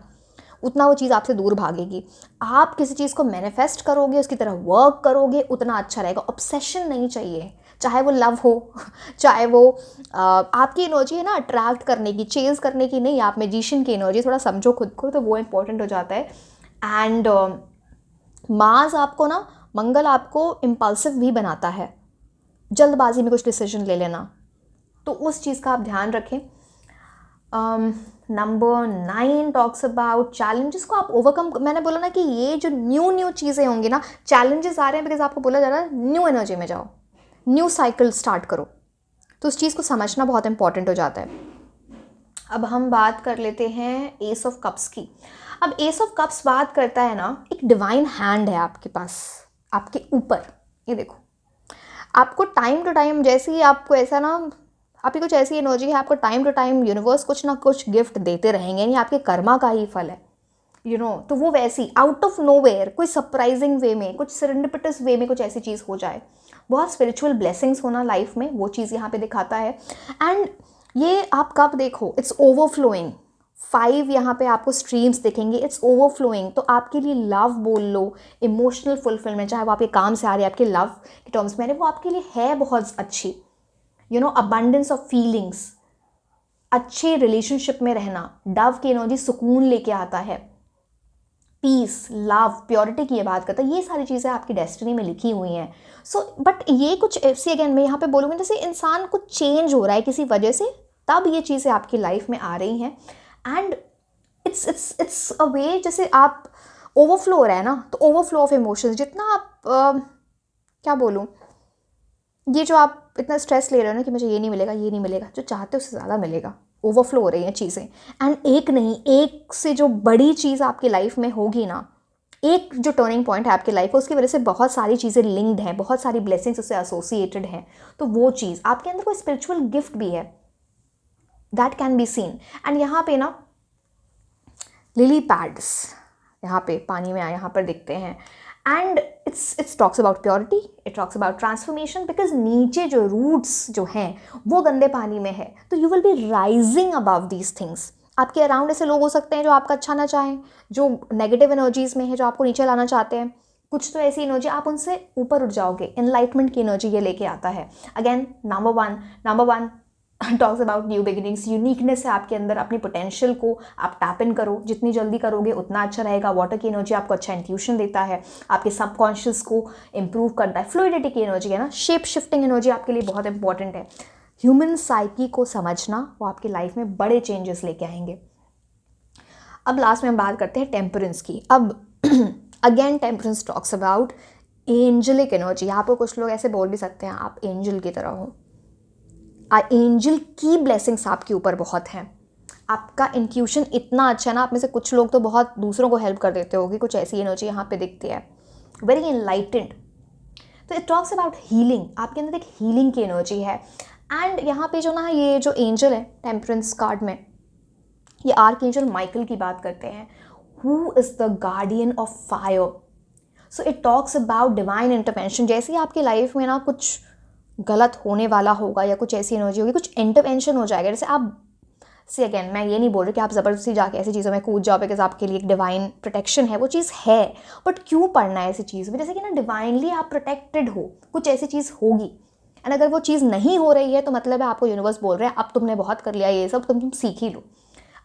Speaker 1: उतना वो चीज़ आपसे दूर भागेगी। आप किसी चीज़ को मैनिफेस्ट करोगे, उसकी तरह वर्क करोगे, उतना अच्छा रहेगा। ऑब्सेशन नहीं चाहिए, चाहे वो लव हो चाहे वो आपकी एनर्जी है ना अट्रैक्ट करने की, चेज करने की नहीं, आप मैजिशियन की एनर्जी, थोड़ा समझो खुद को, तो वो इंपॉर्टेंट हो जाता है। एंड मार्स आपको ना, मंगल आपको इम्पल्सिव भी बनाता है, जल्दबाजी में कुछ डिसीजन ले लेना, तो उस चीज़ का आप ध्यान रखें। नंबर 9 टॉक्स अबाउट चैलेंजेस को आप ओवरकम। मैंने बोला ना कि ये जो न्यू चीज़ें होंगी ना, चैलेंजेस आ रहे हैं बिकॉज आपको बोला जा रहा है न्यू एनर्जी में जाओ, न्यू साइकिल स्टार्ट करो, तो उस चीज़ को समझना बहुत इंपॉर्टेंट हो जाता है। अब हम बात कर लेते हैं एस ऑफ कप्स की। अब एस ऑफ कप्स बात करता है ना, एक डिवाइन हैंड है आपके पास, आपके ऊपर। ये देखो, आपको टाइम टू टाइम, जैसे ही आपको ऐसा ना, आपकी कुछ ऐसी एनर्जी है, आपको टाइम टू टाइम यूनिवर्स कुछ ना कुछ गिफ्ट देते रहेंगे, यानी आपके कर्मा का ही फल है तो वो वैसी आउट ऑफ नोवेयर कोई सरप्राइजिंग वे में, कुछ सेरेंडिपिटस वे में कुछ ऐसी चीज़ हो जाए। बहुत स्पिरिचुअल ब्लेसिंग्स होना लाइफ में, वो चीज़ यहाँ पे दिखाता है। एंड ये आप कब देखो, इट्स ओवरफ्लोइंग। 5 यहाँ पे आपको स्ट्रीम्स दिखेंगे, इट्स ओवरफ्लोइंग। तो आपके लिए लव बोल लो, इमोशनल फुलफिलमेंट, चाहे वो आपके काम से आ रही है, आपके लव के टर्म्स में, वो आपके लिए है बहुत अच्छी। अबंडेंस ऑफ फीलिंग्स, अच्छे रिलेशनशिप में रहना, डव की एनर्जी सुकून लेके आता है, पीस, लव, प्योरिटी की ये बात करता है। ये सारी चीज़ें आपकी डेस्टिनी में लिखी हुई हैं। बट ये कुछ ऐसी, अगेन मैं यहाँ पे बोलूँगी, जैसे इंसान कुछ चेंज हो रहा है किसी वजह से, तब ये चीज़ें आपकी लाइफ में आ रही हैं। एंड इट्स अ वे, जैसे आप ओवरफ्लो हो रहा है ना, तो ओवरफ्लो ऑफ इमोशंस, जितना आप क्या बोलूँ, ये जो आप इतना स्ट्रेस ले रहे हो ना कि मुझे ये नहीं मिलेगा, ये नहीं मिलेगा, जो चाहते हो उससे ज़्यादा मिलेगा, ओवरफ्लो हो रही हैं चीज़ें। एंड एक नहीं, एक से जो बड़ी चीज़ आपकी लाइफ में होगी ना, एक जो टर्निंग पॉइंट है आपकी लाइफ में, उसकी वजह से बहुत सारी चीज़ें लिंक्ड हैं, बहुत सारी ब्लेसिंग्स उससे एसोसिएटेड हैं। तो वो चीज़ आपके अंदर कोई स्पिरिचुअल गिफ्ट भी है, that can be seen. And यहाँ पे ना लिली पैड्स यहाँ पे पानी में यहाँ पर दिखते हैं। And it's talks about purity, it talks about transformation, because नीचे जो रूट्स जो हैं वो गंदे पानी में है, तो you will B rising above these things. आपके अराउंड ऐसे लोग हो सकते हैं जो आपका अच्छा ना चाहें, जो नेगेटिव एनर्जीज में है, जो आपको नीचे लाना चाहते हैं। कुछ तो ऐसी एनर्जी, आप उनसे ऊपर उठ जाओगे, एनलाइटमेंट की एनर्जी ये लेके आता है। Again number one talks about new beginnings, uniqueness है आपके अंदर, अपनी पोटेंशियल को आप टैप इन करो, जितनी जल्दी करोगे उतना अच्छा रहेगा। वाटर की एनर्जी आपको अच्छा इंट्यूशन देता है, आपके सबकॉन्शियस को इंप्रूव करता है। फ्लूइडिटी की एनर्जी है ना, शेप शिफ्टिंग एनर्जी आपके लिए बहुत इंपॉर्टेंट है। ह्यूमन साइकी को समझना, वो आपकी लाइफ में बड़े चेंजेस लेके आएंगे। अब लास्ट में हम बात करते हैं टेम्परेंस की। अब again temperance talks about angelic energy. यहाँ पर कुछ लोग ऐसे बोल भी सकते हैं आप एंजल की तरह हो। एंजल की ब्लेसिंग्स आपके ऊपर बहुत हैं, आपका इंट्यूशन इतना अच्छा है ना, आप में से कुछ लोग तो बहुत दूसरों को हेल्प कर देते होगे, कुछ ऐसी एनर्जी यहाँ पे दिखती है, वेरी एनलाइटेंड। तो इट टॉक्स अबाउट हीलिंग, आपके अंदर एक हीलिंग की एनर्जी है। एंड यहाँ पे जो ना, ये जो एंजल है टेम्परेंस कार्ड में, ये आर्कएंजल माइकल की बात करते हैं, who is the guardian of fire. So it talks about divine intervention. जैसे ही आपकी लाइफ में ना कुछ गलत होने वाला होगा या कुछ ऐसी एनर्जी होगी, कुछ इंटरवेंशन हो जाएगा। जैसे आप से, अगेन मैं ये नहीं बोल रही कि आप ज़बरदस्ती जाके ऐसी चीज़ों में कूद जाओ, बिकॉज आपके लिए एक डिवाइन प्रोटेक्शन है, वो चीज़ है, बट क्यों पढ़ना है ऐसी चीज़ में? जैसे कि ना डिवाइनली आप प्रोटेक्टेड हो, कुछ ऐसी चीज़ होगी। एंड अगर वो चीज़ नहीं हो रही है तो मतलब है आपको यूनिवर्स बोल रहे हैं अब तुमने बहुत कर लिया ये सब, तुम सीख ही लो।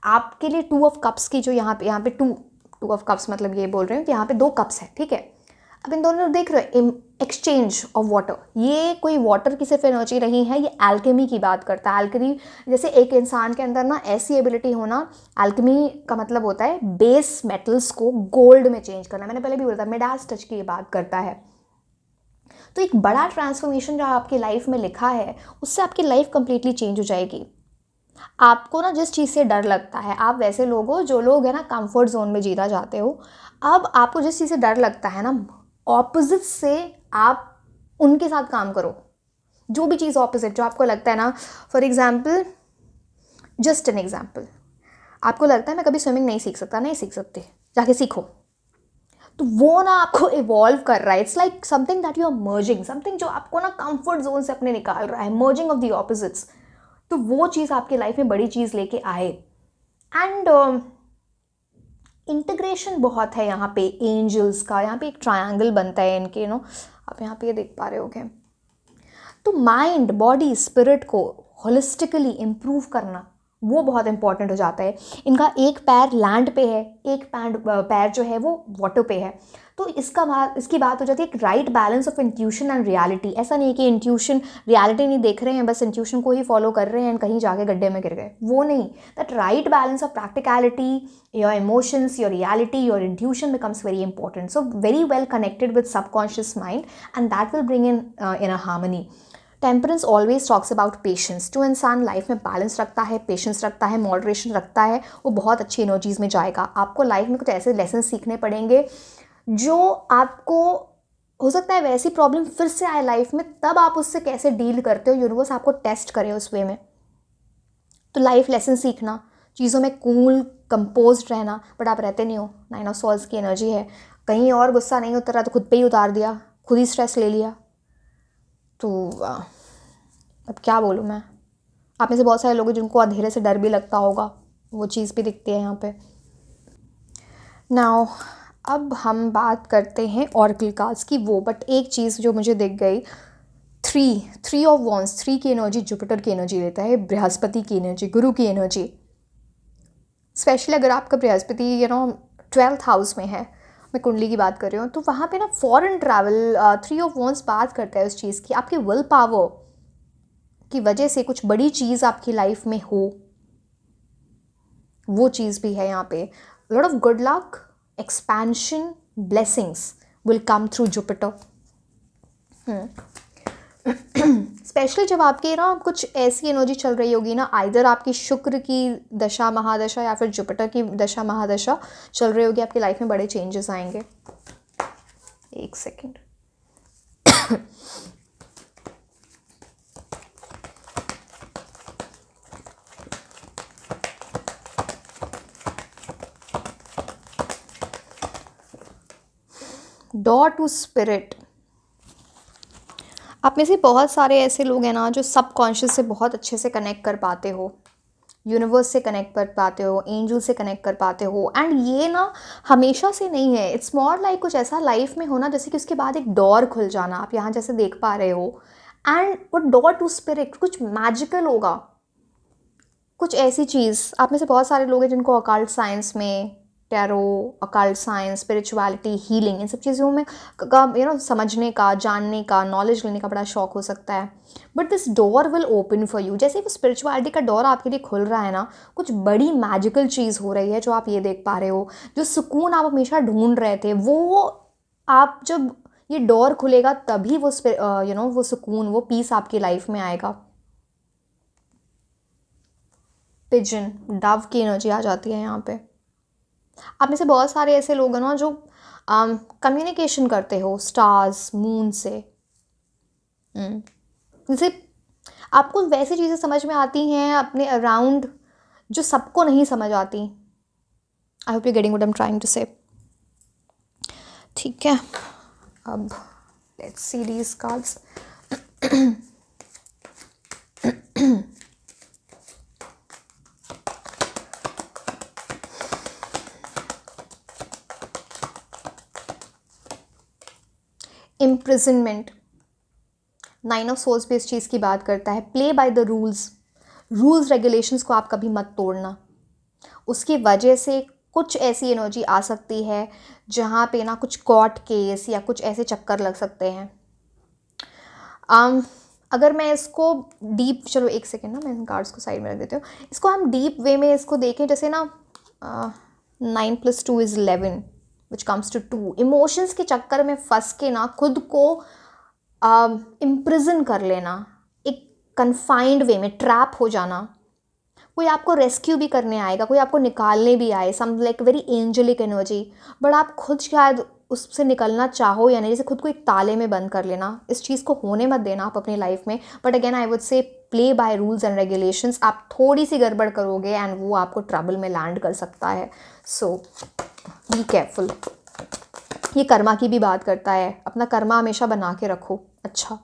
Speaker 1: आपके लिए 2 ऑफ कप्स की जो यहाँ पे टू ऑफ कप्स, मतलब ये बोल रहे हैं कि यहाँ पे 2 कप्स है, ठीक है। अब इन दोनों देख रहे हो, एक्सचेंज ऑफ वाटर, ये कोई वाटर की सिर्फ एनर्जी नहीं है, ये एल्केमी की बात करता है। एल्केमी जैसे एक इंसान के अंदर ना ऐसी एबिलिटी होना, एल्केमी का मतलब होता है बेस मेटल्स को गोल्ड में चेंज करना। मैंने पहले भी बोला था, मिडास टच की ये बात करता है। तो एक बड़ा ट्रांसफॉर्मेशन जो आपकी लाइफ में लिखा है, उससे आपकी लाइफ कंप्लीटली चेंज हो जाएगी। आपको ना जिस चीज़ से डर लगता है, आप वैसे लोग हो जो लोग है ना कंफर्ट जोन में जीना चाहते हो, अब आपको जिस चीज़ से डर लगता है ना, ऑपोजिट से आप उनके साथ काम करो। जो भी चीज़ ऑपोजिट जो आपको लगता है ना, for example, just an example, आपको लगता है मैं कभी स्विमिंग नहीं सीख सकता, नहीं सीख सकते, जाके सीखो। तो वो ना आपको इवॉल्व कर रहा है। It's like something that you are merging, something जो आपको ना कंफर्ट जोन से अपने निकाल रहा है, मर्जिंग ऑफ द ऑपोजिट्स। तो वो चीज़ आपकी लाइफ में बड़ी चीज़ लेके आए। एंड इंटीग्रेशन बहुत है यहाँ पे एंजल्स का। यहाँ पे एक ट्रायंगल बनता है इनके, आप यहाँ पे ये देख पा रहे होगे। तो माइंड, बॉडी, स्पिरिट को होलिस्टिकली इम्प्रूव करना वो बहुत इंपॉर्टेंट हो जाता है। इनका एक पैर लैंड पे है, एक पैर जो है वो वाटर पे है। तो इसकी बात हो जाती है एक right balance of intuition and reality. ऐसा नहीं है कि इंट्यूशन रियलिटी नहीं देख रहे हैं, बस इंट्यूशन को ही फॉलो कर रहे हैं एंड कहीं जाके गड्ढे में गिर गए, वो नहीं। That right balance of practicality, your emotions, your reality, your intuition becomes very important. So very well connected with subconscious mind and that will bring in a harmony. Temperance always talks about patience. जो इंसान life में balance रखता है, patience रखता है, moderation रखता है, वो बहुत अच्छी एनर्जीज में जाएगा। आपको लाइफ में कुछ ऐसे लेसन सीखने पड़ेंगे जो आपको, हो सकता है वैसी प्रॉब्लम फिर से आए लाइफ में, तब आप उससे कैसे डील करते हो, यूनिवर्स आपको टेस्ट करे उस वे में। तो लाइफ लेसन सीखना, चीज़ों में कूल कंपोज रहना, बट आप रहते नहीं हो। 9 ऑफ सॉर्ड्स की एनर्जी है, कहीं और गुस्सा नहीं उतरा तो खुद पे ही उतार दिया, खुद ही स्ट्रेस ले लिया। तो अब क्या बोलूँ मैं। आप में से बहुत सारे लोग हैं जिनको अंधेरे से डर भी लगता होगा, वो चीज़ भी दिखती है यहाँ पे। नाउ अब हम बात करते हैं ऑरेकल कार्ड्स की, वो बट एक चीज़ जो मुझे दिख गई, थ्री ऑफ वॉन्ड्स, 3 की एनर्जी जुपिटर की एनर्जी देता है, बृहस्पति की एनर्जी, गुरु की एनर्जी। स्पेशली अगर आपका बृहस्पति 12th हाउस में है, मैं कुंडली की बात कर रही हूँ, तो वहाँ पे ना फॉरेन ट्रैवल, 3 ऑफ वॉन्ड्स बात करता है उस चीज़ की। आपकी विल पावर की वजह से कुछ बड़ी चीज़ आपकी लाइफ में हो, वो चीज़ भी है यहाँ पे। Lot of good luck, expansion, blessings will come through Jupiter. Specially जब आपकी कुछ ऐसी एनर्जी चल रही होगी ना, आइदर आपकी शुक्र की दशा महादशा या फिर जुपिटर की दशा महादशा चल रही होगी, आपकी लाइफ में बड़े चेंजेस आएंगे। एक सेकेंड। Door to spirit. आप में से बहुत सारे ऐसे लोग हैं ना जो सबकॉन्शियस से बहुत अच्छे से कनेक्ट कर पाते हो, यूनिवर्स से कनेक्ट कर पाते हो, एंजल से कनेक्ट कर पाते हो। एंड ये ना हमेशा से नहीं है, इट्स मोर लाइक कुछ ऐसा लाइफ में होना जैसे कि उसके बाद एक डोर खुल जाना, आप यहाँ जैसे देख पा रहे हो। एंड वो डोर टू स्पिरिट कुछ मैजिकल होगा, कुछ ऐसी चीज़। आप में से बहुत सारे लोग हैं जिनको अकल्ट साइंस में, tarot, occult science, spirituality, healing, इन सब चीज़ों में समझने का, जानने का, नॉलेज लेने का बड़ा शौक हो सकता है। But this door will open for you. जैसे वो स्पिरिचुअलिटी का डोर आपके लिए खुल रहा है ना, कुछ बड़ी मैजिकल चीज़ हो रही है जो आप ये देख पा रहे हो। जो सुकून आप हमेशा ढूंढ रहे थे, वो आप जब ये डोर खुलेगा तभी वो वो सुकून, वो पीस आपकी लाइफ में आएगा। पिजन, डव की एनर्जी आ जाती है यहाँ पे। आप में से बहुत सारे ऐसे लोग हैं ना जो कम्युनिकेशन करते हो स्टार्स, मून से। जैसे आपको वैसी चीज़ें समझ में आती हैं अपने अराउंड जो सबको नहीं समझ आती। I hope you getting what I am trying to say. ठीक है, अब let's see these cards. Imprisonment, 9 of swords भी इस चीज़ की बात करता है। Play by the rules, rules regulations को आप कभी मत तोड़ना। उसकी वजह से कुछ ऐसी एनर्जी आ सकती है जहाँ पे ना कुछ कोर्ट केस या कुछ ऐसे चक्कर लग सकते हैं। अगर मैं इसको डीप, चलो एक सेकेंड ना, मैं इन कार्ड्स को साइड में रख देती हूँ। इसको हम डीप वे में इसको देखें, जैसे ना 9+2=11 विच कम्स टू 2। इमोशंस के चक्कर में फंस के ना खुद को इम्प्रिजन कर लेना, एक कन्फाइंड वे में ट्रैप हो जाना। कोई आपको रेस्क्यू भी करने आएगा, कोई आपको निकालने भी आए, some like very angelic energy, but आप खुद शायद उससे निकलना चाहो या नहीं, जैसे खुद को एक ताले में बंद कर लेना। इस चीज़ को होने मत देना आप अपनी लाइफ में। But again I would say play by rules and regulations. आप थोड़ी सी गड़बड़ करोगे एंड वो आपको ट्रबल में लैंड कर सकता है। सो बी केयरफुल। ये कर्मा की भी बात करता है, अपना कर्मा हमेशा बना के रखो। अच्छा,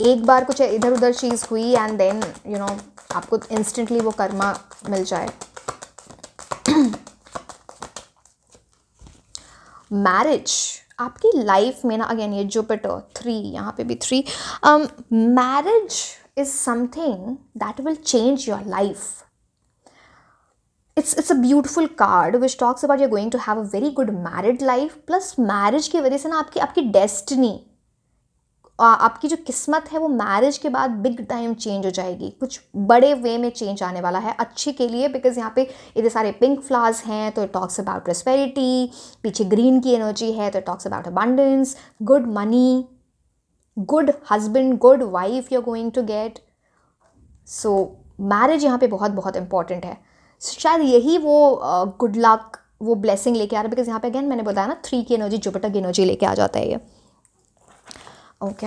Speaker 1: एक बार कुछ इधर उधर चीज़ हुई एंड देन यू नो आपको इंस्टेंटली वो कर्मा मिल जाए। मैरिज आपकी लाइफ में ना, अगेन ये जुपिटर 3, यहाँ पे भी 3, marriage is something that will change your life. It's a beautiful card which talks about you're going to have a very good married life, plus marriage की वजह से ना आपकी डेस्टिनी, आपकी जो किस्मत है वो मैरिज के बाद बिग टाइम चेंज हो जाएगी। कुछ बड़े वे में चेंज आने वाला है अच्छे के लिए, बिकॉज यहाँ पे इतने सारे पिंक फ्लावर्स हैं तो इट टॉक्स अबाउट प्रोस्पेरिटी। पीछे ग्रीन की एनर्जी है तो it talks about abundance, good money, good husband, good wife you are going to get. So marriage यहाँ पे बहुत बहुत इंपॉर्टेंट है। शायद यही वो गुड लक, वो ब्लेसिंग लेके आ रहा है, बिकॉज यहाँ पे अगेन मैंने बताया ना 3 की एनर्जी, जुपिटर की एनर्जी लेके आ जाता है ये। ओके,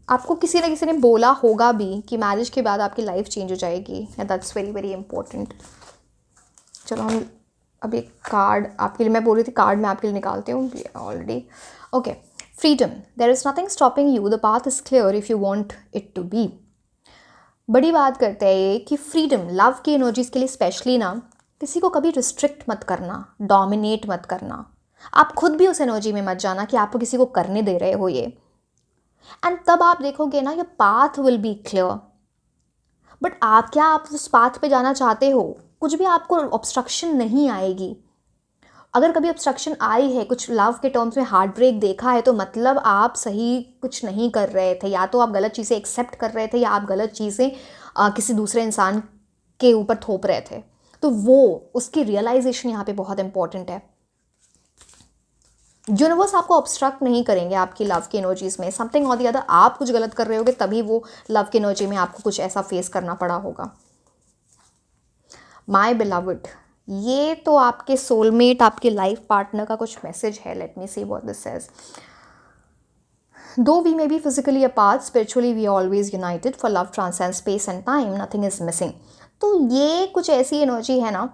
Speaker 1: आपको किसी ना किसी ने बोला होगा भी कि मैरिज के बाद आपकी लाइफ चेंज हो जाएगी, and that's very very important. चलो हम अब एक कार्ड आपके लिए, मैं बोल रही थी कार्ड मैं आपके लिए निकालती हूँ already. Okay, freedom, there is nothing stopping you, the path is clear if you want it to be. बड़ी बात करते हैं ये कि फ्रीडम, लव की एनर्जीज के लिए स्पेशली ना, किसी को कभी रिस्ट्रिक्ट मत करना, डोमिनेट मत करना। आप खुद भी उस एनर्जी में मत जाना कि आप किसी को करने दे रहे हो ये, एंड तब आप देखोगे ना your path will be clear. But आप उस पाथ पे जाना चाहते हो, कुछ भी आपको ऑब्स्ट्रक्शन नहीं आएगी। अगर कभी ऑब्स्ट्रक्शन आई है कुछ लव के टर्म्स में, हार्ट ब्रेक देखा है, तो मतलब आप सही कुछ नहीं कर रहे थे, या तो आप गलत चीज़ें एक्सेप्ट कर रहे थे या आप गलत चीज़ें किसी दूसरे इंसान के ऊपर थोप रहे थे। तो वो उसकी रियलाइजेशन यहाँ पे बहुत इंपॉर्टेंट है। यूनिवर्स आपको ऑब्स्ट्रक्ट नहीं करेंगे आपकी लव की एनर्जीज में। समथिंग और द अदर आप कुछ गलत कर रहे होगे तभी वो लव की एनर्जी में आपको कुछ ऐसा फेस करना पड़ा होगा। माय बिलवड, ये तो आपके सोलमेट, आपके लाइफ पार्टनर का कुछ मैसेज है। Let me see what this says. Though we may be physically apart, spiritually we are always united. For love transcends space and time, nothing is missing. तो ये कुछ ऐसी एनर्जी है ना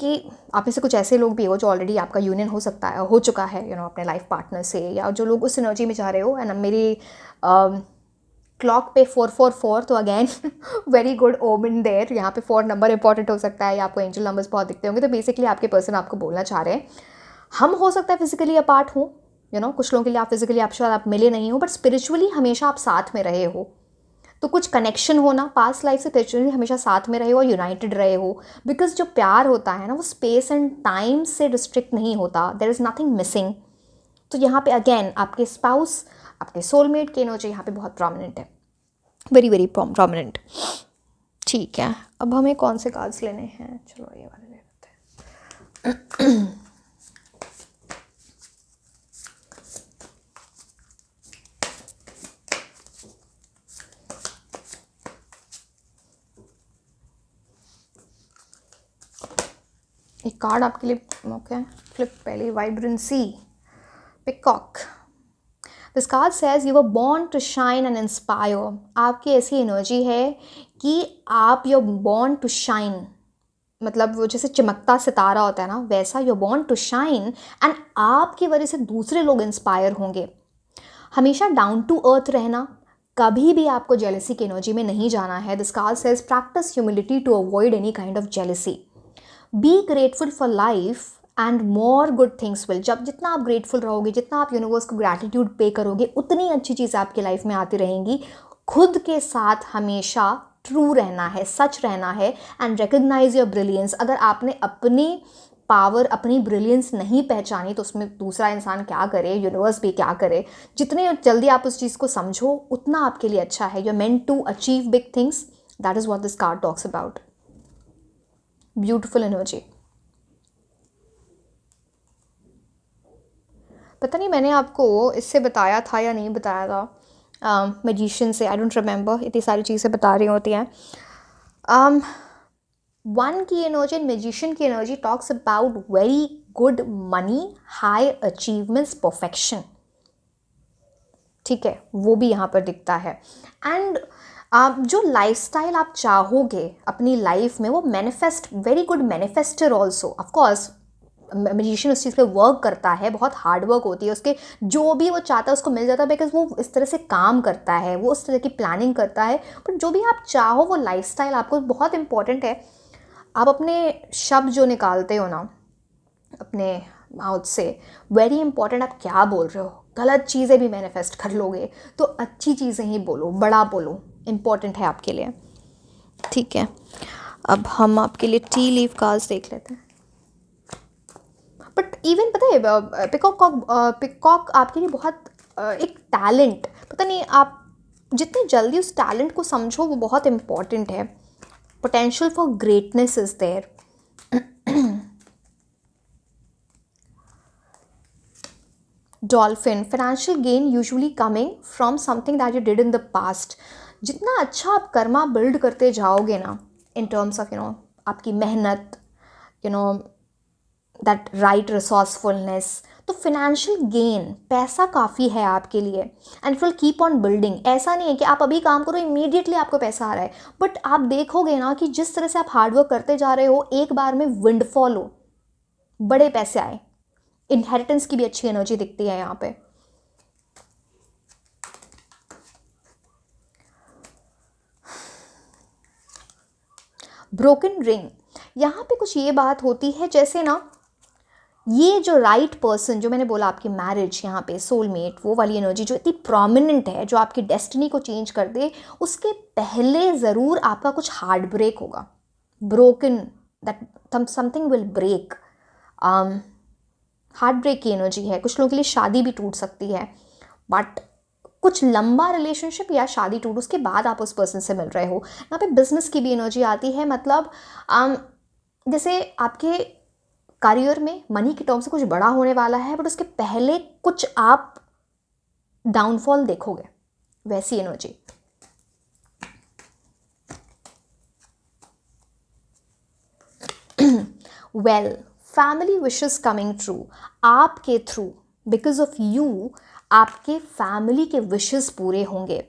Speaker 1: कि आप में से कुछ ऐसे लोग भी हो जो ऑलरेडी आपका यूनियन हो सकता है, हो चुका है अपने लाइफ पार्टनर से, या जो लोग उस एनर्जी में जा रहे हो। एंड मेरी क्लॉक पे 444, तो अगेन वेरी गुड ओमन देयर। यहाँ पे 4 नंबर इंपॉर्टेंट हो सकता है, या आपको एंजल नंबर्स बहुत दिखते होंगे। तो बेसिकली आपके पर्सन आपको बोलना चाह रहे हैं, हम हो सकता है फिजिकली अपार्ट हो, कुछ लोगों के लिए आप फिजिकली आप शायद आप मिले नहीं हो, बट स्पिरिचुअली हमेशा आप साथ में रहे हो। तो कुछ कनेक्शन हो ना पास्ट लाइफ से, स्पिरिचुअली हमेशा साथ में रहे हो और यूनाइटेड रहे हो। बिकॉज जो प्यार होता है ना वो स्पेस एंड टाइम से रिस्ट्रिक्ट नहीं होता, देयर इज़ नथिंग मिसिंग। तो यहाँ पे अगेन आपके स्पाउस, आपके सोलमेट की एनर्जी यहाँ पे बहुत प्रोमिनेंट है, वेरी वेरी प्रोमिनेंट। ठीक है, अब हमें कौन से कार्ड्स लेने हैं? चलो ये वाले ले लेते हैं। एक कार्ड आपके लिए, ओके, फ्लिप पहले, vibrancy, peacock. This card says you were born to shine and inspire. आपकी ऐसी एनर्जी है कि आप यू बॉर्न टू शाइन, मतलब वो जैसे चमकता सितारा होता है ना, वैसा you born to shine, and आपकी वजह से दूसरे लोग इंस्पायर होंगे। हमेशा डाउन टू अर्थ रहना, कभी भी आपको जेलसी की एनर्जी में नहीं जाना है। This card says practise humility to avoid any kind of jealousy. Be grateful for life and more good things will, जब जितना आप ग्रेटफुल रहोगे, जितना आप यूनिवर्स को ग्रैटिट्यूड पे करोगे, उतनी अच्छी चीज़ें आपकी लाइफ में आती रहेंगी। खुद के साथ हमेशा ट्रू रहना है, सच रहना है, एंड रिकग्नाइज योर ब्रिलियंस। अगर आपने अपनी पावर, अपनी ब्रिलियंस नहीं पहचानी तो उसमें दूसरा इंसान क्या करे, यूनिवर्स भी क्या करे। जितने जल्दी आप उस चीज़ को समझो उतना आपके लिए अच्छा है। You are meant to achieve big things, that is what this card talks about. Beautiful energy. पता नहीं मैंने आपको इससे बताया था या नहीं बताया था, मैजिशियन से, आई डोंट रिमेंबर, इतनी सारी चीज़ें बता रही होती हैं। वन की एनर्जी एंड मैजिशियन की energy talks about very good money, high achievements, perfection. ठीक है, वो भी यहाँ पर दिखता है। एंड जो लाइफस्टाइल आप चाहोगे अपनी लाइफ में, वो manifest, very good manifester also. Of course magician उस चीज़ पे वर्क करता है, बहुत हार्ड वर्क होती है उसके, जो भी वो चाहता है उसको मिल जाता है, बिकॉज वो इस तरह से काम करता है, वो उस तरह की प्लानिंग करता है। बट जो भी आप चाहो वो लाइफस्टाइल आपको बहुत इंपॉर्टेंट है। आप अपने शब्द जो निकालते हो ना अपने माउथ से, वेरी इंपॉर्टेंट, आप क्या बोल रहे हो। गलत चीज़ें भी मैनिफेस्ट कर लोगे तो अच्छी चीज़ें ही बोलो, बड़ा बोलो, इम्पॉर्टेंट है आपके लिए। ठीक है, अब हम आपके लिए टी लीफ कार्ड्स देख लेते हैं। बट इवन पता है पिकॉक आपके लिए बहुत एक टैलेंट, पता नहीं आप जितने जल्दी उस टैलेंट को समझो वो बहुत इम्पॉर्टेंट है। Potential for greatness is there. Dolphin, financial gain usually coming from something that you did in the past. जितना अच्छा आप कर्मा बिल्ड करते जाओगे ना, इन टर्म्स ऑफ आपकी मेहनत, दैट राइट रिसोर्सफुलनेस, तो फिनेंशियल गेन, पैसा काफ़ी है आपके लिए, and it will keep on building. ऐसा नहीं है कि आप अभी काम करो इमीडिएटली आपको पैसा आ रहा है, बट आप देखोगे ना कि जिस तरह से आप हार्डवर्क करते जा रहे हो, एक बार में विंडफॉल हो, बड़े पैसे आए। इनहेरिटेंस की भी अच्छी एनर्जी दिखती है यहाँ पे। ब्रोकन रिंग, यहाँ पे कुछ ये बात होती है जैसे ना, ये जो राइट पर्सन, जो मैंने बोला आपकी मैरिज, यहाँ पे सोलमेट, वो वाली एनर्जी जो इतनी प्रोमिनेंट है, जो आपकी डेस्टिनी को चेंज कर दे, उसके पहले ज़रूर आपका कुछ हार्ट ब्रेक होगा। Broken, that something will break. Heartbreak की एनर्जी है। कुछ लोगों के लिए शादी भी टूट सकती है, बट कुछ लंबा रिलेशनशिप या शादी टूट, उसके बाद आप उस पर्सन से मिल रहे हो। यहाँ पे बिजनेस की भी एनर्जी आती है, मतलब जैसे आपके करियर में मनी के टर्म से कुछ बड़ा होने वाला है, बट उसके पहले कुछ आप डाउनफॉल देखोगे, वैसी energy. Well, family wishes coming true, आपके थ्रू, बिकॉज ऑफ यू, आपके फैमिली के विशेस पूरे होंगे।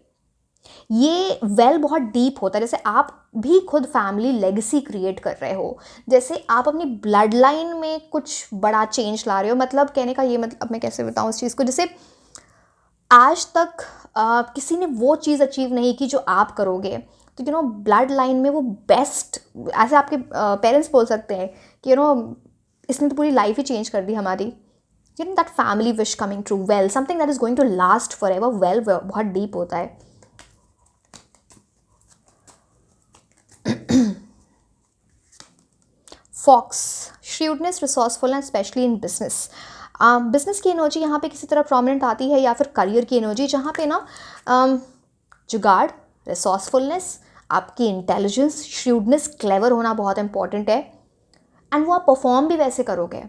Speaker 1: ये वेल बहुत डीप होता है, जैसे आप भी खुद फैमिली लेगेसी क्रिएट कर रहे हो, जैसे आप अपनी ब्लड लाइन में कुछ बड़ा चेंज ला रहे हो। मतलब कहने का ये मतलब, अब मैं कैसे बताऊँ इस चीज़ को, जैसे आज तक किसी ने वो चीज़ अचीव नहीं की जो आप करोगे, तो ब्लड लाइन में वो बेस्ट, ऐसे आपके पेरेंट्स बोल सकते हैं कि इसने तो पूरी लाइफ ही चेंज कर दी हमारी। That family wish coming true, well, something that is going to last forever. Well बहुत डीप होता है। Fox, shrewdness, resourcefulness, specially in business. Business की एनर्जी यहाँ पे किसी तरह प्रोमिनेंट आती है, या फिर करियर की एनर्जी, जहाँ पे ना जुगाड़, रिसोर्सफुलनेस, आपकी इंटेलिजेंस, श्रीवडनेस, क्लेवर होना बहुत इंपॉर्टेंट है। एंड वो आप परफॉर्म भी वैसे करोगे।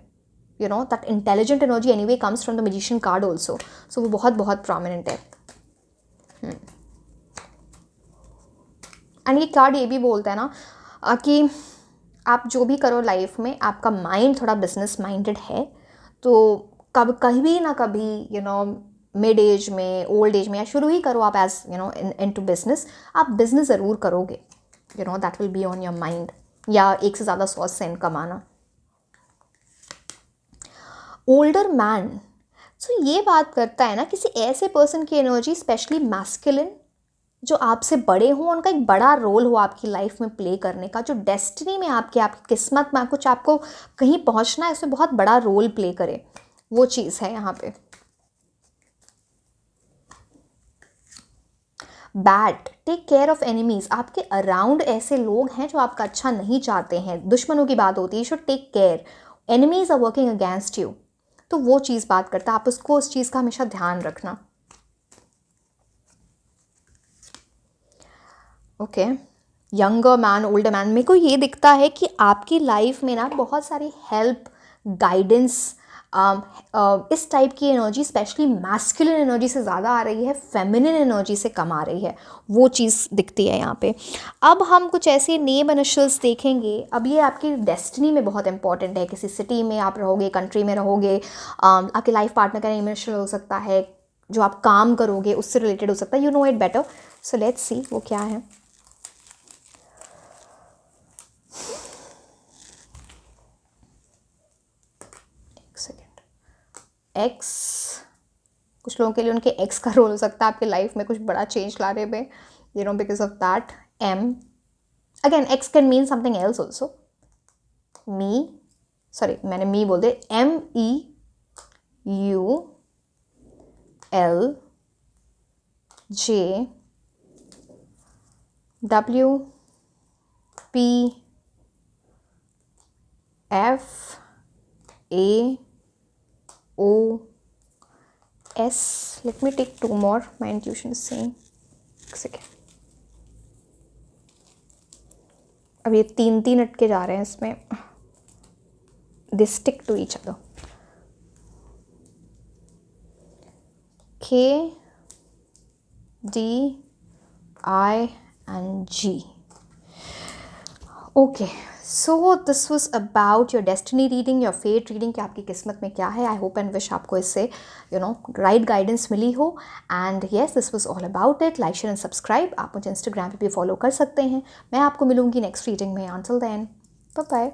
Speaker 1: That intelligent energy anyway comes from the magician card also, so वो बहुत बहुत प्रोमिनेंट है। एंड ये कार्ड ये भी बोलता है ना कि आप जो भी करो लाइफ में, आपका माइंड थोड़ा बिजनेस माइंडेड है, तो कभी ना कभी मिड एज में, ओल्ड एज में, या शुरू ही करो आप एज इन टू बिजनेस, आप बिजनेस ज़रूर करोगे। That will be on your mind, या एक से ज़्यादा सोर्स से इनकम आना। ओल्डर मैन, सो ये बात करता है ना किसी ऐसे पर्सन की एनर्जी, स्पेशली मैस्कुलिन जो आपसे बड़े हों, उनका एक बड़ा रोल हो आपकी लाइफ में प्ले करने का, जो डेस्टिनी में आपकी किस्मत में कुछ आपको कहीं पहुंचना है, उसमें बहुत बड़ा रोल प्ले करे, वो चीज़ है यहाँ पे। Bad, take care of enemies, आपके अराउंड ऐसे लोग हैं जो आपका अच्छा नहीं चाहते हैं, दुश्मनों की बात होती है, should take care, enemies are working against you, तो वो चीज़ बात करता है, आप उसको उस चीज़ का हमेशा ध्यान रखना। Okay, younger man, older man, मेरे को ये दिखता है कि आपकी लाइफ में ना बहुत सारी हेल्प, गाइडेंस, इस टाइप की एनर्जी, स्पेशली मैस्कुलिन एनर्जी से ज़्यादा आ रही है, फेमिनिन एनर्जी से कम आ रही है, वो चीज़ दिखती है यहाँ पे। अब हम कुछ ऐसे नेम इनिशियल्स देखेंगे। अब ये आपकी डेस्टिनी में बहुत इंपॉर्टेंट है, किसी सिटी में आप रहोगे, कंट्री में रहोगे, आपके लाइफ पार्टनर का नेम इनिशियल हो सकता है, जो आप काम करोगे उससे रिलेटेड हो सकता है, you no it better, so let's सी वो क्या है। एक्स, कुछ लोगों के लिए उनके एक्स का रोल हो सकता है आपके लाइफ में कुछ बड़ा चेंज लाने में, you know, because of that. M, again X can mean something else also. Me, sorry मैंने मी बोल दे, MEULJWPFAOS, let me take two more, my intuition is saying, एक सेकेंड, अब ये तीन अटके जा रहे हैं इसमें, they stick to each other. K, D, I and G. Okay, so this was about your destiny reading, your fate reading, कि आपकी किस्मत में क्या है. I hope and wish आपको इससे right guidance मिली हो. And yes, this was all about it. Like, share and subscribe. आप मुझे Instagram पे भी follow कर सकते हैं. मैं आपको मिलूँगी next reading में. Until then, bye bye.